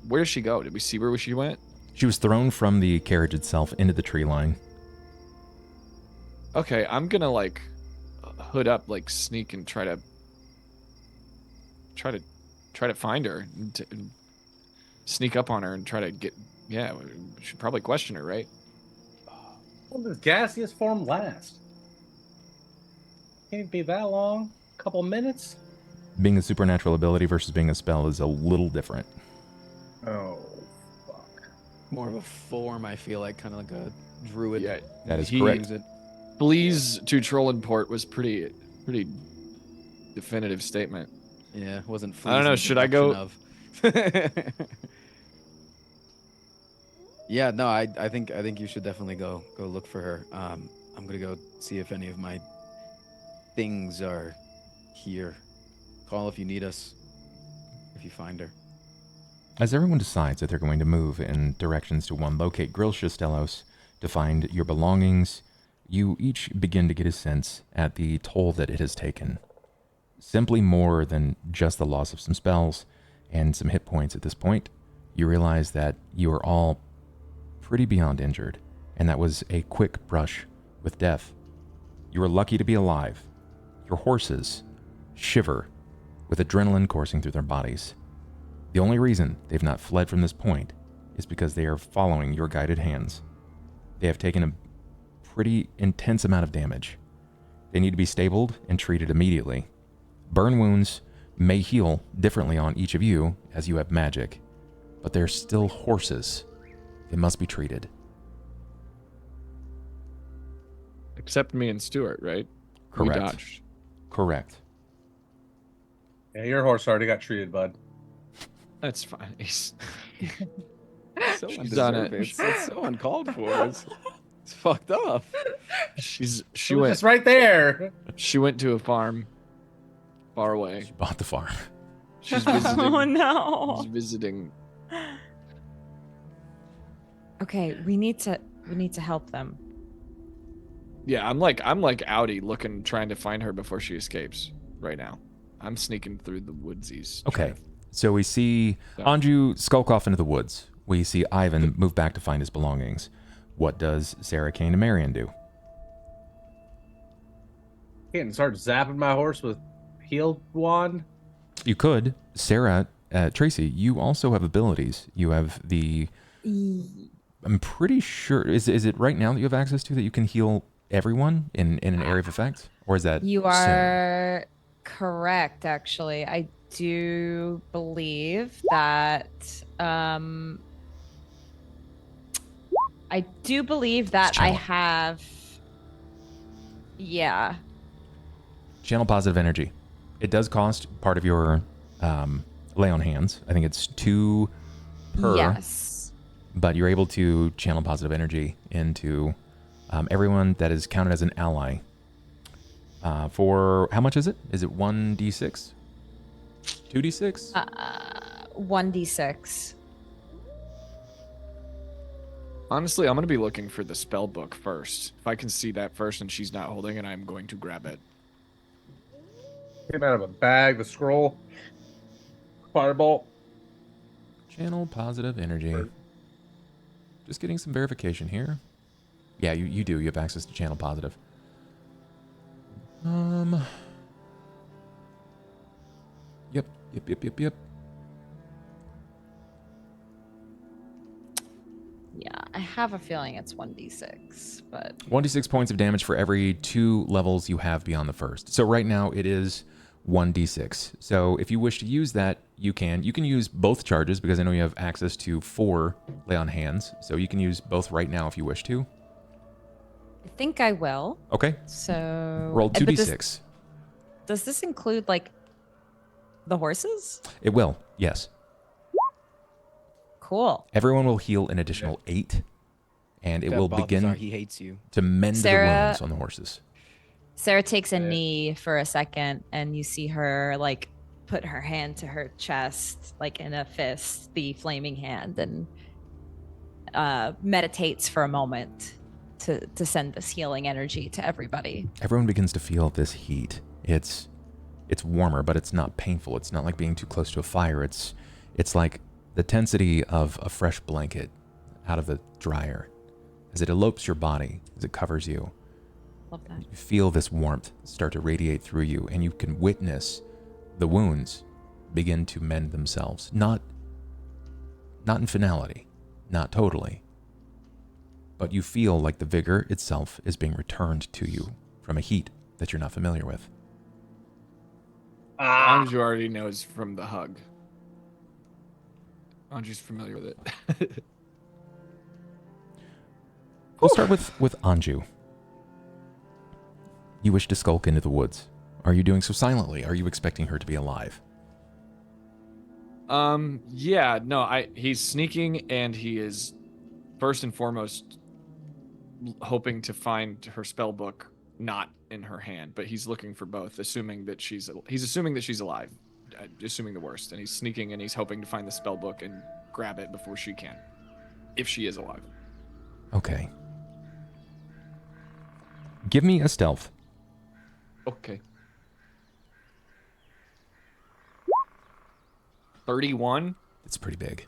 where did she go? Did we see where she went? She was thrown from the carriage itself into the tree line. Okay, I'm gonna hood up, sneak and try to find her and sneak up on her and try to get. Yeah, we should probably question her, right? When does gaseous form last? Can't be that long. A couple minutes. Being a supernatural ability versus being a spell is a little different. Oh, fuck. More of a form, I feel like, kind of like a druid. Yeah, That is he correct. Use it. Please to troll and port was pretty definitive statement. Yeah, wasn't. I don't know, should I go- Of. Yeah, no, I think you should definitely go look for her. I'm gonna go see if any of my things are here. Call if you need us. If you find her. As everyone decides that they're going to move in directions to one, locate Grill Shistelos to find your belongings, you each begin to get a sense at the toll that it has taken. Simply more than just the loss of some spells and some hit points at this point, you realize that you are all pretty beyond injured, and that was a quick brush with death. You are lucky to be alive. Your horses shiver with adrenaline coursing through their bodies. The only reason they've not fled from this point is because they are following your guided hands. They have taken a pretty intense amount of damage. They need to be stabled and treated immediately. Burn wounds may heal differently on each of you as you have magic, but they're still horses. They must be treated. Except me and Stuart, right? Correct. We dodged. Correct. Yeah, your horse already got treated, bud. That's fine. He's So She's done it. undeserved. It's so uncalled for. It's fucked up. she It was went just right there. she went to a farm far away. She bought the farm. She's visiting. Oh no. She's visiting. Okay, we need to help them. Yeah, I'm like outie looking, trying to find her before she escapes right now. I'm sneaking through the woodsies. Okay, so we see So- Anju skulk off into the woods. We see Ivan move back to find his belongings. What does Sera, Cain, and Marian do? Can't start zapping my horse with heal wand. You could. Sera, Tracy, you also have abilities. You have the... I'm pretty sure... Is it right now that you have access to that you can heal everyone in an area of effect? Or is that You soon? are correct, actually. I do believe that I Channel. have, yeah. Channel positive energy. It does cost part of your lay on hands. I think it's 2 per. Yes. But you're able to channel positive energy into everyone that is counted as an ally. For how much is it? Is it 1d6? 2d6? 1d6. Honestly, I'm gonna be looking for the spell book first. If I can see that first and she's not holding it, I'm going to grab it. Came out of a bag, the scroll. Firebolt. Channel positive energy. Just getting some verification here. Yeah, you do. You have access to channel positive. Yep. Yeah, I have a feeling it's 1d6, but 1d6 points of damage for every 2 levels you have beyond the first. So right now it is 1d6. So if you wish to use that, you can. You can use both charges because I know you have access to 4 lay on hands. So you can use both right now if you wish to. I think I will. Okay. So Roll but 2d6. Does this include like the horses? It will. Yes. Cool. Everyone will heal an additional 8 and it That will Balthazar, begin he hates you. to mend the Sera- wounds on the horses. Sarah takes a Yeah. knee for a second, and you see her like put her hand to her chest, like in a fist, the flaming hand, and meditates for a moment to send this healing energy to everybody. Everyone begins to feel this heat. It's warmer, but it's not painful. It's not like being too close to a fire. It's like the tensity of a fresh blanket out of the dryer as it elopes your body, as it covers you. Love that. You feel this warmth start to radiate through you, and you can witness the wounds begin to mend themselves. Not in finality, not totally, but you feel like the vigor itself is being returned to you from a heat that you're not familiar with. Anju already knows from the hug. Anju's familiar with it. We'll start with Anju. You wish to skulk into the woods. Are you doing so silently? Are you expecting her to be alive? Yeah, no, he's sneaking, and he is first and foremost hoping to find her spell book not in her hand, but he's looking for both, assuming that she's alive, assuming the worst, and he's sneaking and he's hoping to find the spell book and grab it before she can, if she is alive. Okay. Give me a stealth. Okay. 31. It's pretty big.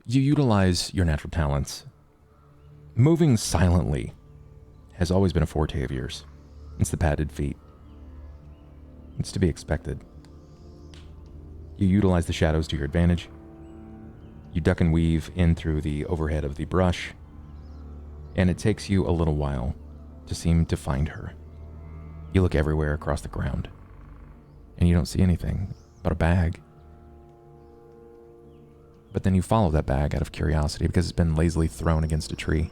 You utilize your natural talents. Moving silently has always been a forte of yours. It's the padded feet. It's to be expected. You utilize the shadows to your advantage. You duck and weave in through the overhead of the brush, and it takes you a little while to seem to find her. You look everywhere across the ground, and you don't see anything but a bag. But then you follow that bag out of curiosity because it's been lazily thrown against a tree,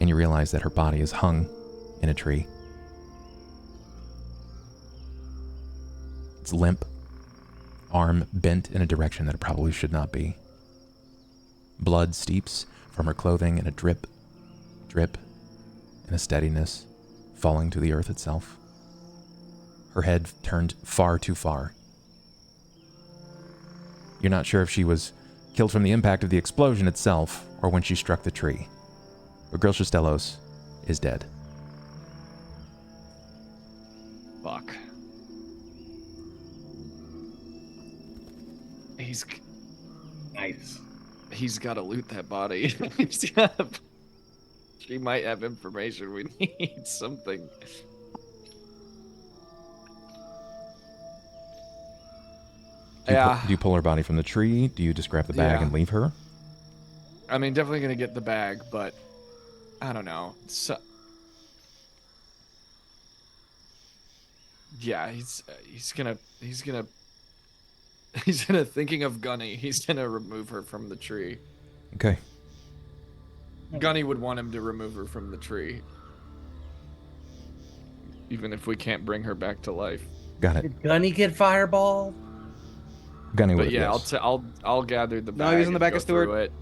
and you realize that her body is hung in a tree. It's limp, arm bent in a direction that it probably should not be. Blood steeps from her clothing in a drip, drip, and a steadiness falling to the earth itself. Her head turned far too far. You're not sure if she was killed from the impact of the explosion itself or when she struck the tree. But Ghelfi is dead. Fuck. Nice. He's got to loot that body. She might have information we need. Something. Do you pull her body from the tree? Do you just grab the bag Yeah. and leave her? I mean, definitely gonna get the bag, but I don't know. Yeah, he's gonna thinking of Gunny. He's gonna remove her from the tree. Okay. Gunny would want him to remove her from the tree, even if we can't bring her back to life. Got it. Did Gunny get fireball? Gunny would But have, yeah, yes. I'll gather the bag. No, he was on the and back go of Stewart. through it.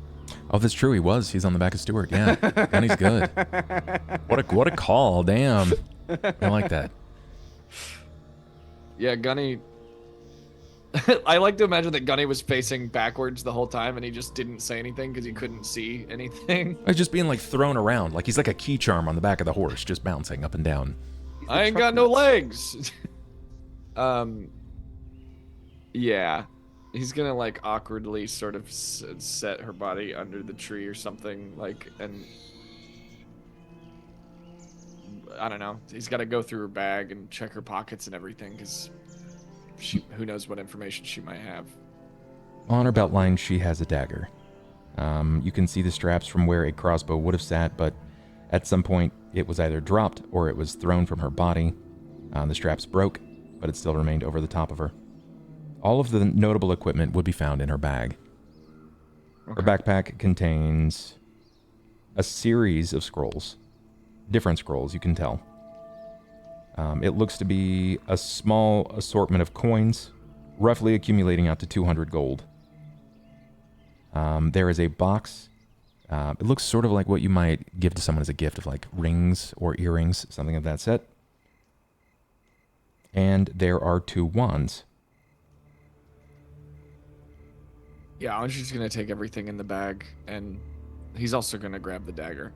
Oh, that's true. He was. He's on the back of Stewart. Yeah. Gunny's good. What a call. Damn. I like that. Yeah, Gunny. I like to imagine that Gunny was facing backwards the whole time and he just didn't say anything because he couldn't see anything. He's just being like thrown around. Like he's like a key charm on the back of the horse, just bouncing up and down. I ain't got no legs. Yeah. He's gonna like awkwardly sort of set her body under the tree or something, like, and I don't know. He's got to go through her bag and check her pockets and everything because who knows what information she might have. On her belt line, she has a dagger. You can see the straps from where a crossbow would have sat, but at some point it was either dropped or it was thrown from her body. The straps broke, but it still remained over the top of her. All of the notable equipment would be found in her bag. Her backpack contains a series of scrolls. Different scrolls, you can tell. It looks to be a small assortment of coins, roughly accumulating out to 200 gold. There is a box It looks sort of like what you might give to someone as a gift of like rings or earrings, something of that set. And there are 2 wands. Yeah, Anju's gonna take everything in the bag, and he's also gonna grab the dagger.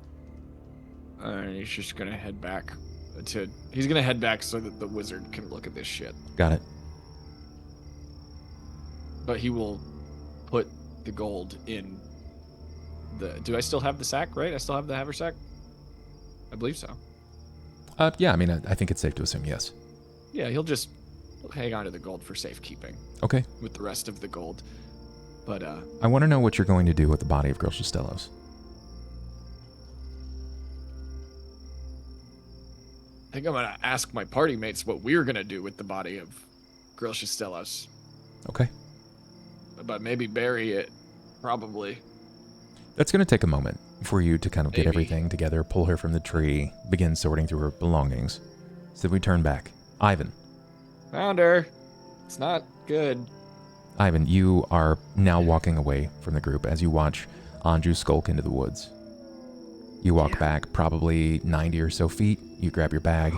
And he's just gonna head back He's gonna head back so that the wizard can look at this shit. Got it. But he will put the gold in the. Do I still have the sack? Right? I still have the haversack. I believe so. Yeah, I mean, I think it's safe to assume yes. Yeah, he'll hang on to the gold for safekeeping. Okay. With the rest of the gold. But I want to know what you're going to do with the body of Ghelfi. I think I'm gonna ask my party mates what we're gonna do with the body of Ghelfi. Okay. But maybe bury it. Probably. That's going to take a moment for you to kind of get Maybe. everything together, pull her from the tree, begin sorting through her belongings. So we turn back. Ivan. Found her. It's not good. Ivan, you are now walking away from the group as you watch Anju skulk into the woods. You walk back probably 90 or so feet. You grab your bag,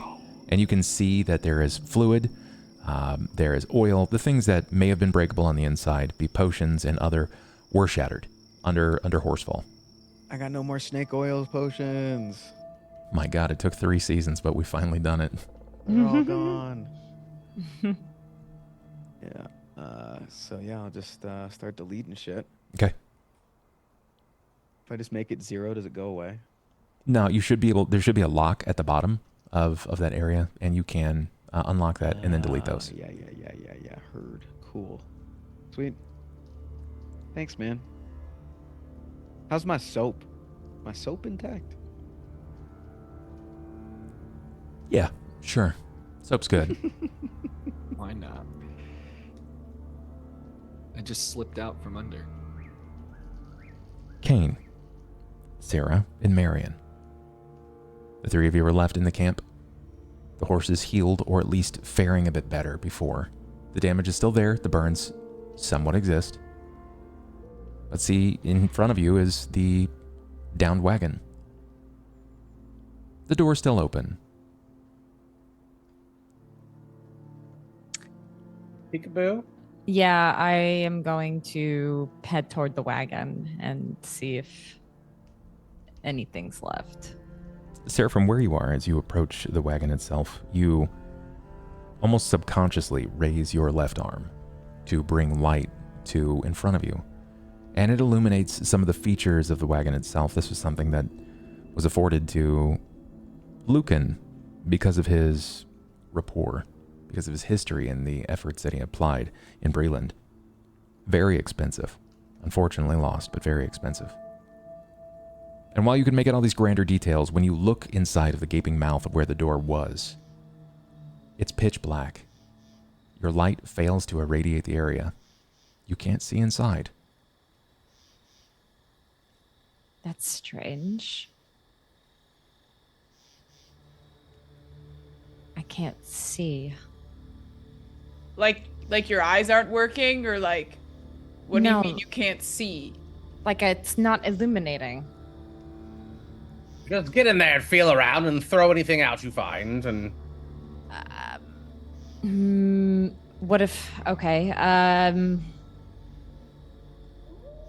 and you can see that there is fluid, there is oil. The things that may have been breakable on the inside, be potions and other, were shattered under Horsefall. I got no more snake oil potions. My God, it took 3 seasons, but we finally done it. They're all gone. Yeah. So yeah, I'll just start deleting shit. Okay. If I just make it 0, does it go away? No, you should be able. There should be a lock at the bottom of that area, and you can unlock that and then delete those. Yeah. Heard. Cool. Sweet. Thanks, man. How's my soap? My soap intact? Yeah, sure. Soap's good. Why not? I just slipped out from under. Cain, Sera, and Marian. The 3 of you are left in the camp. The horses healed, or at least faring a bit better before. The damage is still there. The burns somewhat exist. But see, in front of you is the downed wagon. The door's still open. Peekaboo. Yeah, I am going to head toward the wagon and see if anything's left. Sera, from where you are, as you approach the wagon itself, you almost subconsciously raise your left arm to bring light to in front of you. And it illuminates some of the features of the wagon itself. This was something that was afforded to Lucan because of his rapport, because of his history and the efforts that he applied in Breland. Very expensive. Unfortunately lost, but very expensive. And while you can make out all these grander details, when you look inside of the gaping mouth of where the door was, it's pitch black. Your light fails to irradiate the area. You can't see inside. That's strange. I can't see. Like your eyes aren't working, or like, what do No. you mean you can't see? Like it's not illuminating. Just get in there and feel around and throw anything out you find. And What if? Okay. I'm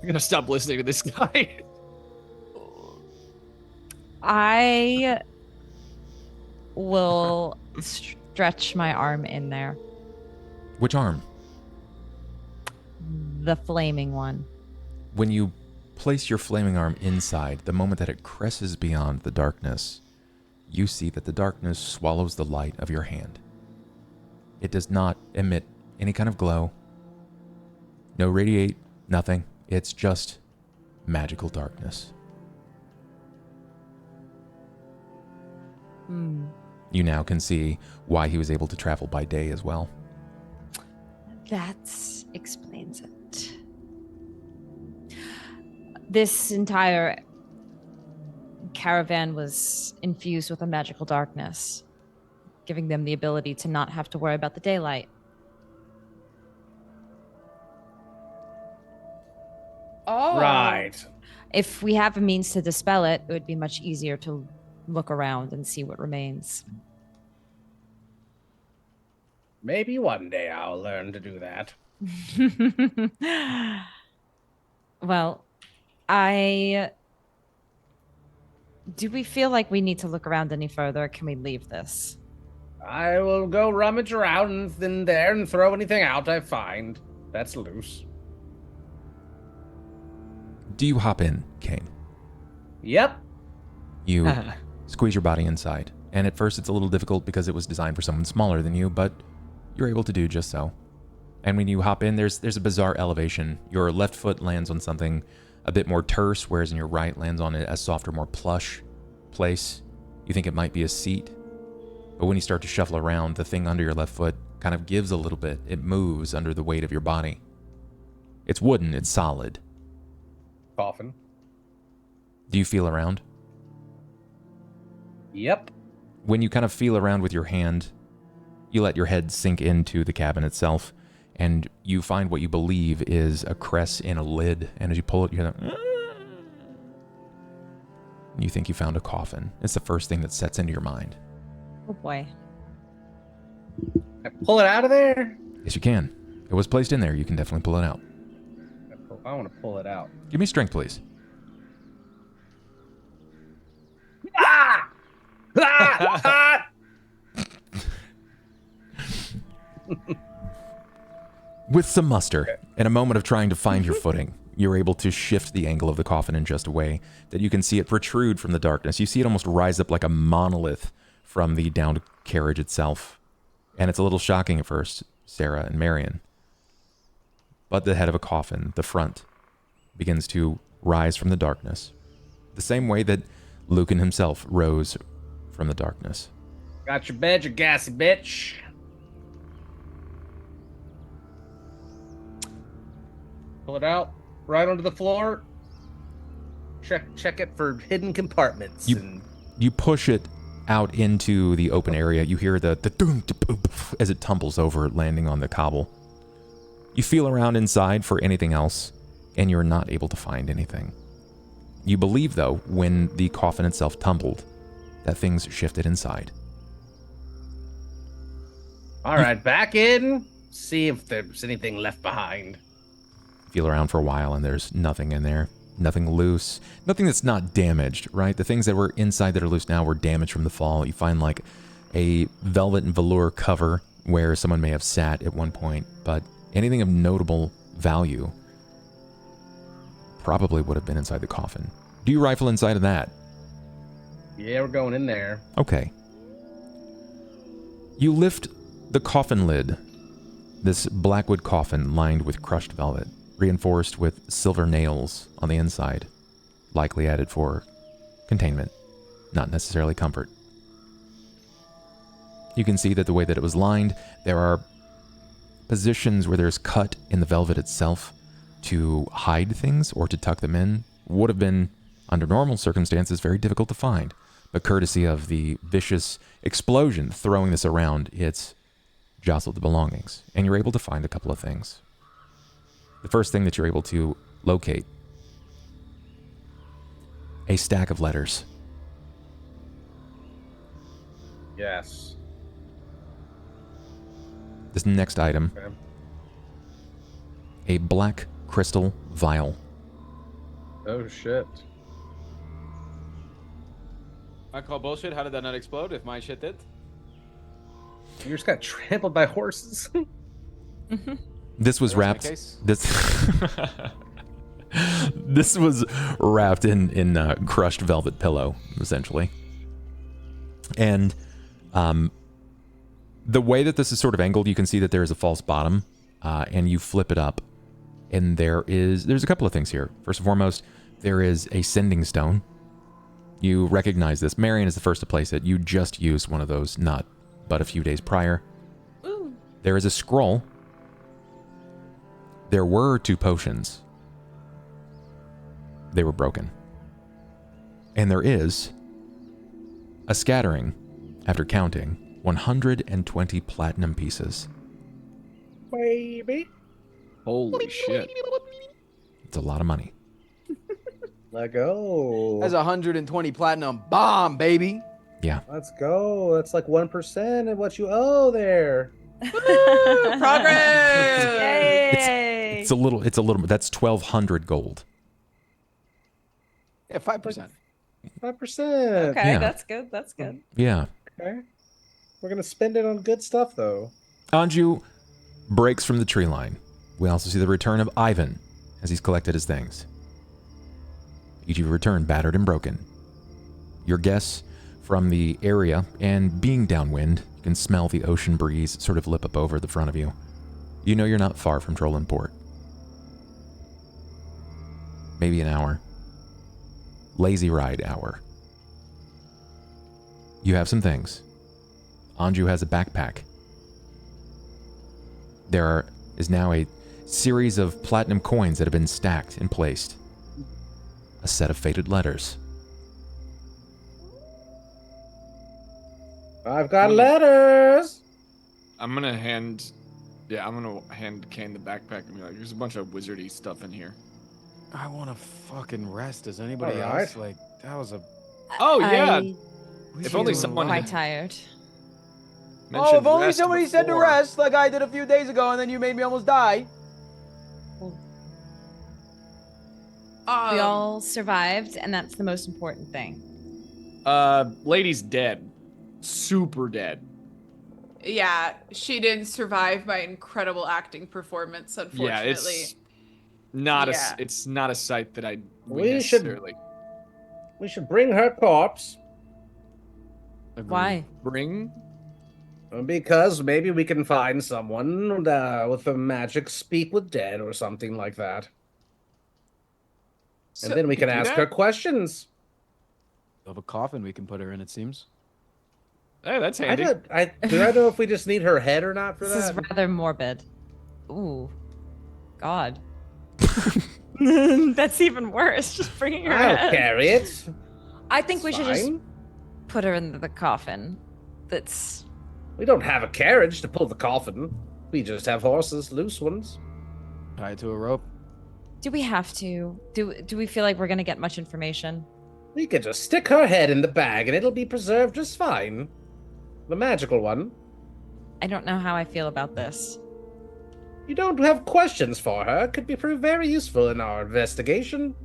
gonna stop listening to this guy. I will stretch my arm in there. Which arm? The flaming one. When you place your flaming arm inside, the moment that it cresses beyond the darkness, you see that the darkness swallows the light of your hand. It does not emit any kind of glow. No radiate, nothing. It's just magical darkness. You now can see why he was able to travel by day as well. That explains it. This entire caravan was infused with a magical darkness, giving them the ability to not have to worry about the daylight. Oh. right. If we have a means to dispel it, it would be much easier to look around and see what remains. Maybe one day I'll learn to do that. Well, do we feel like we need to look around any further? Can we leave this? I will go rummage around in there and throw anything out I find that's loose. Do you hop in, Cain? Yep. You squeeze your body inside, and at first it's a little difficult because it was designed for someone smaller than you, but you're able to do just so. And when you hop in, there's a bizarre elevation. Your left foot lands on something a bit more terse, whereas in your right lands on a softer, more plush place. You think it might be a seat, but when you start to shuffle around, the thing under your left foot kind of gives a little bit. It moves under the weight of your body. It's wooden, it's solid. Coffin. Do you feel around? Yep. When you kind of feel around with your hand, you let your head sink into the cabin itself, and you find what you believe is a crest in a lid, and as you pull it, you hear that. You think you found a coffin. It's the first thing that sets into your mind. Oh boy. I pull it out of there? Yes, you can. It was placed in there. You can definitely pull it out. I want to pull it out. Give me strength, please. Ah! Ah! Ah! With some muster, and a moment of trying to find your footing, you're able to shift the angle of the coffin in just a way that you can see it protrude from the darkness. You see it almost rise up like a monolith from the downed carriage itself. And it's a little shocking at first, Sera and Marian. But the head of a coffin, the front, begins to rise from the darkness, the same way that Lucan himself rose from the darkness. Got your bed, you gassy bitch. Pull it out, right onto the floor. Check it for hidden compartments. You push it out into the open area. You hear the doom as it tumbles over, landing on the cobble. You feel around inside for anything else, and you're not able to find anything. You believe, though, when the coffin itself tumbled, that things shifted inside. All right, back in. See if there's anything left behind. Feel around for a while, and there's nothing in there. Nothing loose. Nothing that's not damaged, right? The things that were inside that are loose now were damaged from the fall. You find like a velvet and velour cover where someone may have sat at one point, but anything of notable value probably would have been inside the coffin. Do you rifle inside of that? Yeah, we're going in there. Okay. You lift the coffin lid, this blackwood coffin lined with crushed velvet, reinforced with silver nails on the inside, likely added for containment, not necessarily comfort. You can see that the way that it was lined, there are positions where there's cut in the velvet itself to hide things or to tuck them in. Would have been, under normal circumstances, very difficult to find, but courtesy of the vicious explosion throwing this around, it's jostled the belongings, and you're able to find a couple of things. The first thing that you're able to locate, a stack of letters. Yes. This next item, Okay. a black crystal vial. Oh shit. I call bullshit. How did that not explode if my shit did? You just got trampled by horses. This was That was my wrapped. case. This was wrapped in crushed velvet pillow, essentially. And the way that this is sort of angled, you can see that there is a false bottom, and you flip it up, and there's a couple of things here. First and foremost, there is a sending stone. You recognize this. Marian is the first to place it. You just used one of those not but a few days prior. Ooh. There is a scroll. There were 2 potions. They were broken. And there is a scattering, after counting, 120 platinum pieces. Baby. Holy shit. It's a lot of money. Let go. That's 120 platinum bomb, baby. Yeah. Let's go. That's like 1% of what you owe there. Progress. Yay! It's a little. That's 1,200 gold. Yeah, 5%. 5%. Okay, Yeah. that's good. That's good. Yeah. Okay. We're gonna spend it on good stuff though. Anju breaks from the tree line. We also see the return of Ivan as he's collected his things. Each of you return battered and broken. Your guess from the area, and being downwind, you can smell the ocean breeze sort of lip up over the front of you. You know you're not far from Trollin Port. Maybe an hour. Lazy ride hour. You have some things. Anju has a backpack. There is now a series of platinum coins that have been stacked and placed. A set of faded letters. I've got letters. I'm gonna hand Cain the backpack and be like, "There's a bunch of wizardy stuff in here." I want to fucking rest. Does anybody All right. else? Like, that was a... Oh yeah. I If only feel someone quite tired. Oh, if only rest somebody said to before. rest like I did a few days ago and then you made me almost die. We all survived, and that's the most important thing. Lady's dead. Super dead. Yeah, she didn't survive my incredible acting performance, unfortunately. Yeah, it's not a sight that We should- necessarily We should bring her corpse Why? bring. because maybe we can find someone with a magic speak with dead or something like that. So- And then we can do ask that? her questions. We have a coffin we can put her in, it seems. Hey, that's Do handy. I know if we just need her head or not for This is that? rather morbid. Ooh. God. That's even worse. Just bringing her I'll head. carry it. I think we should just Fine. put her in the coffin. That's... We don't have a carriage to pull the coffin. We just have horses, loose ones. Tied to a rope. Do we have to? Do we feel like we're gonna get much information? We could just stick her head in the bag and it'll be preserved just fine. The magical one. I don't know how I feel about this. You don't have questions for her. Could be proved very useful in our investigation.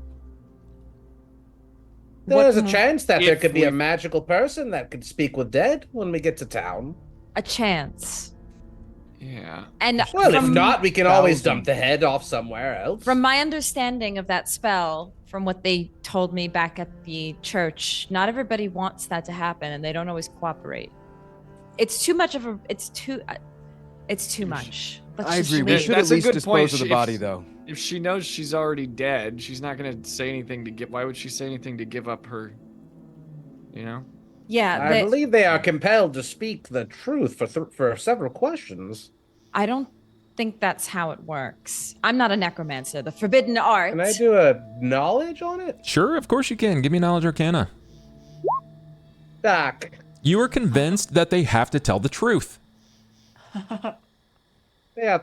There's a chance that there if could be a we- magical person that could speak with dead when we get to town. A chance. Yeah. And Well, if from, not, we can always thousand. dump the head off somewhere else. from my understanding of that spell, from what they told me back at the church, not everybody wants that to happen, and they don't always cooperate. It's too much of a. It's too much. Let's I just agree. We leave. should That's at a least good dispose point. of the If- body, though. If she knows she's already dead, she's not gonna say anything to give. Why would she say anything to give up her? You know. Yeah, I believe they are compelled to speak the truth for several questions. I don't think that's how it works. I'm not a necromancer. The forbidden art. Can I do a knowledge on it? Sure, of course you can. Give me knowledge arcana. Doc. You are convinced that they have to tell the truth. Yeah,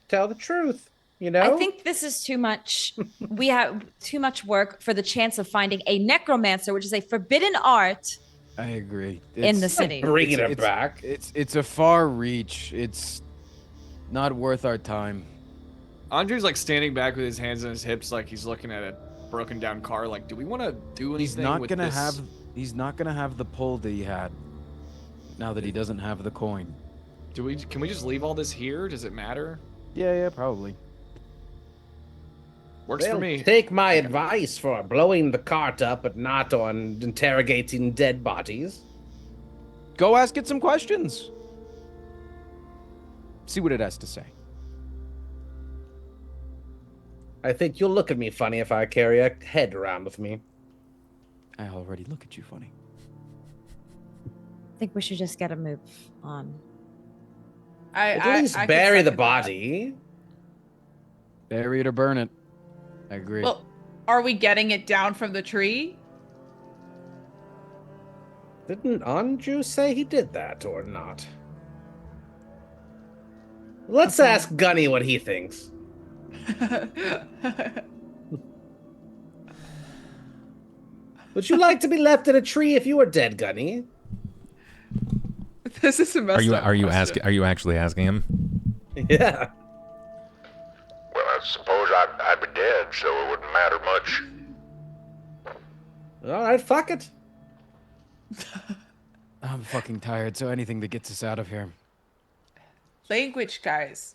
tell the truth. You know? I think this is too much. We have too much work for the chance of finding a necromancer, which is a forbidden art I agree. in the It's- city. bringing it's- it back. It's a far reach. It's not worth our time. Andrew's like standing back with his hands on his hips, like he's looking at a broken down car. Like, do we want to do anything? He's not with gonna this? have. He's not gonna have the pull that he had. Now that he doesn't have the coin. Can we just leave all this here? Does it matter? Yeah, probably. Works They'll for me. take my advice for blowing the cart up, but not on interrogating dead bodies. Go ask it some questions. See what it has to say. I think you'll look at me funny if I carry a head around with me. I already look at you funny. I think we should just get a move on. At least I could bury the second that. body. Bury it or burn it. I agree. Well, are we getting it down from the tree? Didn't Anju say he did that or not? Let's ask Gunny what he thinks. Would you like to be left in a tree if you were dead, Gunny? This is a messed up Are you question. asking? Are you actually asking him? Yeah. Well, I suppose I'd be dead, so it wouldn't matter much. All right, fuck it. I'm fucking tired, so anything that gets us out of here. Language, guys.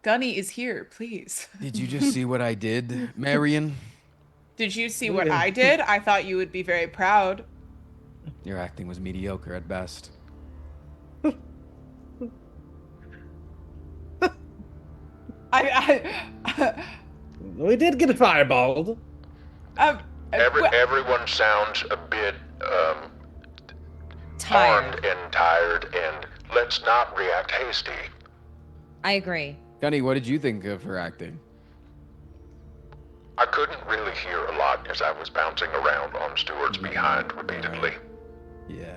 Gunny is here, please. Did you just see what I did, Marian? Did you see what I did? I thought you would be very proud. Your acting was mediocre at best. We did get fireballed. Everyone sounds a bit Tired. armed and tired, and let's not react hasty. I agree. Gunny, what did you think of her acting? I couldn't really hear a lot as I was bouncing around on Stuart's behind repeatedly. Yeah,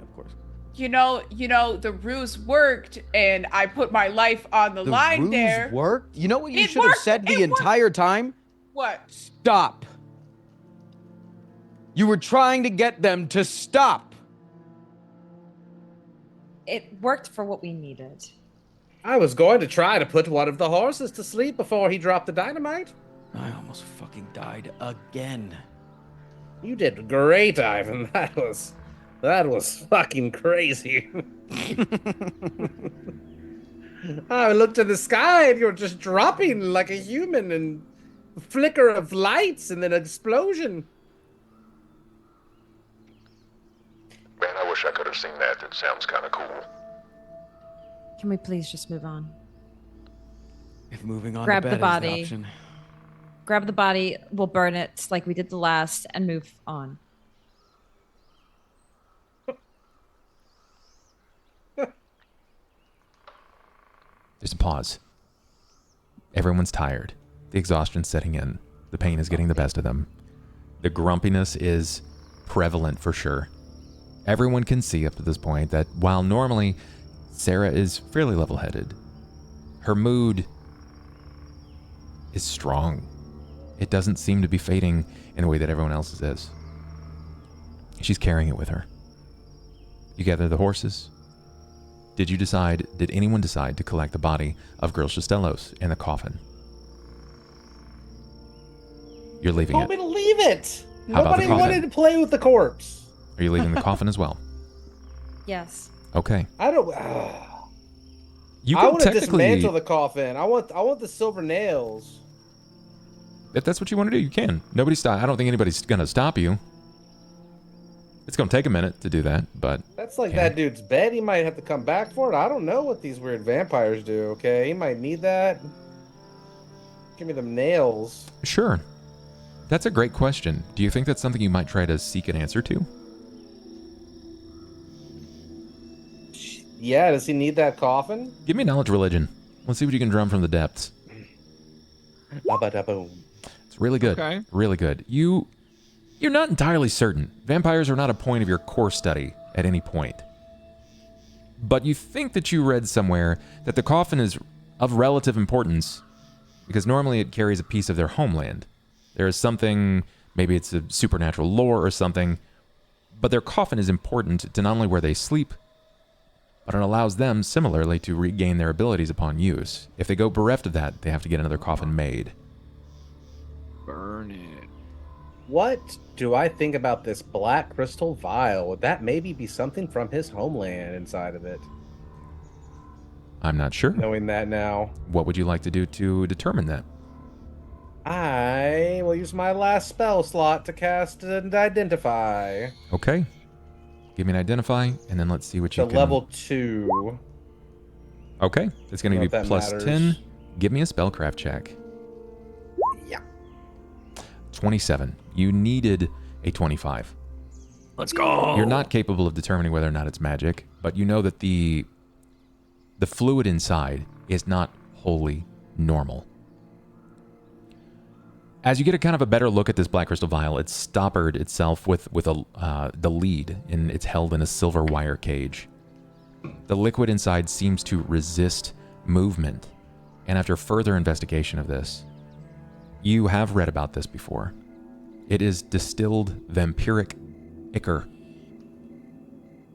of course. You know, the ruse worked, and I put my life on the line ruse there. worked? You know what you It should have worked! said the It worked! entire time? What? Stop. You were trying to get them to stop. It worked for what we needed. I was going to try to put one of the horses to sleep before he dropped the dynamite. I almost fucking died again. You did great, Ivan. That was fucking crazy. I looked in the sky and you're just dropping like a human and a flicker of lights and then an explosion. Man, I wish I could have seen that. That sounds kind of cool. Can we please just move on? If moving on Grab to the bed body. is the option. Grab the body, we'll burn it like we did the last, and move on. There's a pause. Everyone's tired. The exhaustion's setting in. The pain is getting the best of them. The grumpiness is prevalent for sure. Everyone can see up to this point that while normally Sera is fairly level-headed, her mood is strong. It doesn't seem to be fading in a way that everyone else's is. She's carrying it with her. You gather the horses. Did anyone decide to collect the body of Girl Shistelos in a coffin? You're leaving Told it. me to leave it. How about the Nobody coffin? wanted to play with the corpse. Are you leaving the coffin as well? Yes. Okay. I don't. You I can want to technically, dismantle the coffin. I want the silver nails. if that's what you want to do, you can. I don't think anybody's gonna stop you. It's gonna take a minute to do that, but That's like Yeah. that dude's bed. He might have to come back for it. I don't know what these weird vampires do. Okay, he might need that. Give me them nails. sure. That's a great question. Do you think that's something you might try to seek an answer to? Yeah, does he need that coffin? Give me a knowledge religion. Let's see what you can drum from the depths. Ba-ba-da-boom. It's really good. Okay. Really good. You're not entirely certain. Vampires are not a point of your core study at any point. But you think that you read somewhere that the coffin is of relative importance because normally it carries a piece of their homeland. There is something, maybe it's a supernatural lore or something, but their coffin is important to not only where they sleep, but it allows them similarly to regain their abilities upon use. If they go bereft of that, they have to get another coffin made. Burn it. What do I think about this black crystal vial? Would that maybe be something from his homeland inside of it? I'm not sure. Knowing that now, What would you like to do to determine that? I will use my last spell slot to cast and identify. Okay. Give me an identify, and then let's see what you The can... level 2. Okay. It's going to Know be if that plus matters. 10. Give me a spellcraft check. Yeah. 27. You needed a 25. Let's go. You're not capable of determining whether or not it's magic, but you know that the fluid inside is not wholly normal. As you get a kind of a better look at this black crystal vial, it's stoppered itself with the lead, and it's held in a silver wire cage. The liquid inside seems to resist movement, and after further investigation of this, you have read about this before. It is distilled vampiric ichor.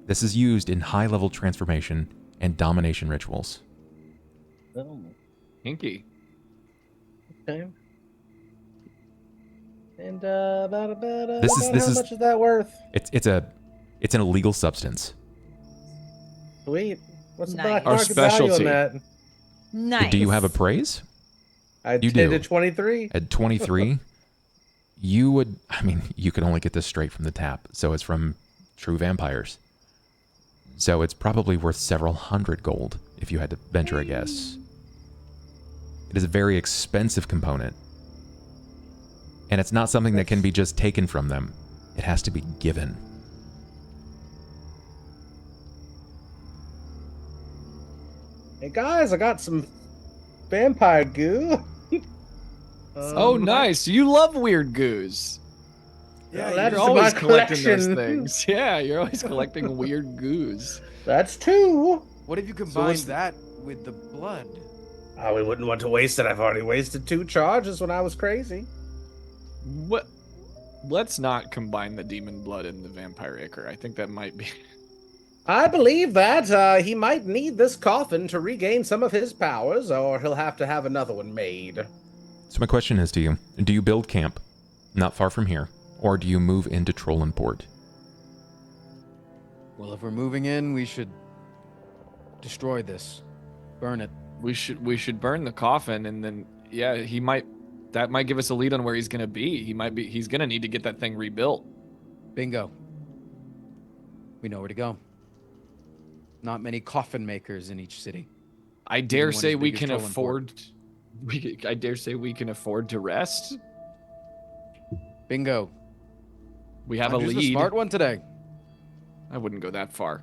This is used in high-level transformation and domination rituals. Oh, Hinky. okay. And about This how is much is that worth? it's an illegal substance. Sweet. What's the Nice. black Our market value on specialty. that? Nice. Do you have appraise? I You did do. at 23. At 23, you would, I mean, you could only get this straight from the tap, so it's from true vampires. So it's probably worth several hundred gold if you had to venture a guess. It is a very expensive component. And it's not something that can be just taken from them. It has to be given. Hey guys, I got some vampire goo. Oh, nice. You love weird goos. Yeah, You're that's always my collecting those collection. things. Yeah, you're always collecting weird goos. That's 2. What if you what's combine the- that with the blood? Oh, we wouldn't want to waste it. I've already wasted 2 charges when I was crazy. What? Let's not combine the demon blood and the vampire ichor. I think that might be. I believe that he might need this coffin to regain some of his powers, or he'll have to have another one made. So my question is to you, do you build camp not far from here, or do you move into Trollenport? Well, if we're moving in, we should destroy this, burn it. We should burn the coffin, and then that might give us a lead on where he's gonna be. He's gonna need to get that thing rebuilt. Bingo. We know where to go. Not many coffin makers in each city. I dare one say as we big as can Trollenport. afford. I dare say we can afford to rest. Bingo. We have Anju's a the lead. smart one today. I wouldn't go that far.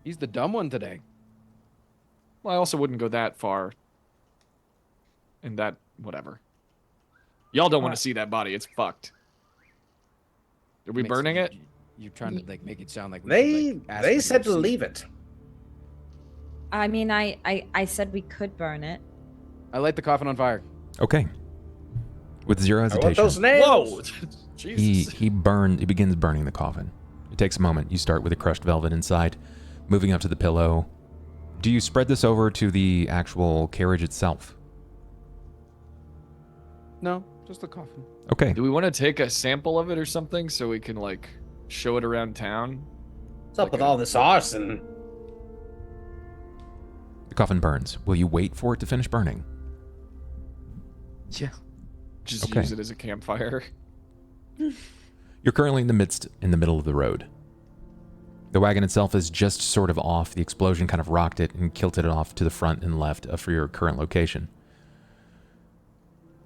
He's the dumb one today. Well, I also wouldn't go that far. And that, whatever. Y'all don't want to see that body. It's fucked. Are we burning it? You're trying to like make it sound like we They should, like, ask they you said to see leave it. I mean, I said we could burn it. I light the coffin on fire. Okay. With zero I want hesitation. those nails. Whoa! He Jesus. he begins burning the coffin. It takes a moment. You start with the crushed velvet inside, moving up to the pillow. Do you spread this over to the actual carriage itself? No, just the coffin. Okay. Do we want to take a sample of it or something so we can like show it around town? What's up with all this arson? The coffin burns. Will you wait for it to finish burning? Yeah. Just Okay. use it as a campfire. You're currently in the middle of the road. The wagon itself is just sort of off. The explosion kind of rocked it and kilted it off to the front and left for your current location.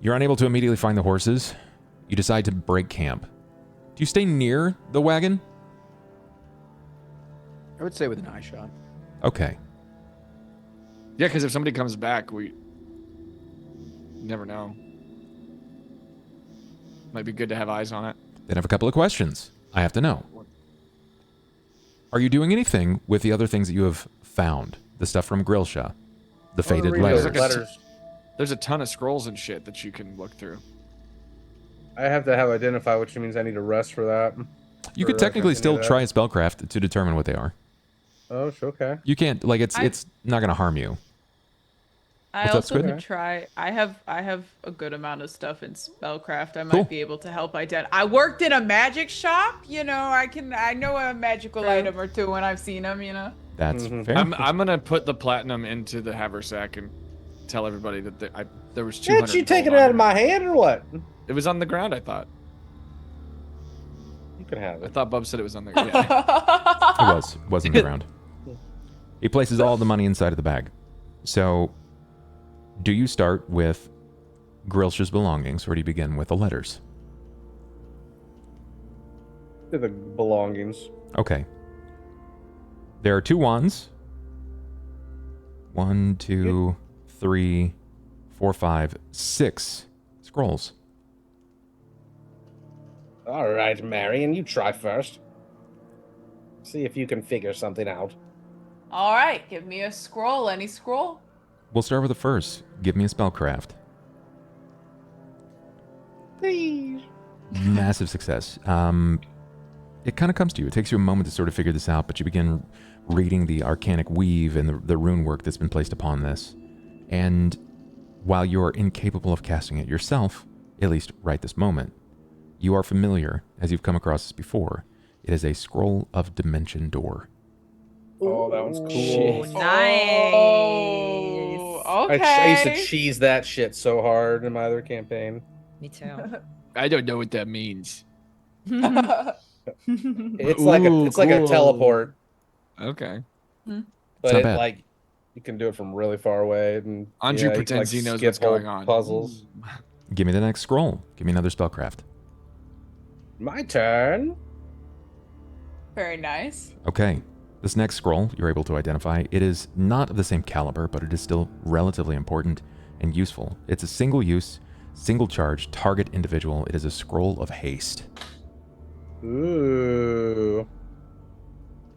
You're unable to immediately find the horses. You decide to break camp. Do you stay near the wagon? I would say with an eye shot. Okay. Yeah, because if somebody comes back, we never know. Might be good to have eyes on it. Then I have a couple of questions I have to know. Are you doing anything with the other things that you have found? The stuff from Grillsha? The faded read those letters? There's a ton of scrolls and shit that you can look through. I have to have identify, which means I need to rest for that. You Or could I technically can do still that. try a spellcraft to determine what they are. Oh, okay. You can't, like, it's not going to harm you. I What's up, also Squid? could try. I have a good amount of stuff in spellcraft. I might Cool. be able to help identify. I worked in a magic shop. You know, I know a magical item or two when I've seen them. You know. That's fair. I'm gonna put the platinum into the haversack and tell everybody that there was 200. Can't you take it gold on out of my hand or what? It was on the ground. I thought. You can have I it. thought Bub said it was on the ground. Yeah. It was in the ground. He places all the money inside of the bag. So, do you start with Grillsha's belongings, or do you begin with the letters? To the belongings. Okay. There are 2 wands. 1, 2, 3, 4, 5, 6 scrolls. All right, Marian, you try first. See if you can figure something out. All right, give me a scroll. Any scroll? We'll start with the first. Give me a spellcraft. Please. Massive success. It kind of comes to you. It takes you a moment to sort of figure this out, but you begin reading the arcanic weave and the rune work that's been placed upon this. And while you're incapable of casting it yourself, at least right this moment, you are familiar, as you've come across this before. It is a scroll of dimension door. Oh, that one's cool. Shit. Nice. Oh, okay. I used to cheese that shit so hard in my other campaign. Me too. I don't know what that means. It's like a cool. teleport, Okay. It's but not it bad. like you can do it from really far away. And Anju you can, pretends he knows skip what's going whole on. Puzzles. Give me the next scroll. Give me another spellcraft. My turn. Very nice. Okay. This next scroll you're able to identify. It is not of the same caliber, but it is still relatively important and useful. It's a single use, single charge, target individual. It is a scroll of haste. Ooh,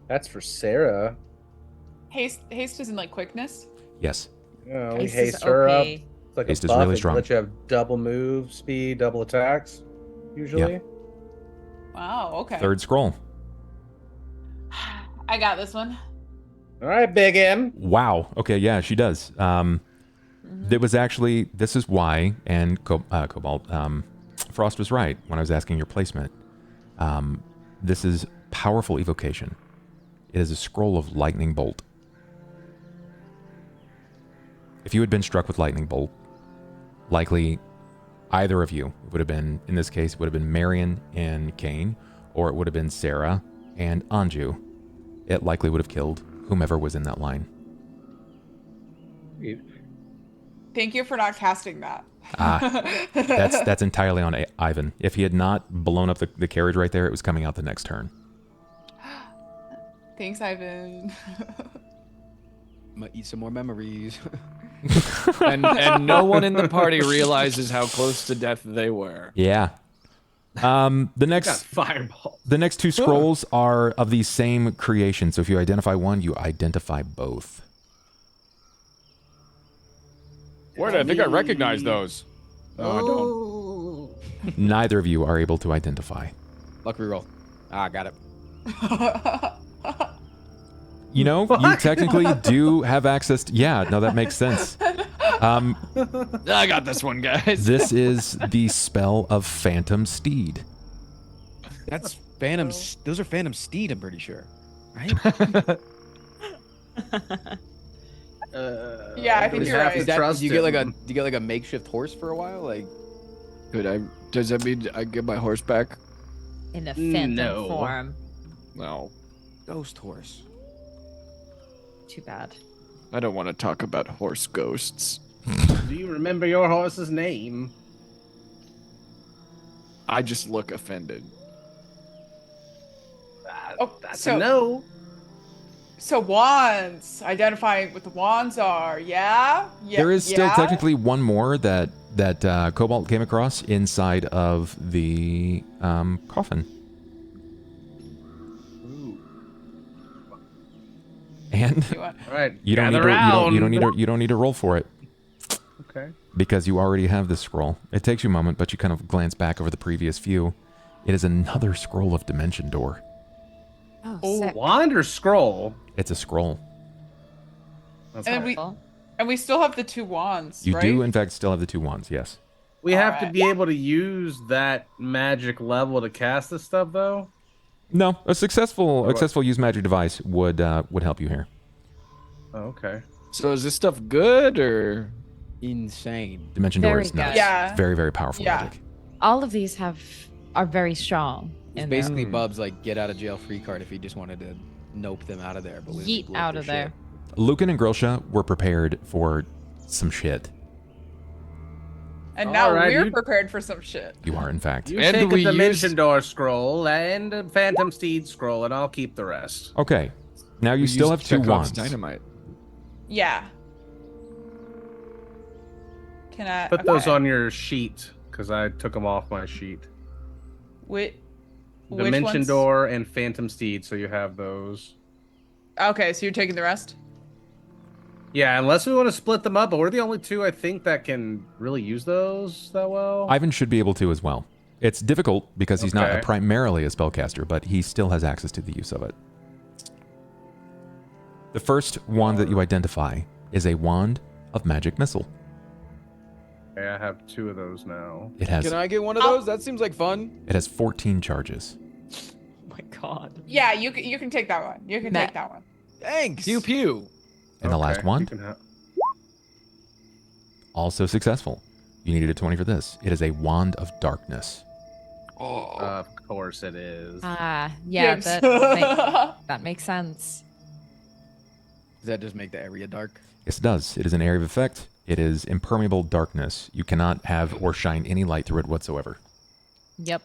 that's for Sera. Haste isn't like quickness. Yes. Yeah, we Haste is haste her up. OP. It's like Haste a is buff. really It strong. lets you have double move speed, double attacks, usually. Wow. Okay. Third scroll. I got this one. All right, Big M. Wow. Okay, yeah, she does. There was actually, this is why, and Cobalt, Frost was right when I was asking your placement. This is powerful evocation. It is a scroll of lightning bolt. If you had been struck with lightning bolt, likely either of you would have been, in this case, would have been Marian and Cain, or it would have been Sera and Anju. It likely would have killed whomever was in that line. Thank you for not casting that. That's entirely on Ivan. If he had not blown up the carriage right there, it was coming out the next turn. Thanks, Ivan. I'm gonna eat some more memories. and no one in the party realizes how close to death they were. Yeah. The Got next fireball. the next two scrolls are of the same creation. So if you identify one, you identify both. Where did I think I recognize those? No, I don't. Neither of you are able to identify. Luck reroll. Ah, got it. You know, you technically do have access to... Yeah, no, that makes sense. I got this one, guys. This is the spell of Phantom Steed. That's Phantom. Those are Phantom Steed, I'm pretty sure. Right? Yeah, I think we you're have right. to Is that, trust do you get like him. do you get like a makeshift horse for a while? Like, Does that mean I get my horse back? In a phantom No. form. No. ghost horse. Too bad. I don't want to talk about horse ghosts. Do you remember your horse's name? I just look offended. Oh, That's so a no. so wands. Identifying what the wands are. Yeah. Yeah. There is still yeah? technically one more that Cobalt came across inside of the coffin. And You want- All right. you don't need to roll for it Okay. because you already have this scroll. It takes you a moment, but you kind of glance back over the previous few. It is another scroll of dimension door. Oh, sick. Wand or scroll? It's a scroll. That's And right. we still have the two wands. You right? do, in fact, still have the two wands. Yes. We have to Alright. be able to use that magic level to cast this stuff, though. No, a successful use magic device would help you here. Oh, okay. So is this stuff good or? Insane. Dimension door Very is nuts. good. Yeah. It's very, very powerful Yeah. magic. All of these are very strong. It's in basically Hmm. Bub's like get out of jail free card if he just wanted to nope them out of there. But we Yeet blew up out their of there. shit. Lucan and Grilsha were prepared for some shit. And now Alright, we're you- prepared for some shit. You are, in fact. You And take we a Dimension use- Door scroll and a Phantom Steed scroll, and I'll keep the rest. Okay. Now you We still have used two Chekhov's wands. Dynamite. Yeah. Can I Put those okay. on your sheet, because I took them off my sheet. Which Dimension ones? Door and Phantom Steed, so you have those. Okay, so you're taking the rest? Yeah, unless we want to split them up, but we're the only two I think that can really use those that well. Ivan should be able to as well. It's difficult because he's not Okay. primarily a spellcaster, but he still has access to the use of it. The first wand that you identify is a wand of magic missile. Okay, I have 2 of those now. It has Can I get one of those? That seems like fun. it has 14 charges. Oh my god. Yeah, you can take that one. You can Matt. take that one. Thanks. Pew pew. And the last Okay, one, you can have- also successful. You needed a 20 for this. It is a wand of darkness. Oh. Of course it is. Ah, yeah, Gibbs. that makes sense. Does that just make the area dark? Yes, it does. It is an area of effect. It is impermeable darkness. You cannot have or shine any light through it whatsoever. Yep.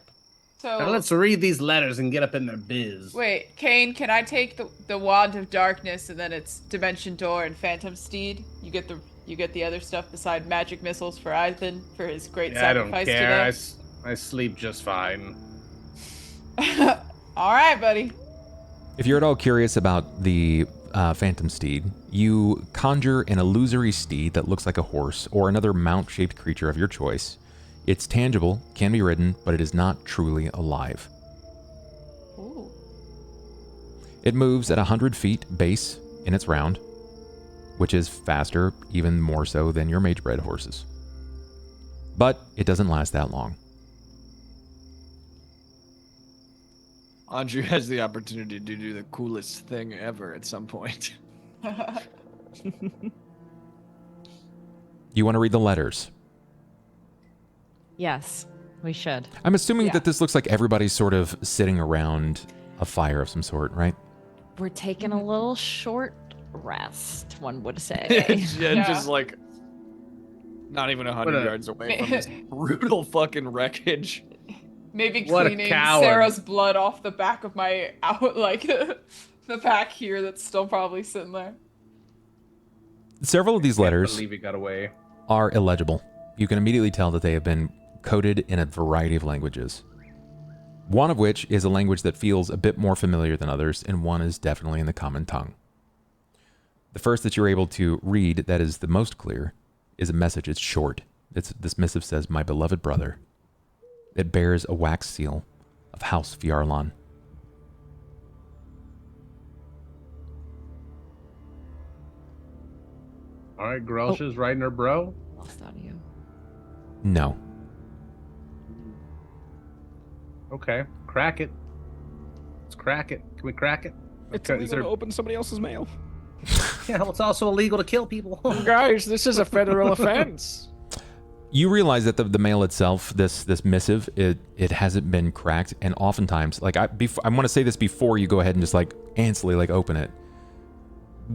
Now So let's read these letters and get up in their biz. wait, Cain, can I take the wand of darkness and then it's dimension door and phantom steed? You get the other stuff beside magic missiles for Ivan for his great Yeah, I don't sacrifice care. to I sleep just fine. them. All right, buddy. If you're at all curious about the Phantom Steed, you conjure an illusory steed that looks like a horse or another mount-shaped creature of your choice. It's tangible, can be ridden, but it is not truly alive. Ooh. It moves at 100 feet base in its round, which is faster, even more so than your mage-bred horses. But it doesn't last that long. Anju has the opportunity to do the coolest thing ever at some point. You want to read the letters? Yes, we should. I'm assuming Yeah. that this looks like everybody's sort of sitting around a fire of some sort, right? We're taking a little short rest, one would say. Yeah, just like not even 100 What a- yards away from this brutal fucking wreckage. Maybe What a cleaning coward. Sarah's blood off the back of my the back here that's still probably sitting there. Several of these Can't letters believe he got away. are illegible. You can immediately tell that they have been coded in a variety of languages. One of which is a language that feels a bit more familiar than others, and one is definitely in the common tongue. The first that you're able to read that is the most clear is a message. It's short. This missive says, "My beloved brother." It bears a wax seal of House Fjarlan. All right, Grelsha's writing her bro. Lost audio. No. Okay, crack it. Let's crack it. Can we crack it? It's Okay, illegal to open somebody else's mail. Yeah, well, it's also illegal to kill people. Guys, this is a federal offense. You realize that the mail itself, this missive, it hasn't been cracked, and oftentimes, like I want to say this before you go ahead and just like instantly like open it.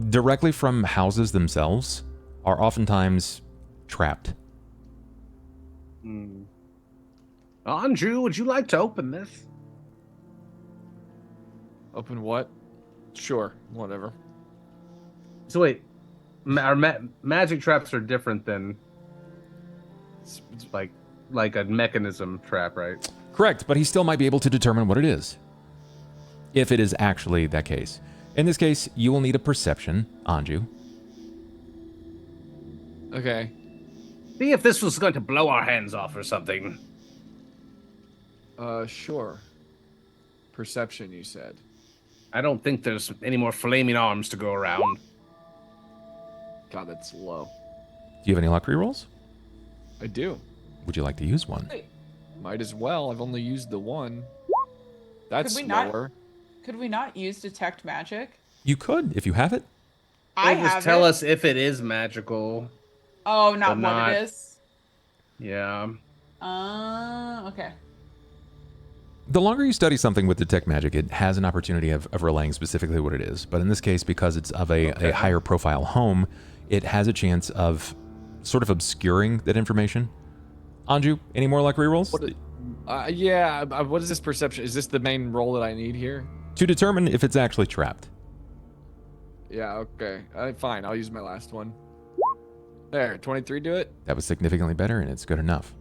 Directly from houses themselves are oftentimes trapped. Anju, would you like to open this? Open what? Sure, whatever. So wait, magic traps are different than It's like a mechanism trap, right? Correct, but he still might be able to determine what it is. If it is actually that case. In this case, you will need a perception, Anju. Okay. See if this was going to blow our hands off or something. Sure. Perception, you said. I don't think there's any more flaming arms to go around. God, that's low. Do you have any luck rerolls? I do. Would you like to use one? Might as well. I've only used the one. That's Could we not- lower. Could we not use detect magic? You could, if you have it. I It'll just have tell it. us if it is magical. Oh, not but what not- it is. Yeah. Okay. The longer you study something with detect magic, it has an opportunity of relaying specifically what it is. But in this case, because it's of a higher profile home, it has a chance of sort of obscuring that information. Anju, any more luck rerolls? Yeah. What is this perception? Is this the main role that I need here? To determine if it's actually trapped. Yeah. Okay. Fine. I'll use my last one. There. 23. Do it. That was significantly better, and it's good enough.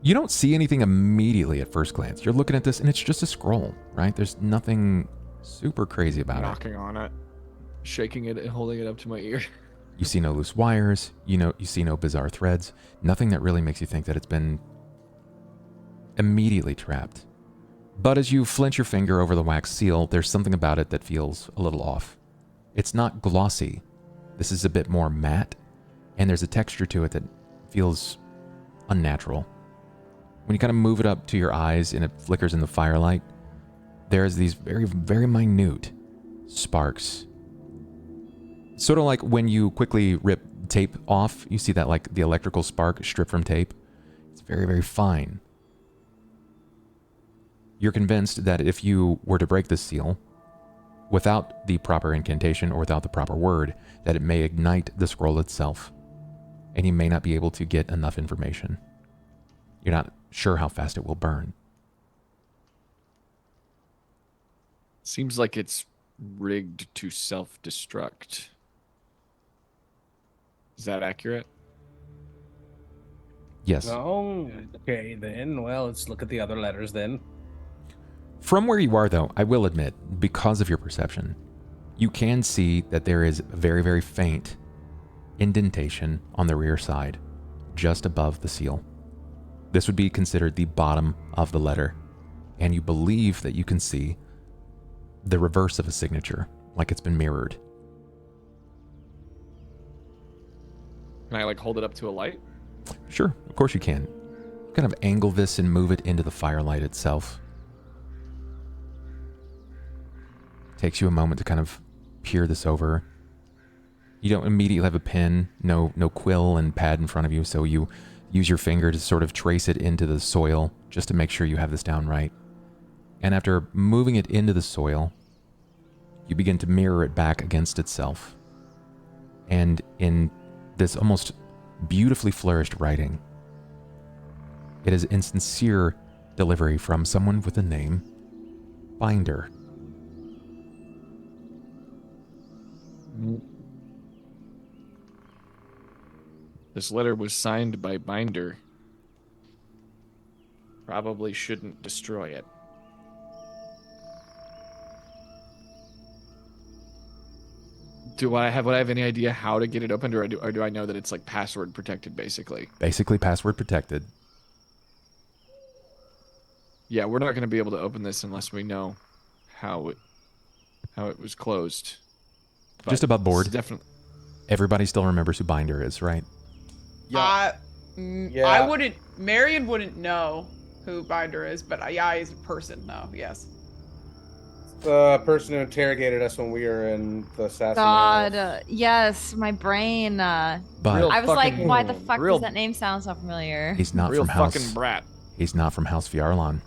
You don't see anything immediately at first glance. You're looking at this, and it's just a scroll, right? There's nothing super crazy about it. Knocking on it, shaking it, and holding it up to my ear. You see no loose wires. You see no bizarre threads. Nothing that really makes you think that it's been immediately trapped. But as you flinch your finger over the wax seal, there's something about it that feels a little off. It's not glossy. This is a bit more matte, and there's a texture to it that feels unnatural. When you kind of move it up to your eyes and it flickers in the firelight, there's these very, very minute sparks. Sort of like when you quickly rip tape off, you see that like the electrical spark stripped from tape. It's very, very fine. You're convinced that if you were to break this seal, without the proper incantation or without the proper word, that it may ignite the scroll itself, and you may not be able to get enough information. You're not sure how fast it will burn. Seems like it's rigged to self-destruct. Is that accurate? Yes. Oh, okay then. Well, let's look at the other letters then. From where you are, though, I will admit, because of your perception, you can see that there is a very, very faint indentation on the rear side, just above the seal. This would be considered the bottom of the letter, and you believe that you can see the reverse of a signature, like it's been mirrored. Can I like hold it up to a light? Sure, of course you can. Kind of angle this and move it into the firelight itself. Takes you a moment to kind of peer this over. You don't immediately have a pen, no quill and pad in front of you, so you use your finger to sort of trace it into the soil just to make sure you have this down right. And after moving it into the soil, you begin to mirror it back against itself. And in this almost beautifully flourished writing, it is insincere delivery from someone with the name Binder. This letter was signed by Binder. Probably shouldn't destroy it. Would I have any idea how to get it opened, or do I know that it's like password protected, basically? Basically password protected. Yeah, we're not going to be able to open this unless we know how it was closed. But Just above board. Definitely. Everybody still remembers who Binder is, right? Yeah. Yeah. I wouldn't. Marian wouldn't know who Binder is, but yeah, he's a person though. Yes. The person who interrogated us when we were in the assassination. God, yes, my brain. But I was like, fucking- why the fuck real- does that name sound so familiar? he's not Real from House. fucking brat. He's not from House Fjarlan.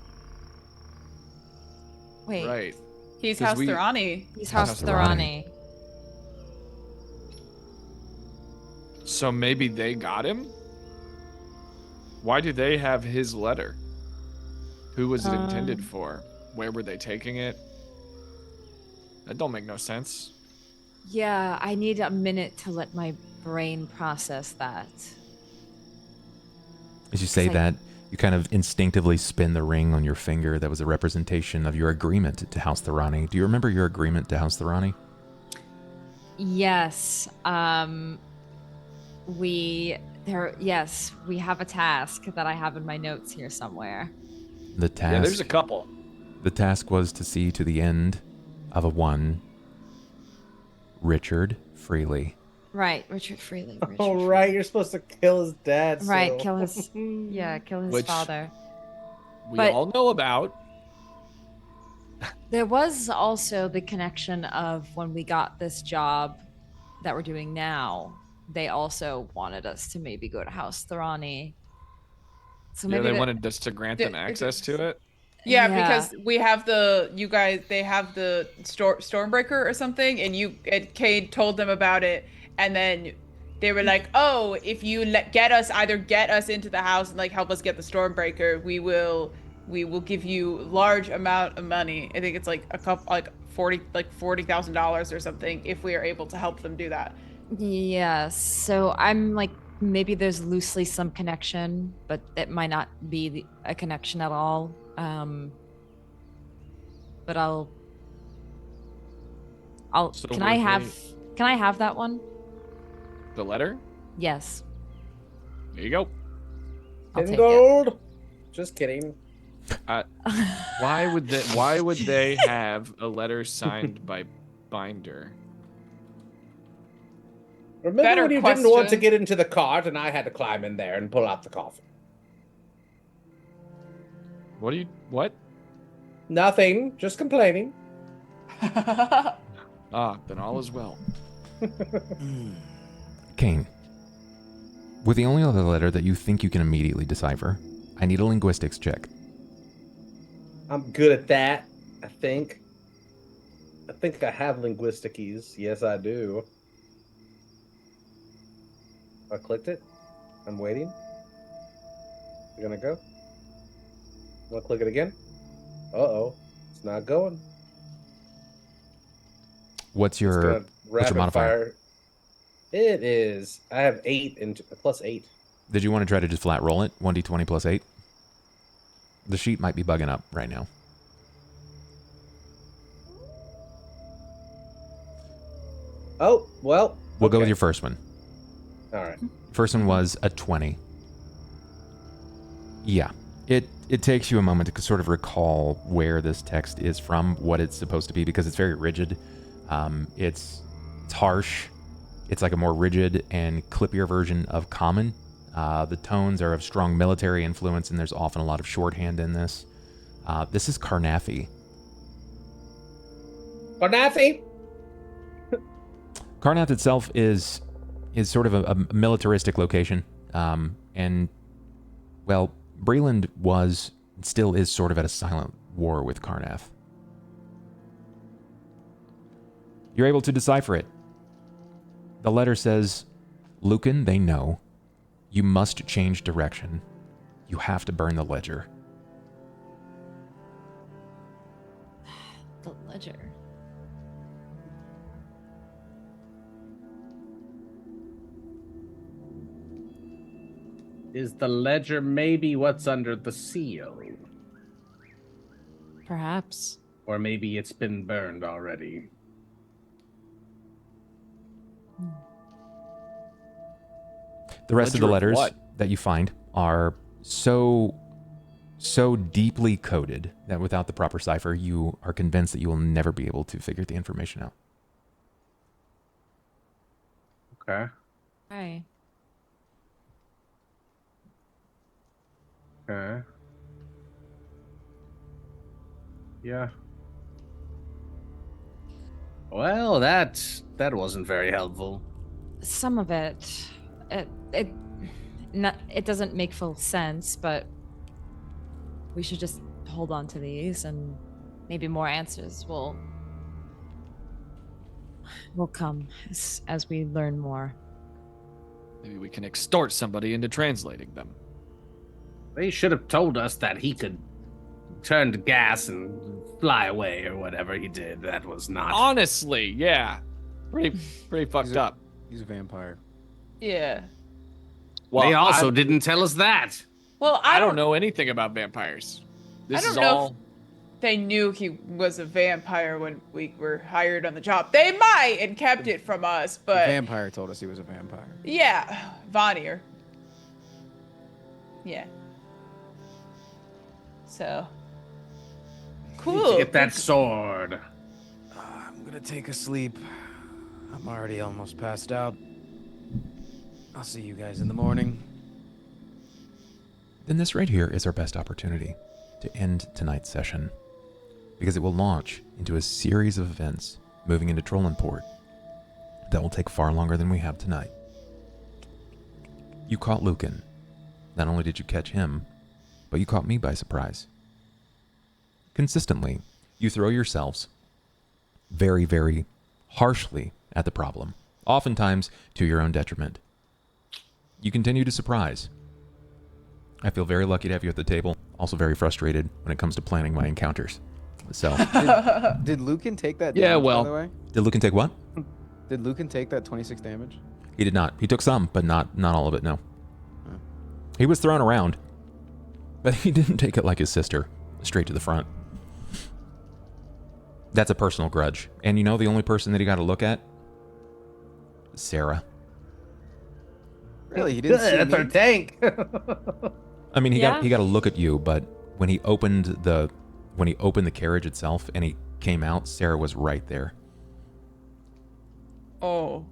Wait, Right. He's 'Cause House we- Thorani. he's House House Thorani. Thorani. So maybe they got him? Why do they have his letter? Who was it intended for? Where were they taking it? That don't make no sense. Yeah, I need a minute to let my brain process that. As you say It's like- that, you kind of instinctively spin the ring on your finger that was a representation of your agreement to House Thorani. Do you remember your agreement to House Thorani? Yes. Yes, we have a task that I have in my notes here somewhere. The task. Yeah, there's a couple. The task was to see to the end of a one Richard Freely. Right, Richard Freely. Richard Oh, Freely. right. You're supposed to kill his dad. Right, so- kill his kill his Which- father. We But- all know about. There was also the connection of when we got this job that we're doing now. They also wanted us to maybe go to House Thorani. So Yeah, maybe they that- wanted us to grant them access to it. Yeah, Yeah. because we have they have the Stormbreaker or something, and Cain told them about it, and then they were like, "Oh, if you get us into the house and like help us get the Stormbreaker, we will give you large amount of money. I think it's like $40,000 or something if we are able to help them do that." Yes. So I'm like, maybe there's loosely some connection, but it might not be a connection at all. But I'll. So Can we're I have that one? The letter? Yes. There you go. I'll In take it. gold. Just kidding. Why would they have a letter signed by Binder? Remember Better when you didn't want to question. get into the cart and I had to climb in there and pull out the coffin? What? Nothing, just complaining. Then all is well. Cain, with the only other letter that you think you can immediately decipher, I need a linguistics check. I'm good at that, I think. I think I have linguisticies. Yes, I do. I clicked it. I'm waiting. You're gonna go? I'm gonna click it again. Uh-oh. It's not going. What's It's your gonna rapid modifier? fire. It is. I have 8 and plus 8. Did you want to try to just flat roll it? 1d20 plus 8? The sheet might be bugging up right now. Oh, well. We'll go with okay. your first one. All right. First one was a 20. Yeah. It takes you a moment to sort of recall where this text is from, what it's supposed to be, because it's very rigid. It's harsh. It's like a more rigid and clippier version of common. The tones are of strong military influence, and there's often a lot of shorthand in this. This is Carnathy. Carnathy? Carnath itself is sort of a militaristic location. And, well, Breland still is sort of at a silent war with Carnath. You're able to decipher it. The letter says, Lucan, they know. You must change direction. You have to burn the ledger. The ledger. Is the ledger maybe what's under the seal? Perhaps. Or maybe it's been burned already. The rest of Ledger the of letters what? that you find are so deeply coded that without the proper cipher, you are convinced that you will never be able to figure the information out. Okay. Right. Okay. Yeah. Well, that wasn't very helpful. Some of it, it doesn't make full sense, but we should just hold on to these, and maybe more answers will come as we learn more. Maybe we can extort somebody into translating them. They should have told us that he could turn to gas and fly away or whatever he did. That was not. Honestly, yeah. Pretty fucked up. He's a vampire. Yeah. Well, They also didn't tell us that. Well, I don't know anything about vampires. This I don't is know all. They knew he was a vampire when we were hired on the job. They might and kept it from us, The but vampire told us he was a vampire. yeah, Vonnier. Yeah. So cool. Get that sword. I'm gonna take a sleep. I'm already almost passed out. I'll see you guys in the morning. Then this right here is our best opportunity to end tonight's session, because it will launch into a series of events moving into Trollenport that will take far longer than we have tonight. You caught Lucan. Not only did you catch him, but you caught me by surprise. Consistently, you throw yourselves very, very harshly at the problem, oftentimes to your own detriment. You continue to surprise. I feel very lucky to have you at the table, also very frustrated when it comes to planning my encounters. So, Did Lucan take that Yeah, damage, well. by the way? did Lucan take what? Did Lucan take that 26 damage? He did not. He took some, but not all of it, no. Huh. He was thrown around, but he didn't take it like his sister, straight to the front. That's a personal grudge. And you know the only person that he got to look at? Sera. Really? He didn't see That's me? our tank. I mean, he Yeah. got to look at you, but when he opened the carriage itself and he came out, Sera was right there. Oh.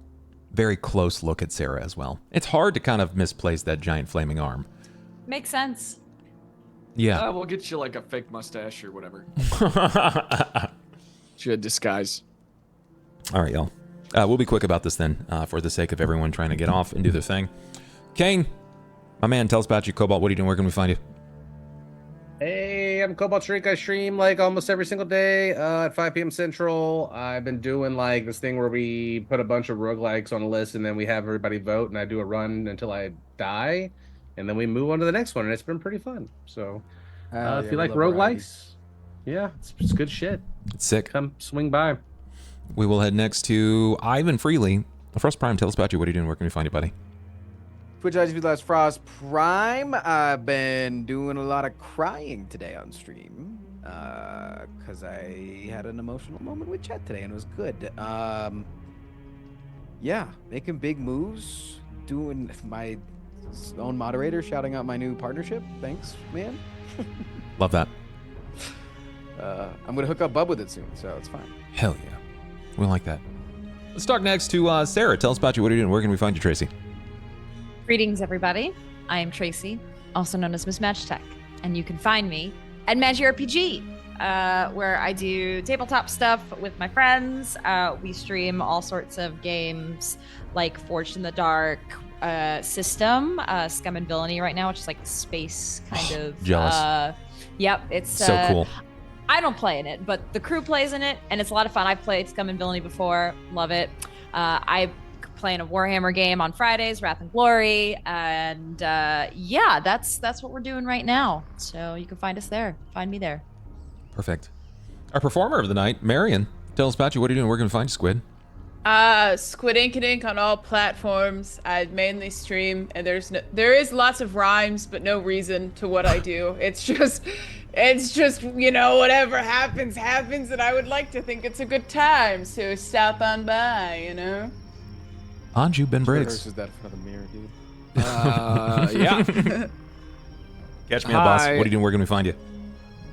Very close look at Sera as well. It's hard to kind of misplace that giant flaming arm. Makes sense. Yeah. We'll get you like a fake mustache or whatever. Should a disguise. All right, y'all. We'll be quick about this then, for the sake of everyone trying to get off and do their thing. Cain, my man, tell us about you. Cobalt, what are you doing? Where can we find you? Hey, I'm CobaltStreak. I stream like almost every single day at 5 p.m. Central. I've been doing like this thing where we put a bunch of roguelikes on a list and then we have everybody vote and I do a run until I die. And then we move on to the next one and it's been pretty fun. So if you like roguelikes, yeah, it's good shit. It's sick. Come swing by. We will head next to Ivan Freely. FrostPrime, tell us about you. What are you doing? Where can we find you, buddy? Twitch IGV last FrostPrime. I've been doing a lot of crying today on stream because I had an emotional moment with chat today and it was good. Yeah, making big moves, doing my own moderator, shouting out my new partnership. Thanks, man. Love that. I'm gonna hook up Bub with it soon, so it's fine. Hell yeah. We like that. Let's talk next to Sera. Tell us about you. What are you doing? Where can we find you, Tracy? Greetings, everybody. I am Tracy, also known as Miss Match Tech, and you can find me at MagiRPG, where I do tabletop stuff with my friends. We stream all sorts of games like Forged in the Dark system, Scum and Villainy right now, which is like space kind of. Jealous. Yep, it's So cool. I don't play in it, but the crew plays in it, and it's a lot of fun. I've played Scum and Villainy before, love it. I play in a Warhammer game on Fridays, Wrath and Glory, and yeah, that's what we're doing right now. So you can find us there. Find me there. Perfect. Our performer of the night, Marian. Tell us about you. What are you doing? Where can we find you, Squid? Squidinkidink on all platforms. I mainly stream, and there is lots of rhymes, but no reason to what I do. It's just, you know, whatever happens, and I would like to think it's a good time, so stop on by, you know? Anju, BenBriggs. Is that in front of the mirror, dude? Yeah. Catch me up, boss. What Hi. are you doing? Where can we find you?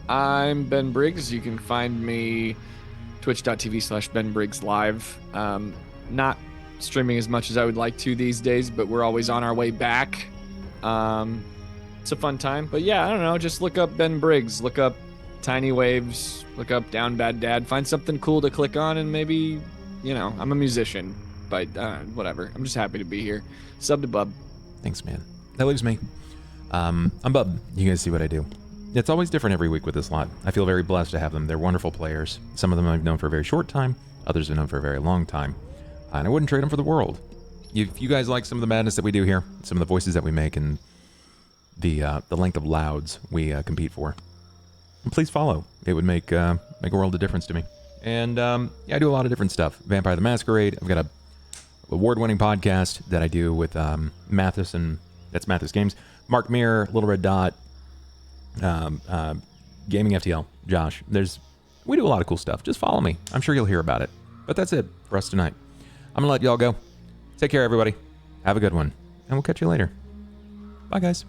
I'm BenBriggs. You can find me twitch.tv/benbriggslive. Not streaming as much as I would like to these days, but we're always on our way back. It's a fun time. But yeah, I don't know. Just look up BenBriggs. Look up Tiny Waves. Look up Down Bad Dad. Find something cool to click on and maybe, you know, I'm a musician, but whatever. I'm just happy to be here. Sub to Bub. Thanks, man. That leaves me. I'm Bub. You guys see what I do. It's always different every week with this lot. I feel very blessed to have them. They're wonderful players. Some of them I've known for a very short time. Others I've known for a very long time. And I wouldn't trade them for the world. If you guys like some of the madness that we do here, some of the voices that we make, and the length of louds we compete for, please follow. It would make a world of difference to me. And yeah, I do a lot of different stuff. Vampire the Masquerade. I've got a award-winning podcast that I do with Mathis, and that's Mathis Games. Mark Mirror, Little Red Dot, Gaming FTL, Josh. We do a lot of cool stuff. Just follow me. I'm sure you'll hear about it. But that's it for us tonight. I'm gonna let y'all go. Take care, everybody. Have a good one, and we'll catch you later. Bye, guys.